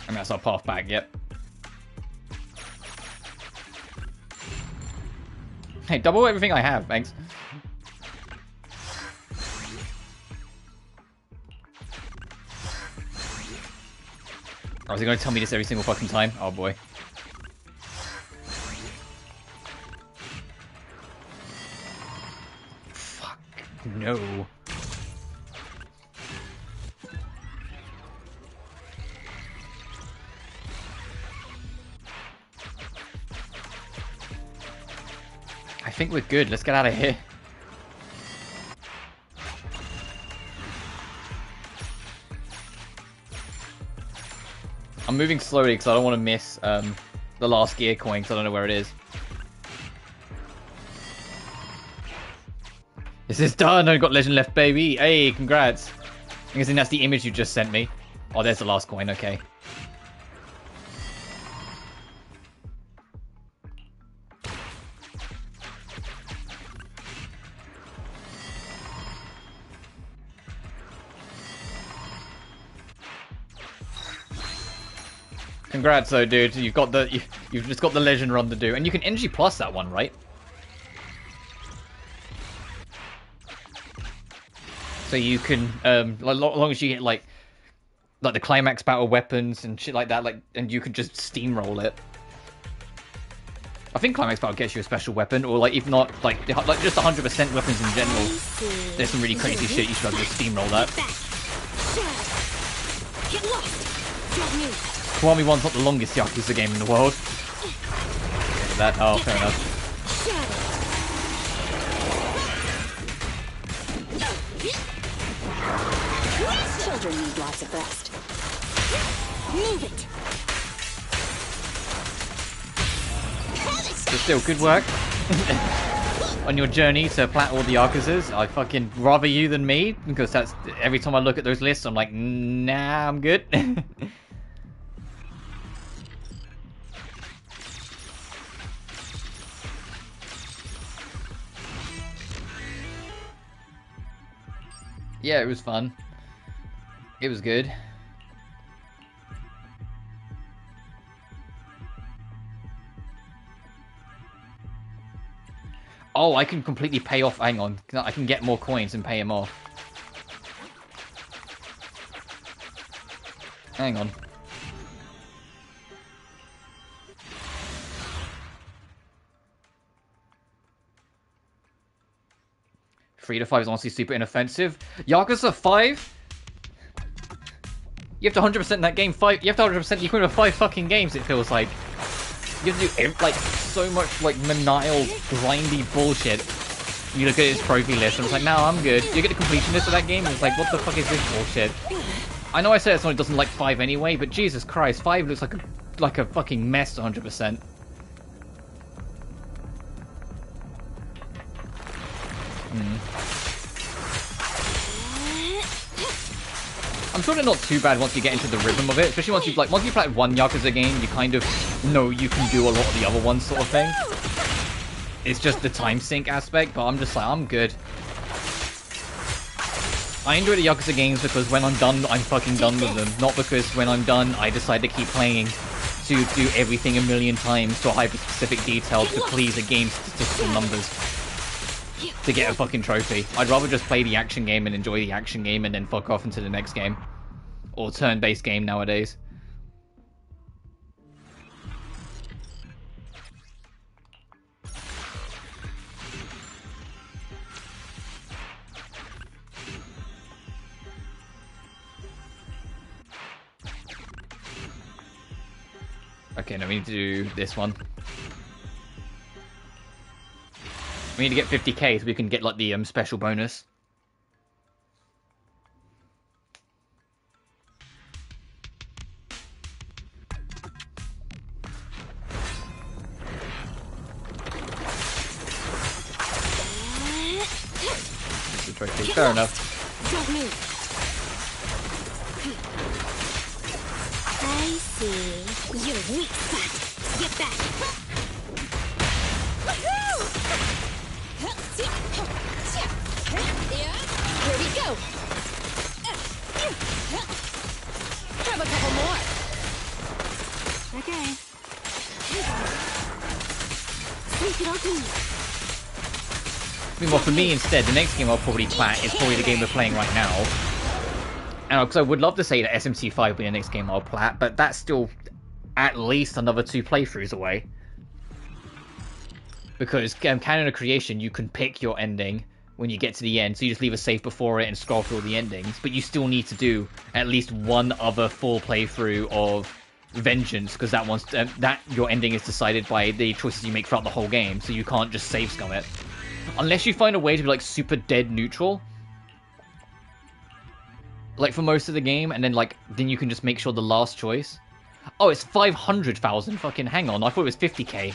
Speaker 1: And that's our path back, yep. Hey, double everything I have, thanks. Oh, is he going to tell me this every single fucking time? Oh boy. Fuck. No. I think we're good. Let's get out of here. I'm moving slowly because I don't want to miss the last gear coin because I don't know where it is. This is done. I've got legend left, baby. Hey, congrats. I guess that's the image you just sent me. Oh, there's the last coin. Okay. Congrats, though, dude. You've got the you've just got the legend run to do, and you can energy plus that one, right? So you can, as long as you get like the climax battle weapons and shit like that, and you can just steamroll it. I think climax battle gets you a special weapon, or like if not, like just 100% weapons in general. There's some really crazy shit you should be able to steamroll that.
Speaker 3: Get lost.
Speaker 1: Kiwami 1's not the longest Yakuza game in the world. That, oh, fair enough.
Speaker 3: Children need lots of rest. Move it.
Speaker 1: But still, good work. On your journey to plat all the Yakuzas. I fucking rather you than me, because that's every time I look at those lists, I'm like, nah, I'm good. Yeah, it was fun. It was good. Oh, I can completely pay off. Hang on. I can get more coins and pay him off. Hang on. Three to 5 is honestly super inoffensive. Yakuza 5? You have to 100% that game 5. You have to 100% the equivalent of 5 fucking games, it feels like. You have to do like so much like maniacal, grindy bullshit. You look at his trophy list and it's like, no, I'm good. You get the completion list of that game and it's like, what the fuck is this bullshit? I know I said someone doesn't like 5 anyway, but Jesus Christ, 5 looks like a fucking mess 100%. I'm sure they're not too bad once you get into the rhythm of it, especially once you play one Yakuza game, you kind of know you can do a lot of the other ones, sort of thing. It's just the time sync aspect, but I'm just like, I'm good. I enjoy the Yakuza games because when I'm done, I'm fucking done with them. Not because when I'm done, I decide to keep playing to do everything a million times to a hyper-specific detail to please a game's statistical numbers. To get a fucking trophy. I'd rather just play the action game and enjoy the action game and then fuck off into the next game. Or turn-based game nowadays. Okay, now we need to do this one. We need to get 50k so we can get like the special bonus. That's a trophy. Fair enough.
Speaker 3: Don't move. I see. You're weak spot. Get back. Here we go. Grab a couple more. Okay. Sweep it all clean.
Speaker 1: Well, for me instead, the next game I'll probably plat is probably the game we're playing right now. And because I would love to say that SMT5 will be the next game I'll plat, but that's still at least another 2 playthroughs away. Because Canon of Creation, you can pick your ending when you get to the end, so you just leave a save before it and scroll through all the endings, but you still need to do at least one other full playthrough of Vengeance, because that one's that your ending is decided by the choices you make throughout the whole game, so you can't just save scum it. Unless you find a way to be like super dead neutral, like for most of the game, and then you can just make sure the last choice. Oh, it's 500,000. Fucking hang on, I thought it was 50k.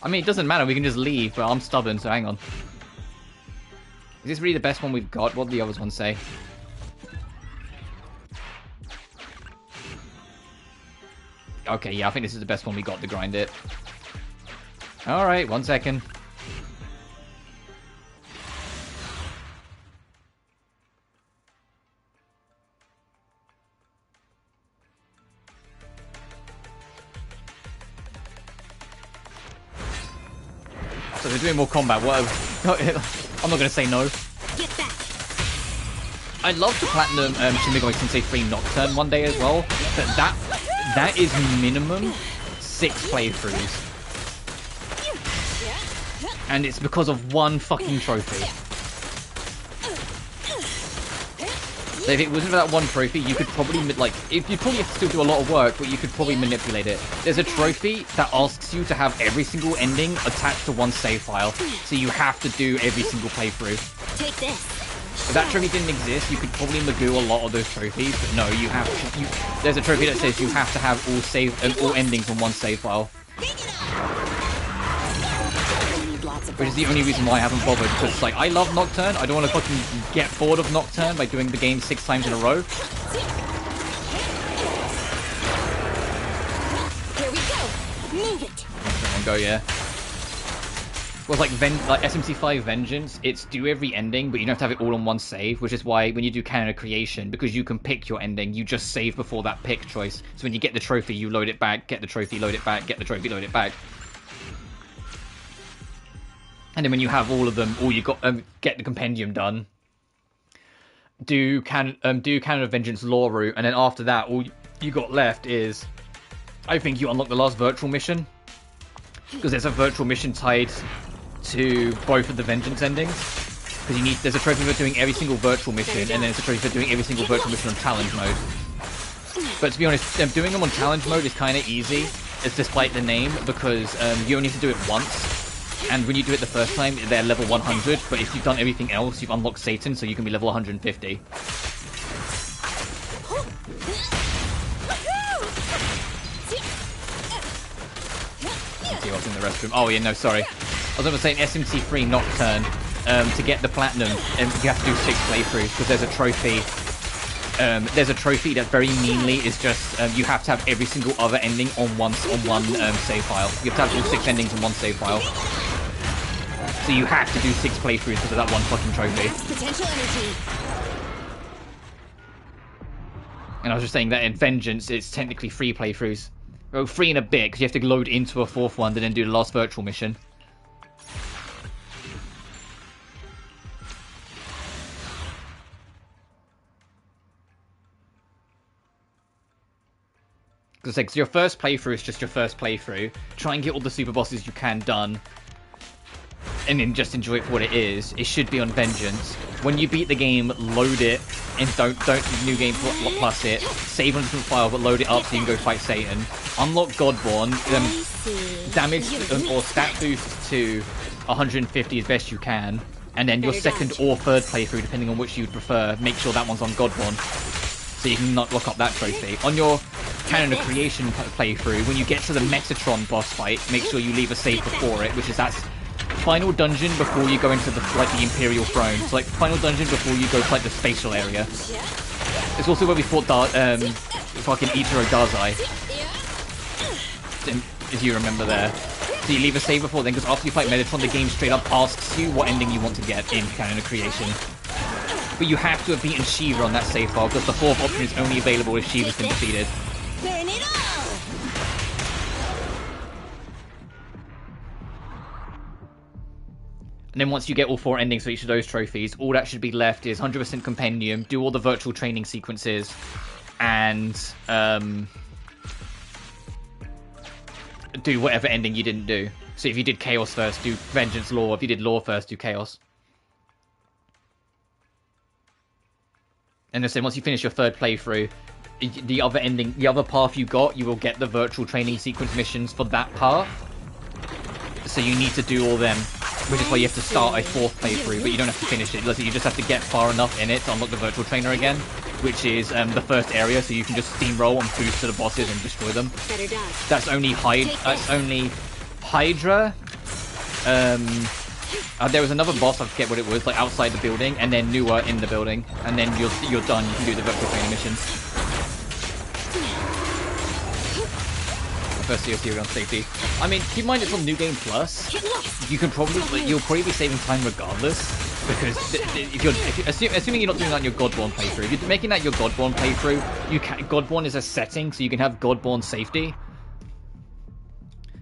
Speaker 1: I mean, it doesn't matter, we can just leave, but I'm stubborn, so hang on. Is this really the best one we've got? What do the others ones say? Okay, yeah, I think this is the best one we got to grind it. Alright, 1 second. So they're doing more combat. What? I'm not gonna say no.
Speaker 3: Get back.
Speaker 1: I'd love to platinum Shin Megami Tensei 3 Nocturne one day as well, but that is minimum 6 playthroughs. And it's because of one fucking trophy. So if it wasn't for that one trophy, you could probably, you'd probably have to still do a lot of work, but you could probably manipulate it. There's a trophy that asks you to have every single ending attached to one save file, so you have to do every single playthrough.
Speaker 3: Take this.
Speaker 1: If that trophy didn't exist, you could probably magoo a lot of those trophies, but no, you have to, there's a trophy that says you have to have all endings on one save file. Which is the only reason why I haven't bothered, because it's like, I love Nocturne, I don't want to fucking get bored of Nocturne by doing the game 6 times in a row.
Speaker 3: Here we go. Move it.
Speaker 1: Come on, go, yeah. Well, like SMT5 Vengeance, it's do every ending, but you don't have to have it all on one save, which is why when you do Canon of Creation, because you can pick your ending, you just save before that pick choice. So when you get the trophy, you load it back, get the trophy, load it back, get the trophy, load it back. And then when you have all of them, all you got get the compendium done. Do Canon of Vengeance lore route, and then after that, all you got left is, I think you unlock the last virtual mission, because there's a virtual mission tied to both of the Vengeance endings. Because there's a trophy for doing every single virtual mission, and then there's a trophy for doing every single virtual mission on challenge mode. But to be honest, doing them on challenge mode is kind of easy, despite the name, because you only have to do it once. And when you do it the first time, they're level 100, but if you've done everything else, you've unlocked Satan, so you can be level 150. Let's see what's in the restroom. Oh yeah, no, sorry. I was going to say SMT3 Nocturne to get the platinum, you have to do 6 playthroughs because there's a trophy. There's a trophy that very meanly is just you have to have every single other ending on one save file. You have to have all 6 endings in one save file. So you have to do 6 playthroughs because of that one fucking trophy.
Speaker 3: Potential energy.
Speaker 1: And I was just saying that in Vengeance, it's technically 3 playthroughs. Well, 3 and a bit because you have to load into a 4th one and then do the last virtual mission. Because your first playthrough is just your first playthrough. Try and get all the super bosses you can done. And then just enjoy it for what it is. It should be on Vengeance. When you beat the game, load it. And don't new game plus it. Save on a different file, but load it up so you can go fight Satan. Unlock Godborn. Damage or stat boost to 150 as best you can. And then your second or third playthrough, depending on which you would prefer, make sure that one's on Godborn. So you can not lock up that trophy. On your Canon of Creation playthrough, when you get to the Metatron boss fight, make sure you leave a save before it, which is that final dungeon before you go into the the Imperial Throne. So like final dungeon before you go to like the spatial area. It's also where we fought fucking Ichiro Dazai, if you remember there. So you leave a save before then, because after you fight Metatron, the game straight up asks you what ending you want to get in Canon of Creation. But you have to have beaten Shiva on that save file, because the 4th option is only available if Shiva's been defeated.
Speaker 3: Burn it all!
Speaker 1: And then once you get all 4 endings for each of those trophies, all that should be left is 100% Compendium, do all the virtual training sequences, and do whatever ending you didn't do. So if you did Chaos first, do Vengeance Law. If you did Law first, do Chaos. And then once you finish your 3rd playthrough, the other ending, the other path you got, you will get the virtual training sequence missions for that path. So you need to do all them, which is why you have to start a 4th playthrough, but you don't have to finish it. You just have to get far enough in it to unlock the virtual trainer again, which is the first area, so you can just steamroll and boost to the bosses and destroy them. That's only Hydra. There was another boss, I forget what it was, like outside the building, and then Nua in the building, and then you're done. You can do the virtual training missions. First DLC on safety. I mean, keep in mind it's on New Game Plus. You can you'll probably be saving time regardless, because assuming you're not doing that in your Godborn playthrough. If you're making that your Godborn playthrough, Godborn is a setting, so you can have Godborn safety.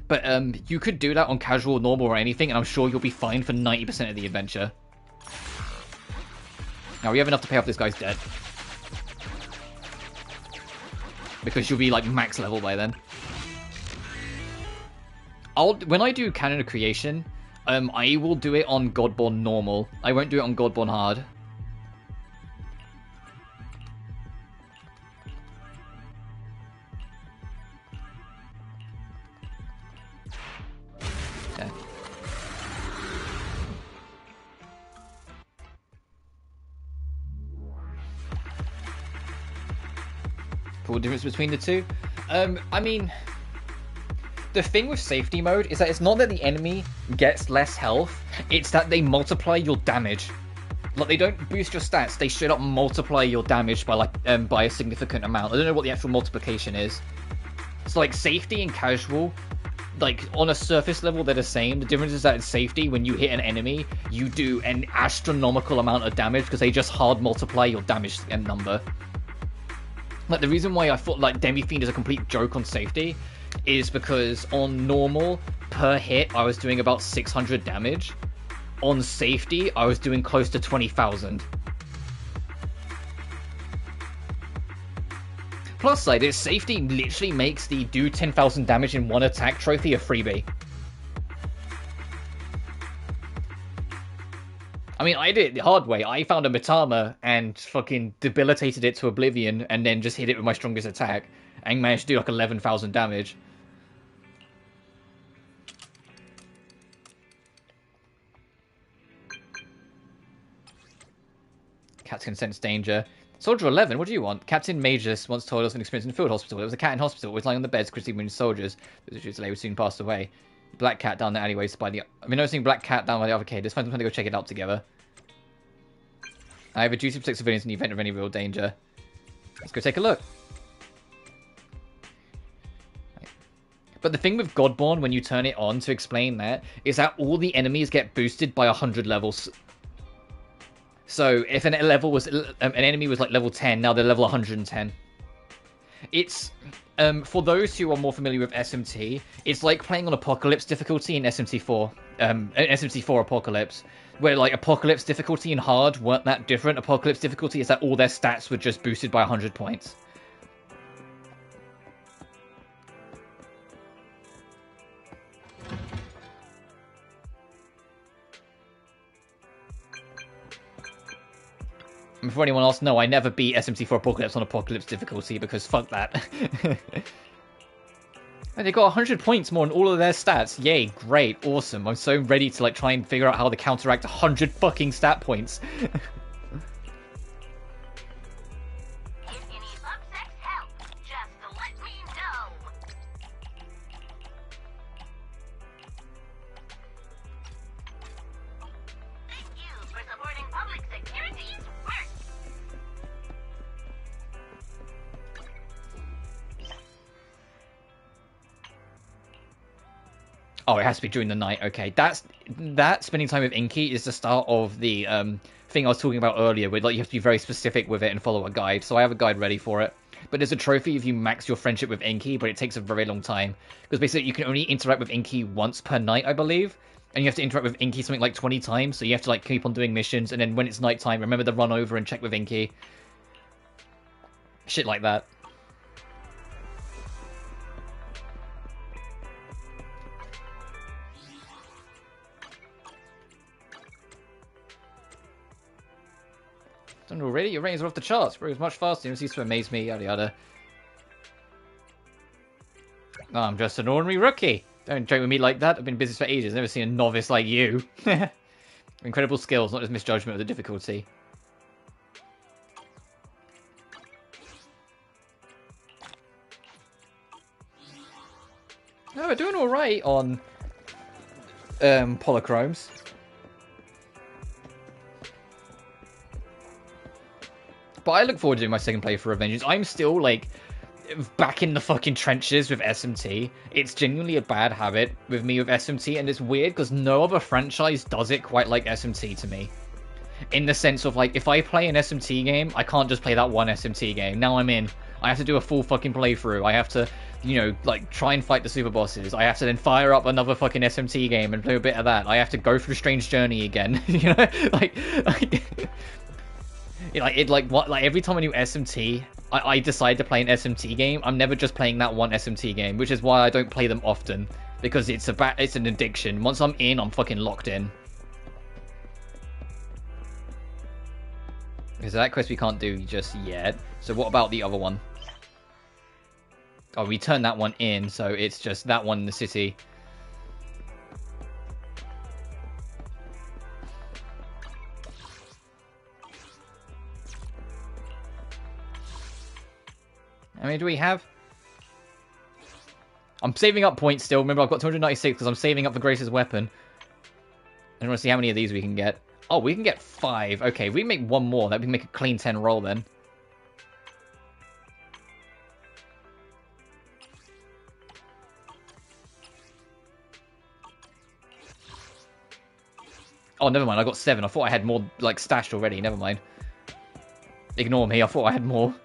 Speaker 1: But you could do that on casual, normal, or anything, and I'm sure you'll be fine for 90% of the adventure. Now, we have enough to pay off this guy's debt. Because you'll be, like, max level by then. When I do Canon of Creation, I will do it on Godborn normal. I won't do it on Godborn hard. Okay. Full difference between the two? I mean, the thing with safety mode is that it's not that the enemy gets less health, it's that they multiply your damage. Like, they don't boost your stats, they straight up multiply your damage by by a significant amount. I don't know what the actual multiplication is. So like safety and casual, like on a surface level they're the same. The difference is that in safety, when you hit an enemy, you do an astronomical amount of damage because they just hard multiply your damage number. Like, the reason why I thought like Demi-Fiend is a complete joke on safety is because on normal, per hit, I was doing about 600 damage. On safety, I was doing close to 20,000. Plus side is, safety literally makes the do 10,000 damage in one attack trophy a freebie. I mean, I did it the hard way. I found a Mitama and fucking debilitated it to oblivion and then just hit it with my strongest attack and managed to do like 11,000 damage. Cats can sense danger. Soldier 11, what do you want? Captain Majus once told us an experience in a field hospital. There was a cat in hospital, was lying on the beds, critically wounded soldiers. Those who lay would soon pass away. Black cat down there anyways by the... I've been noticing black cat down by the arcade. Let's find something to go check it out together. I have a duty to protect civilians in the event of any real danger. Let's go take a look. But the thing with Godborn, when you turn it on to explain that, is that all the enemies get boosted by 100 levels. So if an enemy was like level 10, now they're level 110. It's for those who are more familiar with SMT, it's like playing on Apocalypse difficulty in SMT4, SMT4 Apocalypse, where like Apocalypse difficulty and hard weren't that different. Apocalypse difficulty is that all their stats were just boosted by 100 points. And for anyone else, no, I never beat SMT4 Apocalypse on Apocalypse difficulty because fuck that. And they got 100 points more on all of their stats. Yay, great, awesome. I'm so ready to like try and figure out how to counteract 100 fucking stat points. Oh, it has to be during the night. Okay, that spending time with Inky is the start of the thing I was talking about earlier, where like you have to be very specific with it and follow a guide. So I have a guide ready for it. But there's a trophy if you max your friendship with Inky, but it takes a very long time because basically you can only interact with Inky once per night, I believe, and you have to interact with Inky something like 20 times. So you have to like keep on doing missions, and then when it's nighttime, remember to run over and check with Inky. Shit like that. Done already? Your ratings are off the charts. Bro, it's much faster. You cease to amaze me. Yada yada. Oh, I'm just an ordinary rookie. Don't joke with me like that. I've been in business for ages. Never seen a novice like you. Incredible skills, not just misjudgment of the difficulty. No, we're doing alright on polychromes. But I look forward to doing my second playthrough of Vengeance. I'm still, like, back in the fucking trenches with SMT. It's genuinely a bad habit with me with SMT, and it's weird because no other franchise does it quite like SMT to me. In the sense of, like, if I play an SMT game, I can't just play that one SMT game. Now I'm in. I have to do a full fucking playthrough. I have to, you know, like, try and fight the super bosses. I have to then fire up another fucking SMT game and play a bit of that. I have to go through Strange Journey again. You know? Like every time I do SMT, I decide to play an SMT game. I'm never just playing that one SMT game, which is why I don't play them often, because it's an addiction. Once I'm in, I'm fucking locked in. Okay, so that quest we can't do just yet. So what about the other one? Oh, we turned that one in, so it's just that one in the city. How many do we have? I'm saving up points still. Remember, I've got 296 because I'm saving up for Grace's weapon. I want to see how many of these we can get. Oh, we can get 5. Okay, we make one more. That we can make a clean 10 roll then. Oh, never mind. I got 7. I thought I had more, like, stashed already. Never mind. Ignore me. I thought I had more.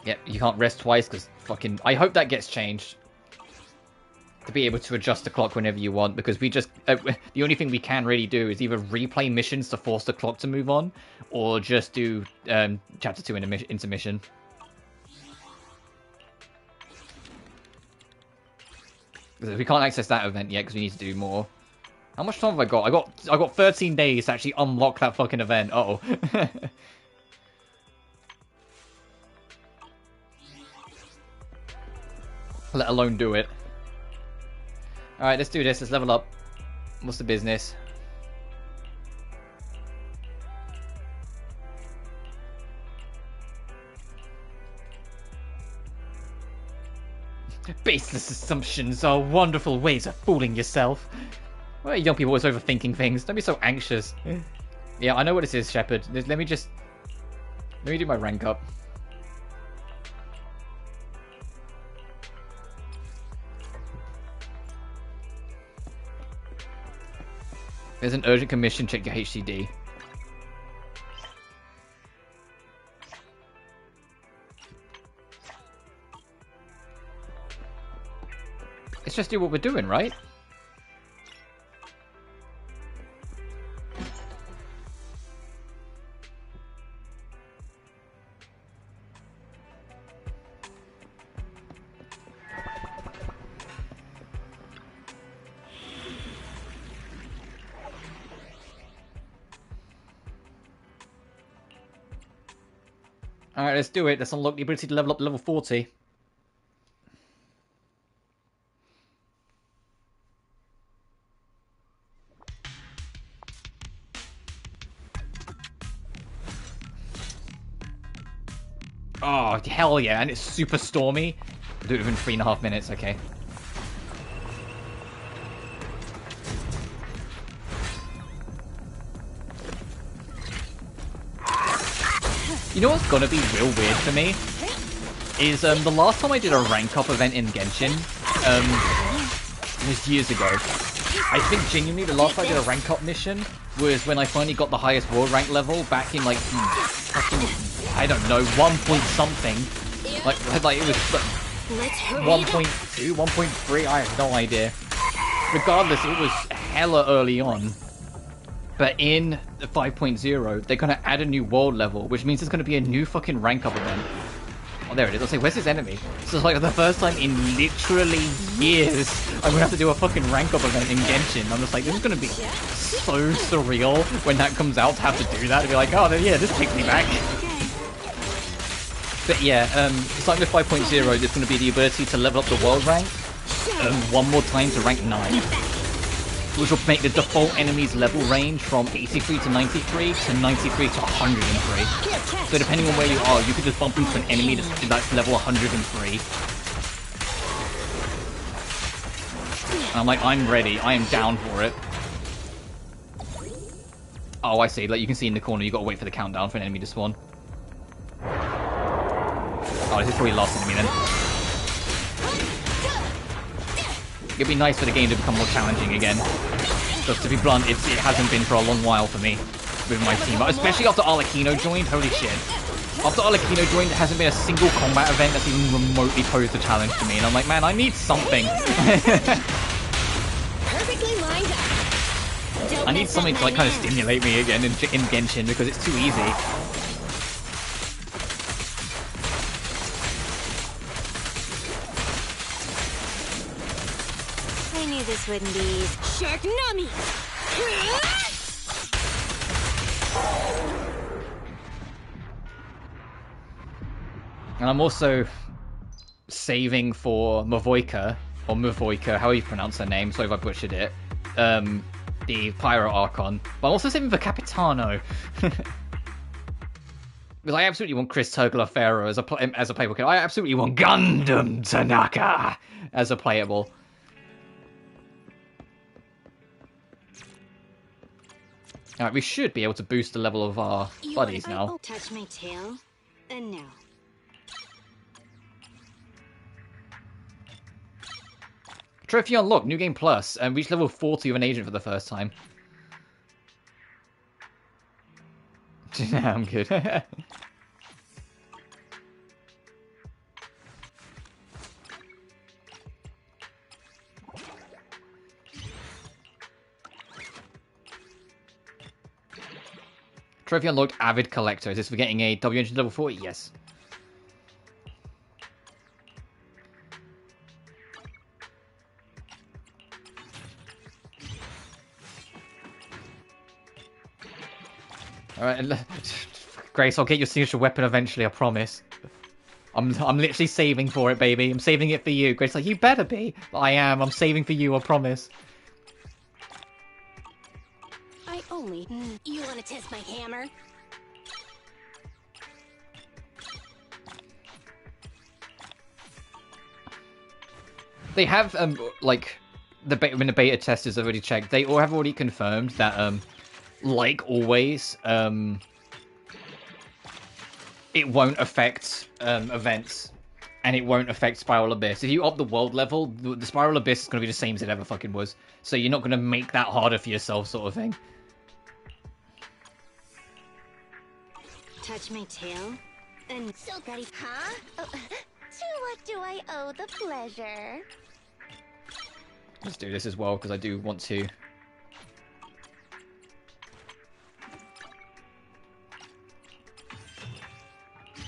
Speaker 1: Yep, you can't rest twice because fucking... I hope that gets changed. To be able to adjust the clock whenever you want, because we just... the only thing we can really do is either replay missions to force the clock to move on, or just do Chapter 2 intermission. We can't access that event yet because we need to do more. How much time have I got? I got 13 days to actually unlock that fucking event. Uh-oh. Let alone do it. Alright, let's do this. Let's level up. What's the business? baseless assumptions are wonderful ways of fooling yourself. Why are young people always overthinking things? Don't be so anxious. Yeah, I know what this is, Shepard. Let me do my rank up. There's an urgent commission, check your HCD. Let's just do what we're doing, right? Alright, let's do it. Let's unlock the ability to level up to level 40. Oh, hell yeah, and it's super stormy. I'll do it within 3.5 minutes, okay. You know what's gonna be real weird for me? Is the last time I did a rank up event in Genshin, was years ago. I think genuinely the last time I did a rank up mission was when I finally got the highest world rank level back in like fucking, I don't know, 1 point something. Like it was 1.2, 1.3, I have no idea. Regardless, it was hella early on. But in the 5.0, they're gonna add a new world level, which means there's gonna be a new fucking rank up event. Oh, there it is. I'll say, where's this enemy? So it's like the first time in literally years I'm gonna have to do a fucking rank up event in Genshin. I'm just like, this is gonna be so surreal when that comes out to have to do that. To be like, oh, yeah, this takes me back. But yeah, starting with 5.0, there's gonna be the ability to level up the world rank one more time to rank 9. Which will make the default enemy's level range from 83 to 93 to 93 to 103. So depending on where you are, you could just bump into an enemy that's level 103. And I'm like, I'm ready. I am down for it. Oh, I see. Like you can see in the corner, you gotta wait for the countdown for an enemy to spawn. Oh, this is probably the last enemy then. It'd be nice for the game to become more challenging again. Because to be blunt, it hasn't been for a long while for me with my team. But especially after Arlecchino joined, holy shit. After Arlecchino joined, there hasn't been a single combat event that's even remotely posed a challenge to me. And I'm like, man, I need something.
Speaker 3: Perfectly lined up.
Speaker 1: I need something to like kind of stimulate me again in Genshin because it's too easy.
Speaker 3: This wouldn't be easy. Shark Nami!
Speaker 1: And I'm also saving for Mavoika, or Mavoika, how you pronounce her name, sorry if I butchered it, the Pyro Archon. But I'm also saving for Capitano. Because I absolutely want Chris Turgler-Ferro as a playable character. I absolutely want Gundam Tanaka as a playable. Alright, we should be able to boost the level of our buddies now.
Speaker 3: Touch my tail, and no.
Speaker 1: Trophy unlocked, New Game Plus, and reach level 40 of an agent for the first time. I'm good. Trophy unlocked, Avid Collector. Is this for getting a W engine level 40? Yes. Alright, Grace, I'll get your signature weapon eventually, I promise. I'm literally saving for it, baby. I'm saving it for you. Grace, like, you better be. I am. I'm saving for you, I promise.
Speaker 3: You want to test my hammer?
Speaker 1: they have like when the beta testers have already checked, they all have already confirmed that like always it won't affect events, and it won't affect Spiral Abyss. If you up the world level, the Spiral Abyss is going to be the same as it ever fucking was. So you're not going to make that harder for yourself, sort of thing.
Speaker 3: Touch my tail? And so ready, huh? Oh, to what do I owe the pleasure?
Speaker 1: Let's do this as well, because I do want to.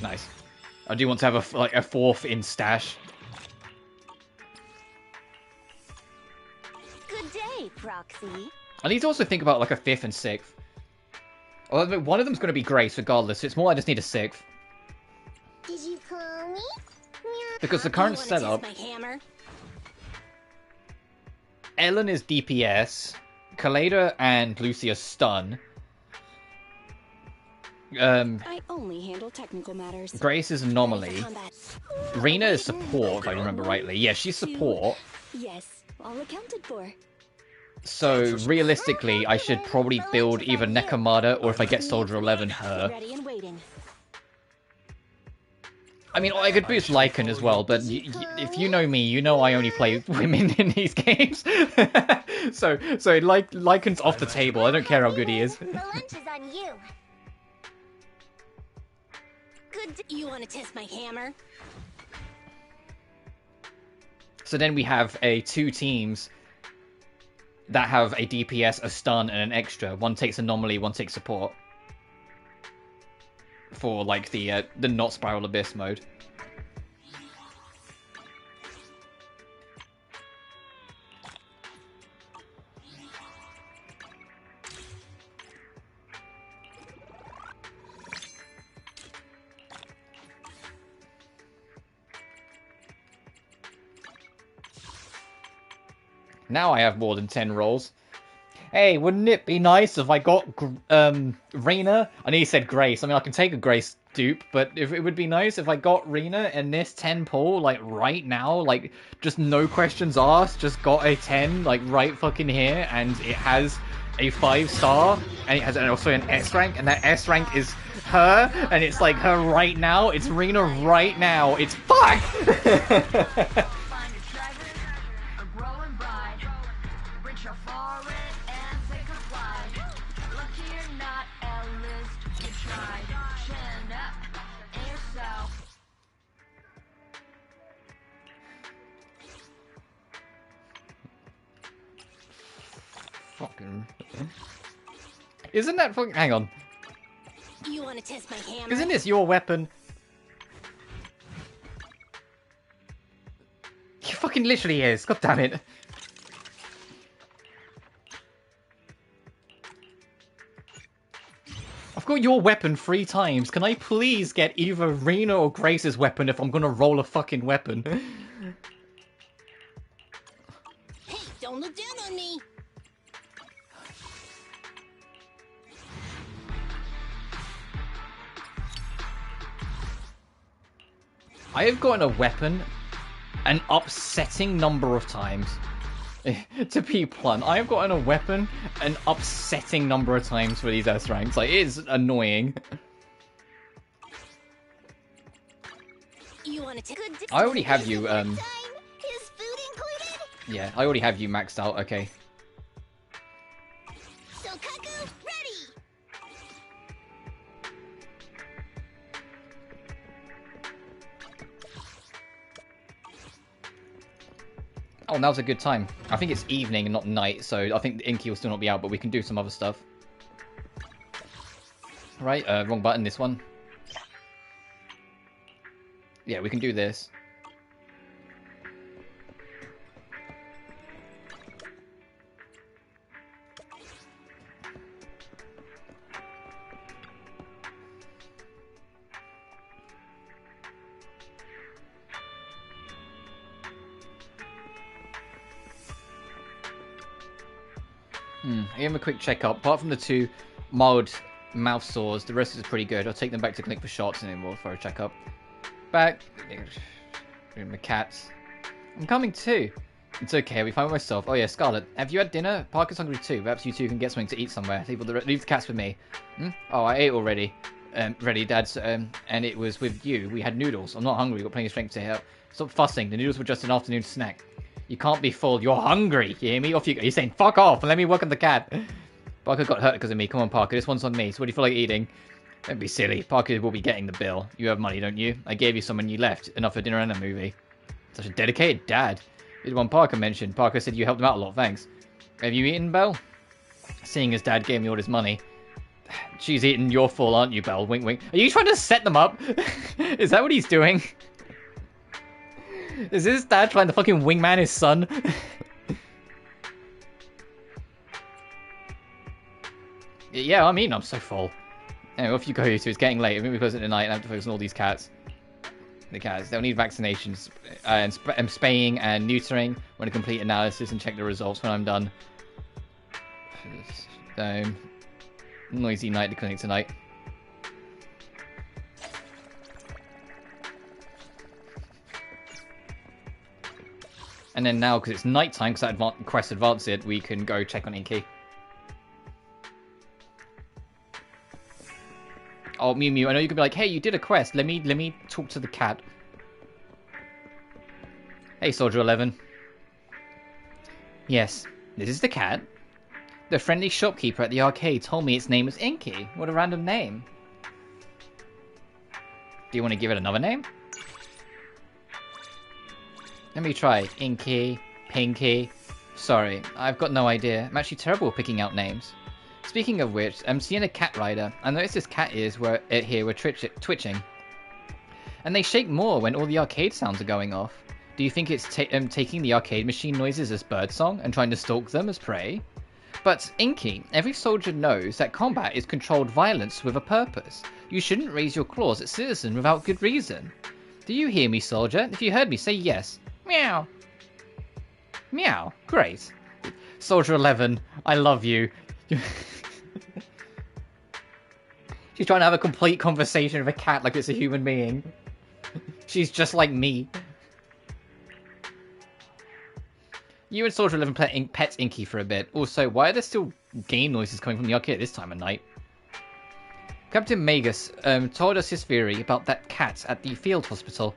Speaker 1: Nice. I do want to have a fourth in stash.
Speaker 3: Good day, Proxy.
Speaker 1: I need to also think about like a fifth and sixth. Although one of them's going to be Grace regardless, so it's more I just need a sixth.
Speaker 3: Did you call me?
Speaker 1: Because the current setup... Ellen is DPS, Kaleda and Lucia stun.
Speaker 10: I only handle technical matters.
Speaker 1: Grace is anomaly. Rena is support, if I remember rightly. Yeah, she's support.
Speaker 10: Yes, all accounted for.
Speaker 1: So realistically, I should probably build either Nekomata or if I get Soldier 11, her. I mean, I could boost Lycan as well, but if you know me, you know I only play women in these games. so Lycan's off the table. I don't care how good he is.
Speaker 3: The lunch is on you. Good. You want to test my hammer?
Speaker 1: So then we have two teams that have a DPS, a stun, and an extra. One takes anomaly, one takes support. For like the not Spiral Abyss mode. Now I have more than 10 rolls. Hey, wouldn't it be nice if I got Rena? I know you said Grace. I mean, I can take a Grace dupe, but if it would be nice if I got Rena and this 10 pull, like, right now, like, just no questions asked, just got a 10, like, right fucking here, and it has a 5-star, and it has also an S rank, and that S rank is her, and it's, like, her right now, it's Rena right now, it's fuck! Fucking... Isn't that fucking... Hang on.
Speaker 3: You want to test my hammer?
Speaker 1: Isn't this your weapon? He fucking literally is. God damn it. I've got your weapon 3 times. Can I please get either Rena or Grace's weapon if I'm gonna roll a fucking weapon?
Speaker 3: Hey, don't look down on me.
Speaker 1: I have gotten a weapon an upsetting number of times. To be blunt, I have gotten a weapon an upsetting number of times for these S ranks. Like, it is annoying.
Speaker 3: You want to
Speaker 1: I already have you,
Speaker 3: Is food included?
Speaker 1: Yeah, I already have you maxed out, okay.
Speaker 3: So, Kaku, ready!
Speaker 1: Oh, now's a good time. I think it's evening and not night, so I think Inky will still not be out, but we can do some other stuff. Right, wrong button, this one. Yeah, we can do this. Give him a quick checkup. Apart from the 2 mild mouth sores, the rest is pretty good. I'll take them back to clinic for shots and then we'll throw a checkup. Back. The cats. I'm coming too. It's okay, we find myself. Oh yeah, Scarlet, have you had dinner? Parker's hungry too. Perhaps you two can get something to eat somewhere. Leave the cats with me. Oh, I ate already. Ready, Dad's, and it was with you. We had noodles. I'm not hungry, got plenty of strength to help. Stop fussing. The noodles were just an afternoon snack. You can't be full. You're hungry. You hear me? Off you go. You're saying, fuck off and let me work on the cat. Parker got hurt because of me. Come on, Parker. This one's on me. So what do you feel like eating? Don't be silly. Parker will be getting the bill. You have money, don't you? I gave you some when you left. Enough for dinner and a movie. Such a dedicated dad. You're the one Parker mentioned. Parker said you helped him out a lot. Thanks. Have you eaten, Belle? Seeing as Dad gave me all his money. She's eating your full, aren't you, Belle? Wink, wink. Are you trying to set them up? Is that what he's doing? Is his dad trying to fucking wingman his son? Yeah, I mean, I'm so full. Anyway, off you go, so it's getting late. I think because at night I have to focus on all these cats. The cats. They'll need vaccinations and spaying and neutering. I'm going to complete analysis and check the results when I'm done. So, noisy night at the clinic tonight. And then now, because it's night time, because that quest advanced it, we can go check on Inky. Oh, Mew Mew, I know you could be like, hey, you did a quest. Let me talk to the cat. Hey, Soldier 11. Yes, this is the cat. The friendly shopkeeper at the arcade told me its name was Inky. What a random name. Do you want to give it another name? Let me try. Inky, Pinky. Sorry, I've got no idea. I'm actually terrible at picking out names. Speaking of which, I'm seeing a cat rider. I noticed this cat ears were twitching. And they shake more when all the arcade sounds are going off. Do you think it's taking the arcade machine noises as birdsong and trying to stalk them as prey? But, Inky, every soldier knows that combat is controlled violence with a purpose. You shouldn't raise your claws at citizens without good reason. Do you hear me, soldier? If you heard me, say yes. Meow. Meow. Great. Soldier 11, I love you. She's trying to have a complete conversation with a cat like it's a human being. She's just like me. You and Soldier 11 pet Inky for a bit. Also, why are there still game noises coming from the arcade at this time of night? Captain Magus told us his theory about that cat at the field hospital.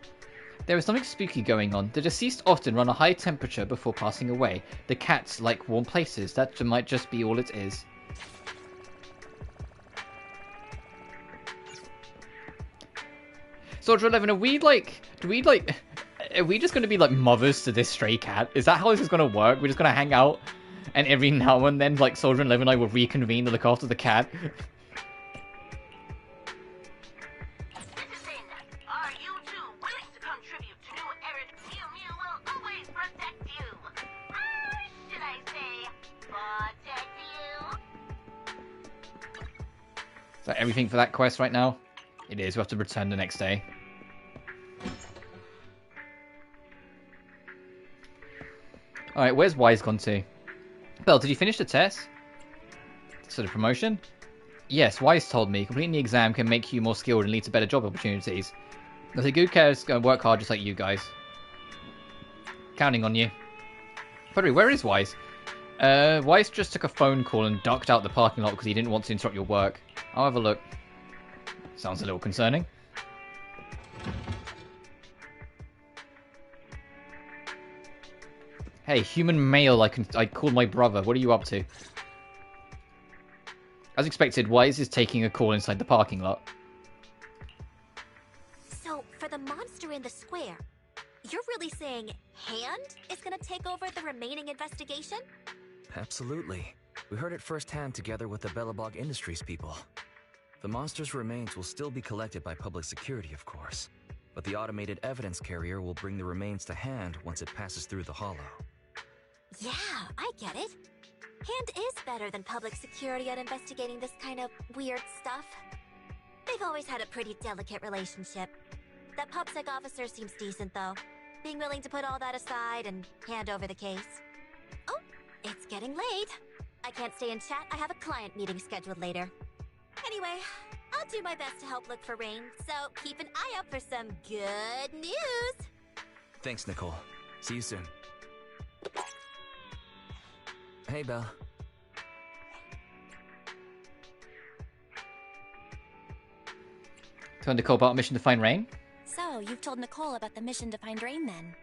Speaker 1: There is something spooky going on. The deceased often run a high temperature before passing away. The cats like warm places. That might just be all it is. Soldier 11, are we just going to be like mothers to this stray cat? Is that how this is going to work? We're just going to hang out and every now and then like Soldier 11 and I will reconvene to look after the cat?
Speaker 4: Citizen, are you two willing to contribute to new Eric? Mew Mew will always protect you. Should I say, protect you?
Speaker 1: Is that everything for that quest right now? It is. We have to return the next day. Alright, where's Wise gone to? Belle, did you finish the test? Sort of promotion? Yes, Wise told me. Completing the exam can make you more skilled and lead to better job opportunities. There's a good care's going to work hard just like you guys. Counting on you. By the way, where is Wise? Wise just took a phone call and ducked out the parking lot because he didn't want to interrupt your work. I'll have a look. Sounds a little concerning. Hey, human male, I called my brother. What are you up to? As expected, Wise is taking a call inside the parking lot.
Speaker 3: So, for the monster in the square, you're really saying Hand is gonna take over the remaining investigation?
Speaker 11: Absolutely. We heard it firsthand together with the Bellabog Industries people. The monster's remains will still be collected by public security, of course. But the automated evidence carrier will bring the remains to Hand once it passes through the hollow.
Speaker 3: Yeah, I get it. Hand is better than public security at investigating this kind of weird stuff. They've always had a pretty delicate relationship. That PubSec officer seems decent, though. Being willing to put all that aside and hand over the case. Oh, it's getting late. I can't stay and chat. I have a client meeting scheduled later. Anyway, I'll do my best to help look for Rain, so keep an eye out for some good news.
Speaker 11: Thanks, Nicole. See you soon. Hey, Belle.
Speaker 1: Told Nicole about a mission to find Rain?
Speaker 3: So, you've told Nicole about the mission to find Rain then?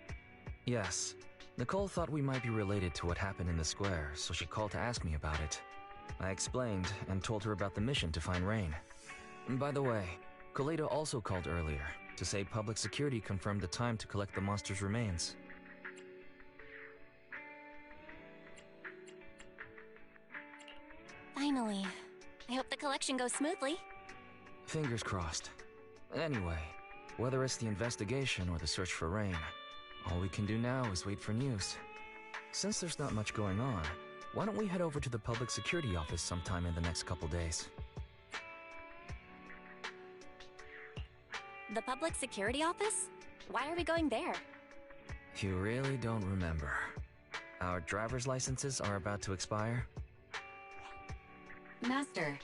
Speaker 11: Yes. Nicole thought we might be related to what happened in the square, so she called to ask me about it. I explained and told her about the mission to find Rain. And by the way, Kaleido also called earlier to say public security confirmed the time to collect the monster's remains.
Speaker 3: Finally. I hope the collection goes smoothly.
Speaker 11: Fingers crossed. Anyway, whether it's the investigation or the search for Rain, all we can do now is wait for news. Since there's not much going on, why don't we head over to the public security office sometime in the next couple days?
Speaker 3: The public security office? Why are we going there?
Speaker 11: You really don't remember. Our driver's licenses are about to expire.
Speaker 6: Master,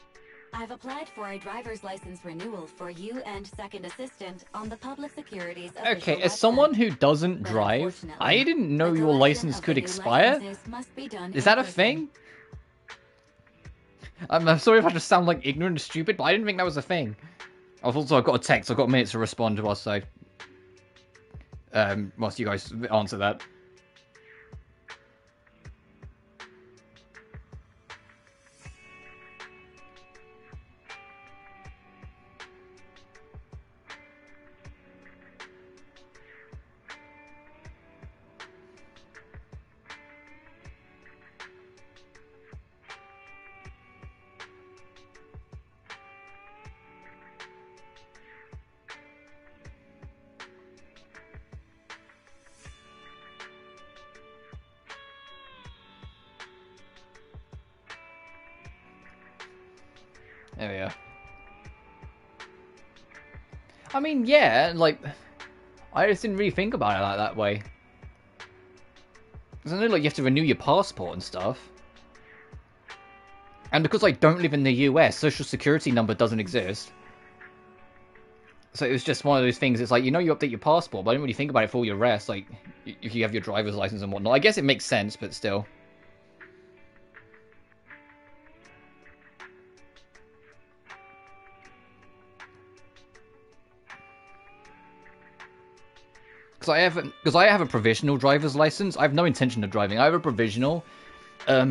Speaker 6: I've applied for a driver's license renewal for you and second assistant on the public security's official
Speaker 1: Okay, as
Speaker 6: website.
Speaker 1: someone who doesn't drive, I didn't know your license could expire. Is that a thing? I'm sorry if I just sound like ignorant and stupid, but I didn't think that was a thing. I've also got a text. I've got minutes to respond whilst you guys answer that. There we are. I mean, yeah, like, I just didn't really think about it like that way. Because I know, like, you have to renew your passport and stuff. And because I don't live in the US, social security number doesn't exist. So it was just one of those things, it's like, you know you update your passport, but I didn't really think about it for all your rest, like, if you have your driver's license and whatnot. I guess it makes sense, but still. Because I have a provisional driver's license. I have no intention of driving. I have a provisional,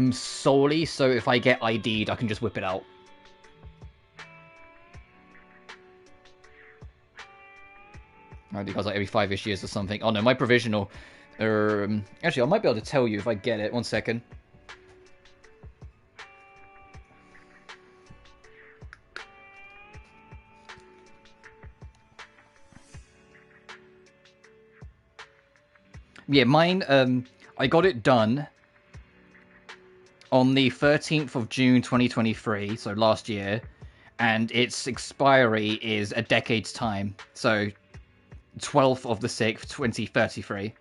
Speaker 1: solely so if I get ID'd, I can just whip it out. I think I was like every 5-ish years or something. Oh no, my provisional. Actually, I might be able to tell you if I get it. 1 second. Yeah, mine, I got it done on the 13th of June 2023, so last year, and its expiry is a decade's time, so 12th of the 6th, 2033.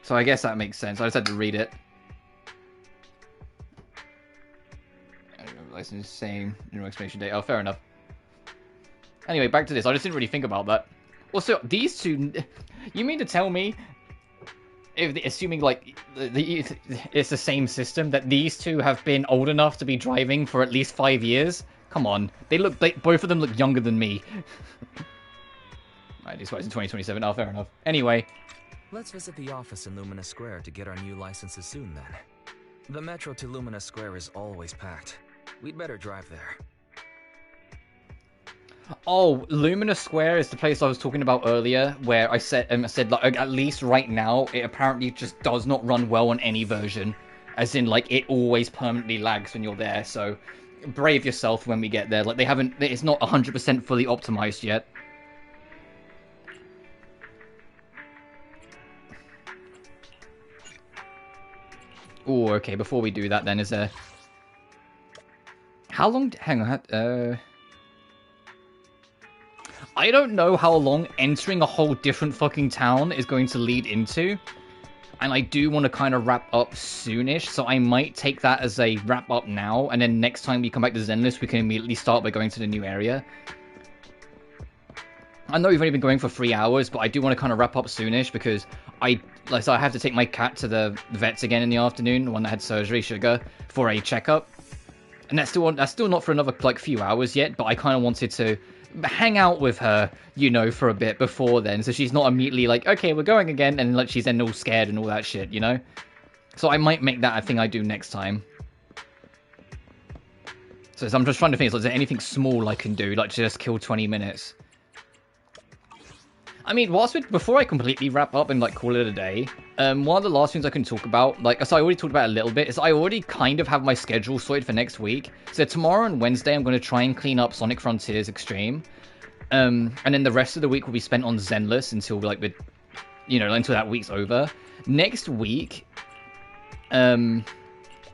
Speaker 1: So I guess that makes sense. I just had to read it. License, same, no expiration date. Oh, fair enough. Anyway, back to this. I just didn't really think about that. Also, these two... You mean to tell me, assuming, like, it's the same system, that these two have been old enough to be driving for at least 5 years? Come on. Both of them look younger than me. Right, this was in 2027. Oh, fair enough. Anyway.
Speaker 11: Let's visit the office in Lumina Square to get our new licenses soon, then. The metro to Lumina Square is always packed. We'd better drive there.
Speaker 1: Oh, Lumina Square is the place I was talking about earlier, where I said like, at least right now, it apparently just does not run well on any version. As in, like, it always permanently lags when you're there, so brave yourself when we get there. Like, it's not 100% fully optimized yet. Oh, okay, before we do that then, is there... How long... Hang on, I don't know how long entering a whole different fucking town is going to lead into. And I do want to kind of wrap up soonish, so I might take that as a wrap up now, and then next time we come back to Zenless, we can immediately start by going to the new area. I know we've only been going for 3 hours, but I do want to kind of wrap up soonish, because I have to take my cat to the vets again in the afternoon, the one that had surgery, Sugar, for a checkup. And that's still not for another, like, few hours yet, but I kind of wanted to hang out with her, you know, for a bit before then, so she's not immediately like, okay, we're going again, and like she's then all scared and all that shit, you know? So I might make that a thing I do next time. So I'm just trying to think, is there anything small I can do, like just kill 20 minutes? I mean, before I completely wrap up and like call it a day, one of the last things I can talk about, like, so I already talked about it a little bit, is I already kind of have my schedule sorted for next week. So tomorrow and Wednesday, I'm going to try and clean up Sonic Frontiers Extreme. And then the rest of the week will be spent on Zenless until, like, until that week's over. Next week, I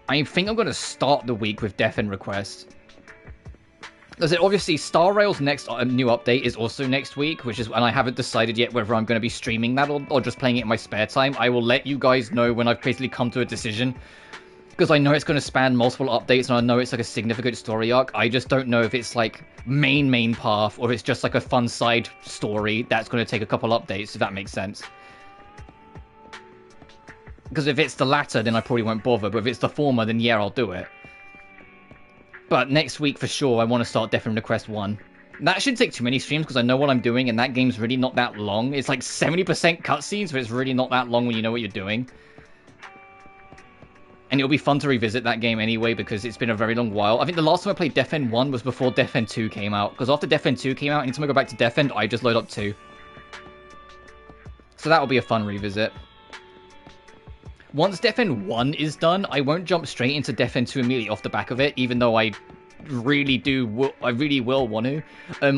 Speaker 1: think I'm going to start the week with Death End Request. As obviously, Star Rail's next new update is also next week, and I haven't decided yet whether I'm going to be streaming that or just playing it in my spare time. I will let you guys know when I've basically come to a decision, because I know it's going to span multiple updates, and I know it's like a significant story arc. I just don't know if it's like main path, or if it's just like a fun side story that's going to take a couple updates, if that makes sense. Because if it's the latter, then I probably won't bother, but if it's the former, then yeah, I'll do it. But next week, for sure, I want to start Death End Request 1. That shouldn't take too many streams, because I know what I'm doing, and that game's really not that long. It's like 70% cutscenes, but it's really not that long when you know what you're doing. And it'll be fun to revisit that game anyway, because it's been a very long while. I think the last time I played Death End 1 was before Death End 2 came out, because after Death End 2 came out, anytime I go back to Death End, I just load up 2. So that'll be a fun revisit. Once Death End 1 is done, I won't jump straight into Death End 2 immediately off the back of it, even though I really will want to.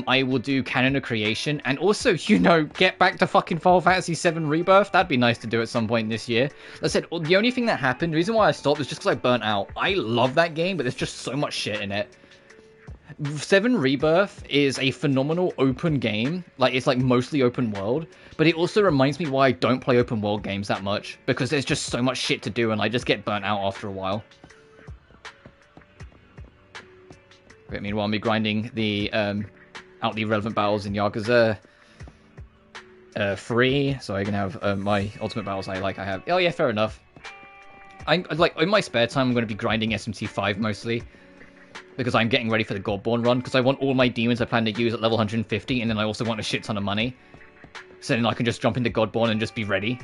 Speaker 1: I will do Canon of Creation, and also, you know, get back to fucking Final Fantasy VII Rebirth. That'd be nice to do at some point this year. Like I said, the only thing that happened, the reason why I stopped was just because I burnt out. I love that game, but there's just so much shit in it. 7 Rebirth is a phenomenal open game. Like, it's like mostly open world, but it also reminds me why I don't play open world games that much, because there's just so much shit to do and I just get burnt out after a while. But meanwhile, me grinding the out the relevant battles in Yakuza 3, so I can have my ultimate battles I have. Oh yeah, fair enough. I like, in my spare time, I'm going to be grinding SMT5 mostly, because I'm getting ready for the Godborn run, because I want all my demons I plan to use at level 150, and then I also want a shit ton of money. So then I can just jump into Godborn and just be ready.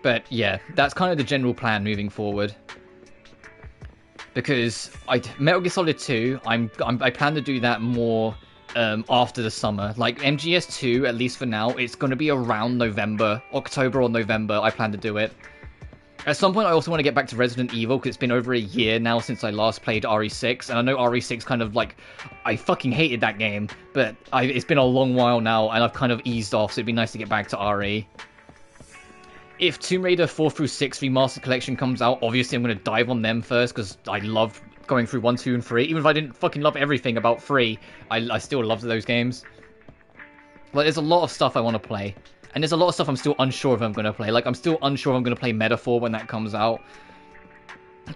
Speaker 1: But yeah, that's kind of the general plan moving forward. Because Metal Gear Solid 2, I plan to do that more after the summer. Like MGS 2, at least for now, it's going to be around October or November, I plan to do it. At some point, I also want to get back to Resident Evil, because it's been over a year now since I last played RE6, and I know RE6 kind of, like, I fucking hated that game, but it's been a long while now, and I've kind of eased off, so it'd be nice to get back to RE. If Tomb Raider 4 through 6 Remastered Collection comes out, obviously I'm going to dive on them first, because I love going through 1, 2, and 3. Even if I didn't fucking love everything about 3, I still loved those games. Like, there's a lot of stuff I want to play. And there's a lot of stuff I'm still unsure if I'm going to play. Like, I'm still unsure if I'm going to play Metaphor when that comes out.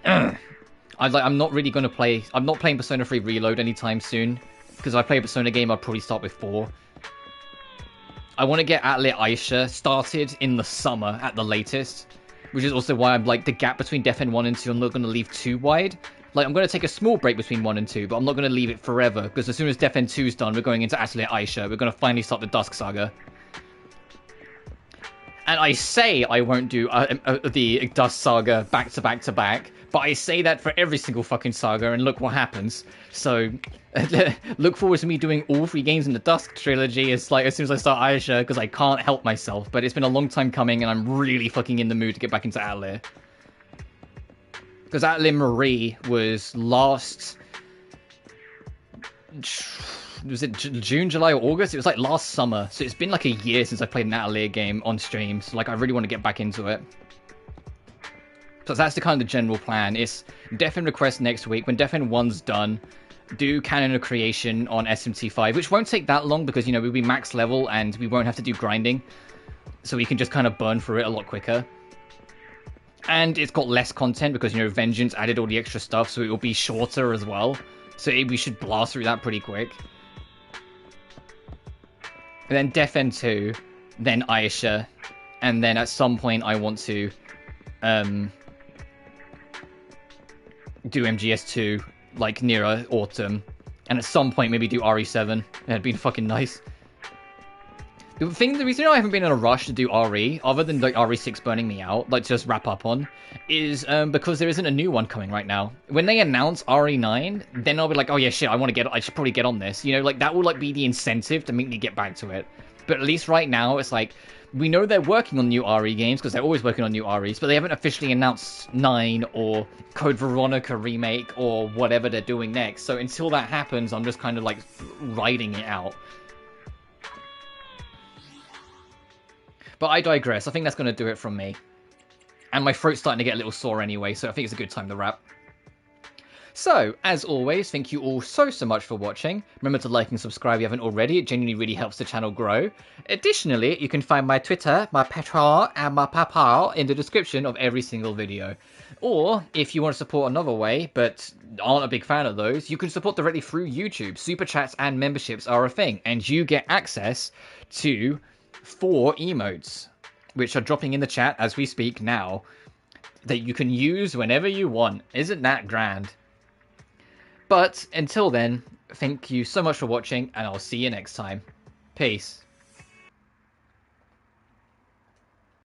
Speaker 1: I'm not really going to play... I'm not playing Persona 3 Reload anytime soon. Because if I play a Persona game, I'll probably start with 4. I want to get Atelier Aisha started in the summer at the latest. Which is also why I'm like, the gap between Death End 1 and 2, I'm not going to leave too wide. Like, I'm going to take a small break between 1 and 2, but I'm not going to leave it forever. Because as soon as Death End 2 is done, we're going into Atelier Aisha. We're going to finally start the Dusk Saga. And I say I won't do the Dust Saga back to back to back, but I say that for every single fucking saga, and look what happens. So, look forward to me doing all 3 games in the Dusk trilogy as soon as I start Aisha, because I can't help myself. But it's been a long time coming, and I'm really fucking in the mood to get back into Atelier. Because Atelier Marie was last... Was it June, July, or August? It was like last summer, so it's been like a year since I played an Atelier game on stream, so like I really want to get back into it. So that's the kind of the general plan. It's Death End Request next week. When Death End 1's done, do Canon of Creation on SMT5, which won't take that long because, you know, we'll be max level and we won't have to do grinding. So we can just kind of burn through it a lot quicker. And it's got less content because, you know, Vengeance added all the extra stuff, so it will be shorter as well. So we should blast through that pretty quick. And then Death End 2, then Aisha, and then at some point I want to do MGS2, like nearer autumn, and at some point maybe do RE7. It'd be fucking nice. The reason I haven't been in a rush to do RE, other than like RE6 burning me out, like to just wrap up on, is because there isn't a new one coming right now. When they announce RE9, then I'll be like, oh yeah, shit, I should probably get on this. You know, like that will like be the incentive to make me get back to it. But at least right now, it's like, we know they're working on new RE games, because they're always working on new REs, but they haven't officially announced 9 or Code Veronica remake or whatever they're doing next. So until that happens, I'm just kind of like riding it out. But I digress. I think that's going to do it from me. And my throat's starting to get a little sore anyway, so I think it's a good time to wrap. So, as always, thank you all so much for watching. Remember to like and subscribe if you haven't already. It genuinely really helps the channel grow. Additionally, you can find my Twitter, my Patreon, and my PayPal in the description of every single video. Or, if you want to support another way, but aren't a big fan of those, you can support directly through YouTube. Super Chats and memberships are a thing, and you get access to 4 emotes, which are dropping in the chat as we speak now, that you can use whenever you want. Isn't that grand? But until then, thank you so much for watching, and I'll see you next time. Peace.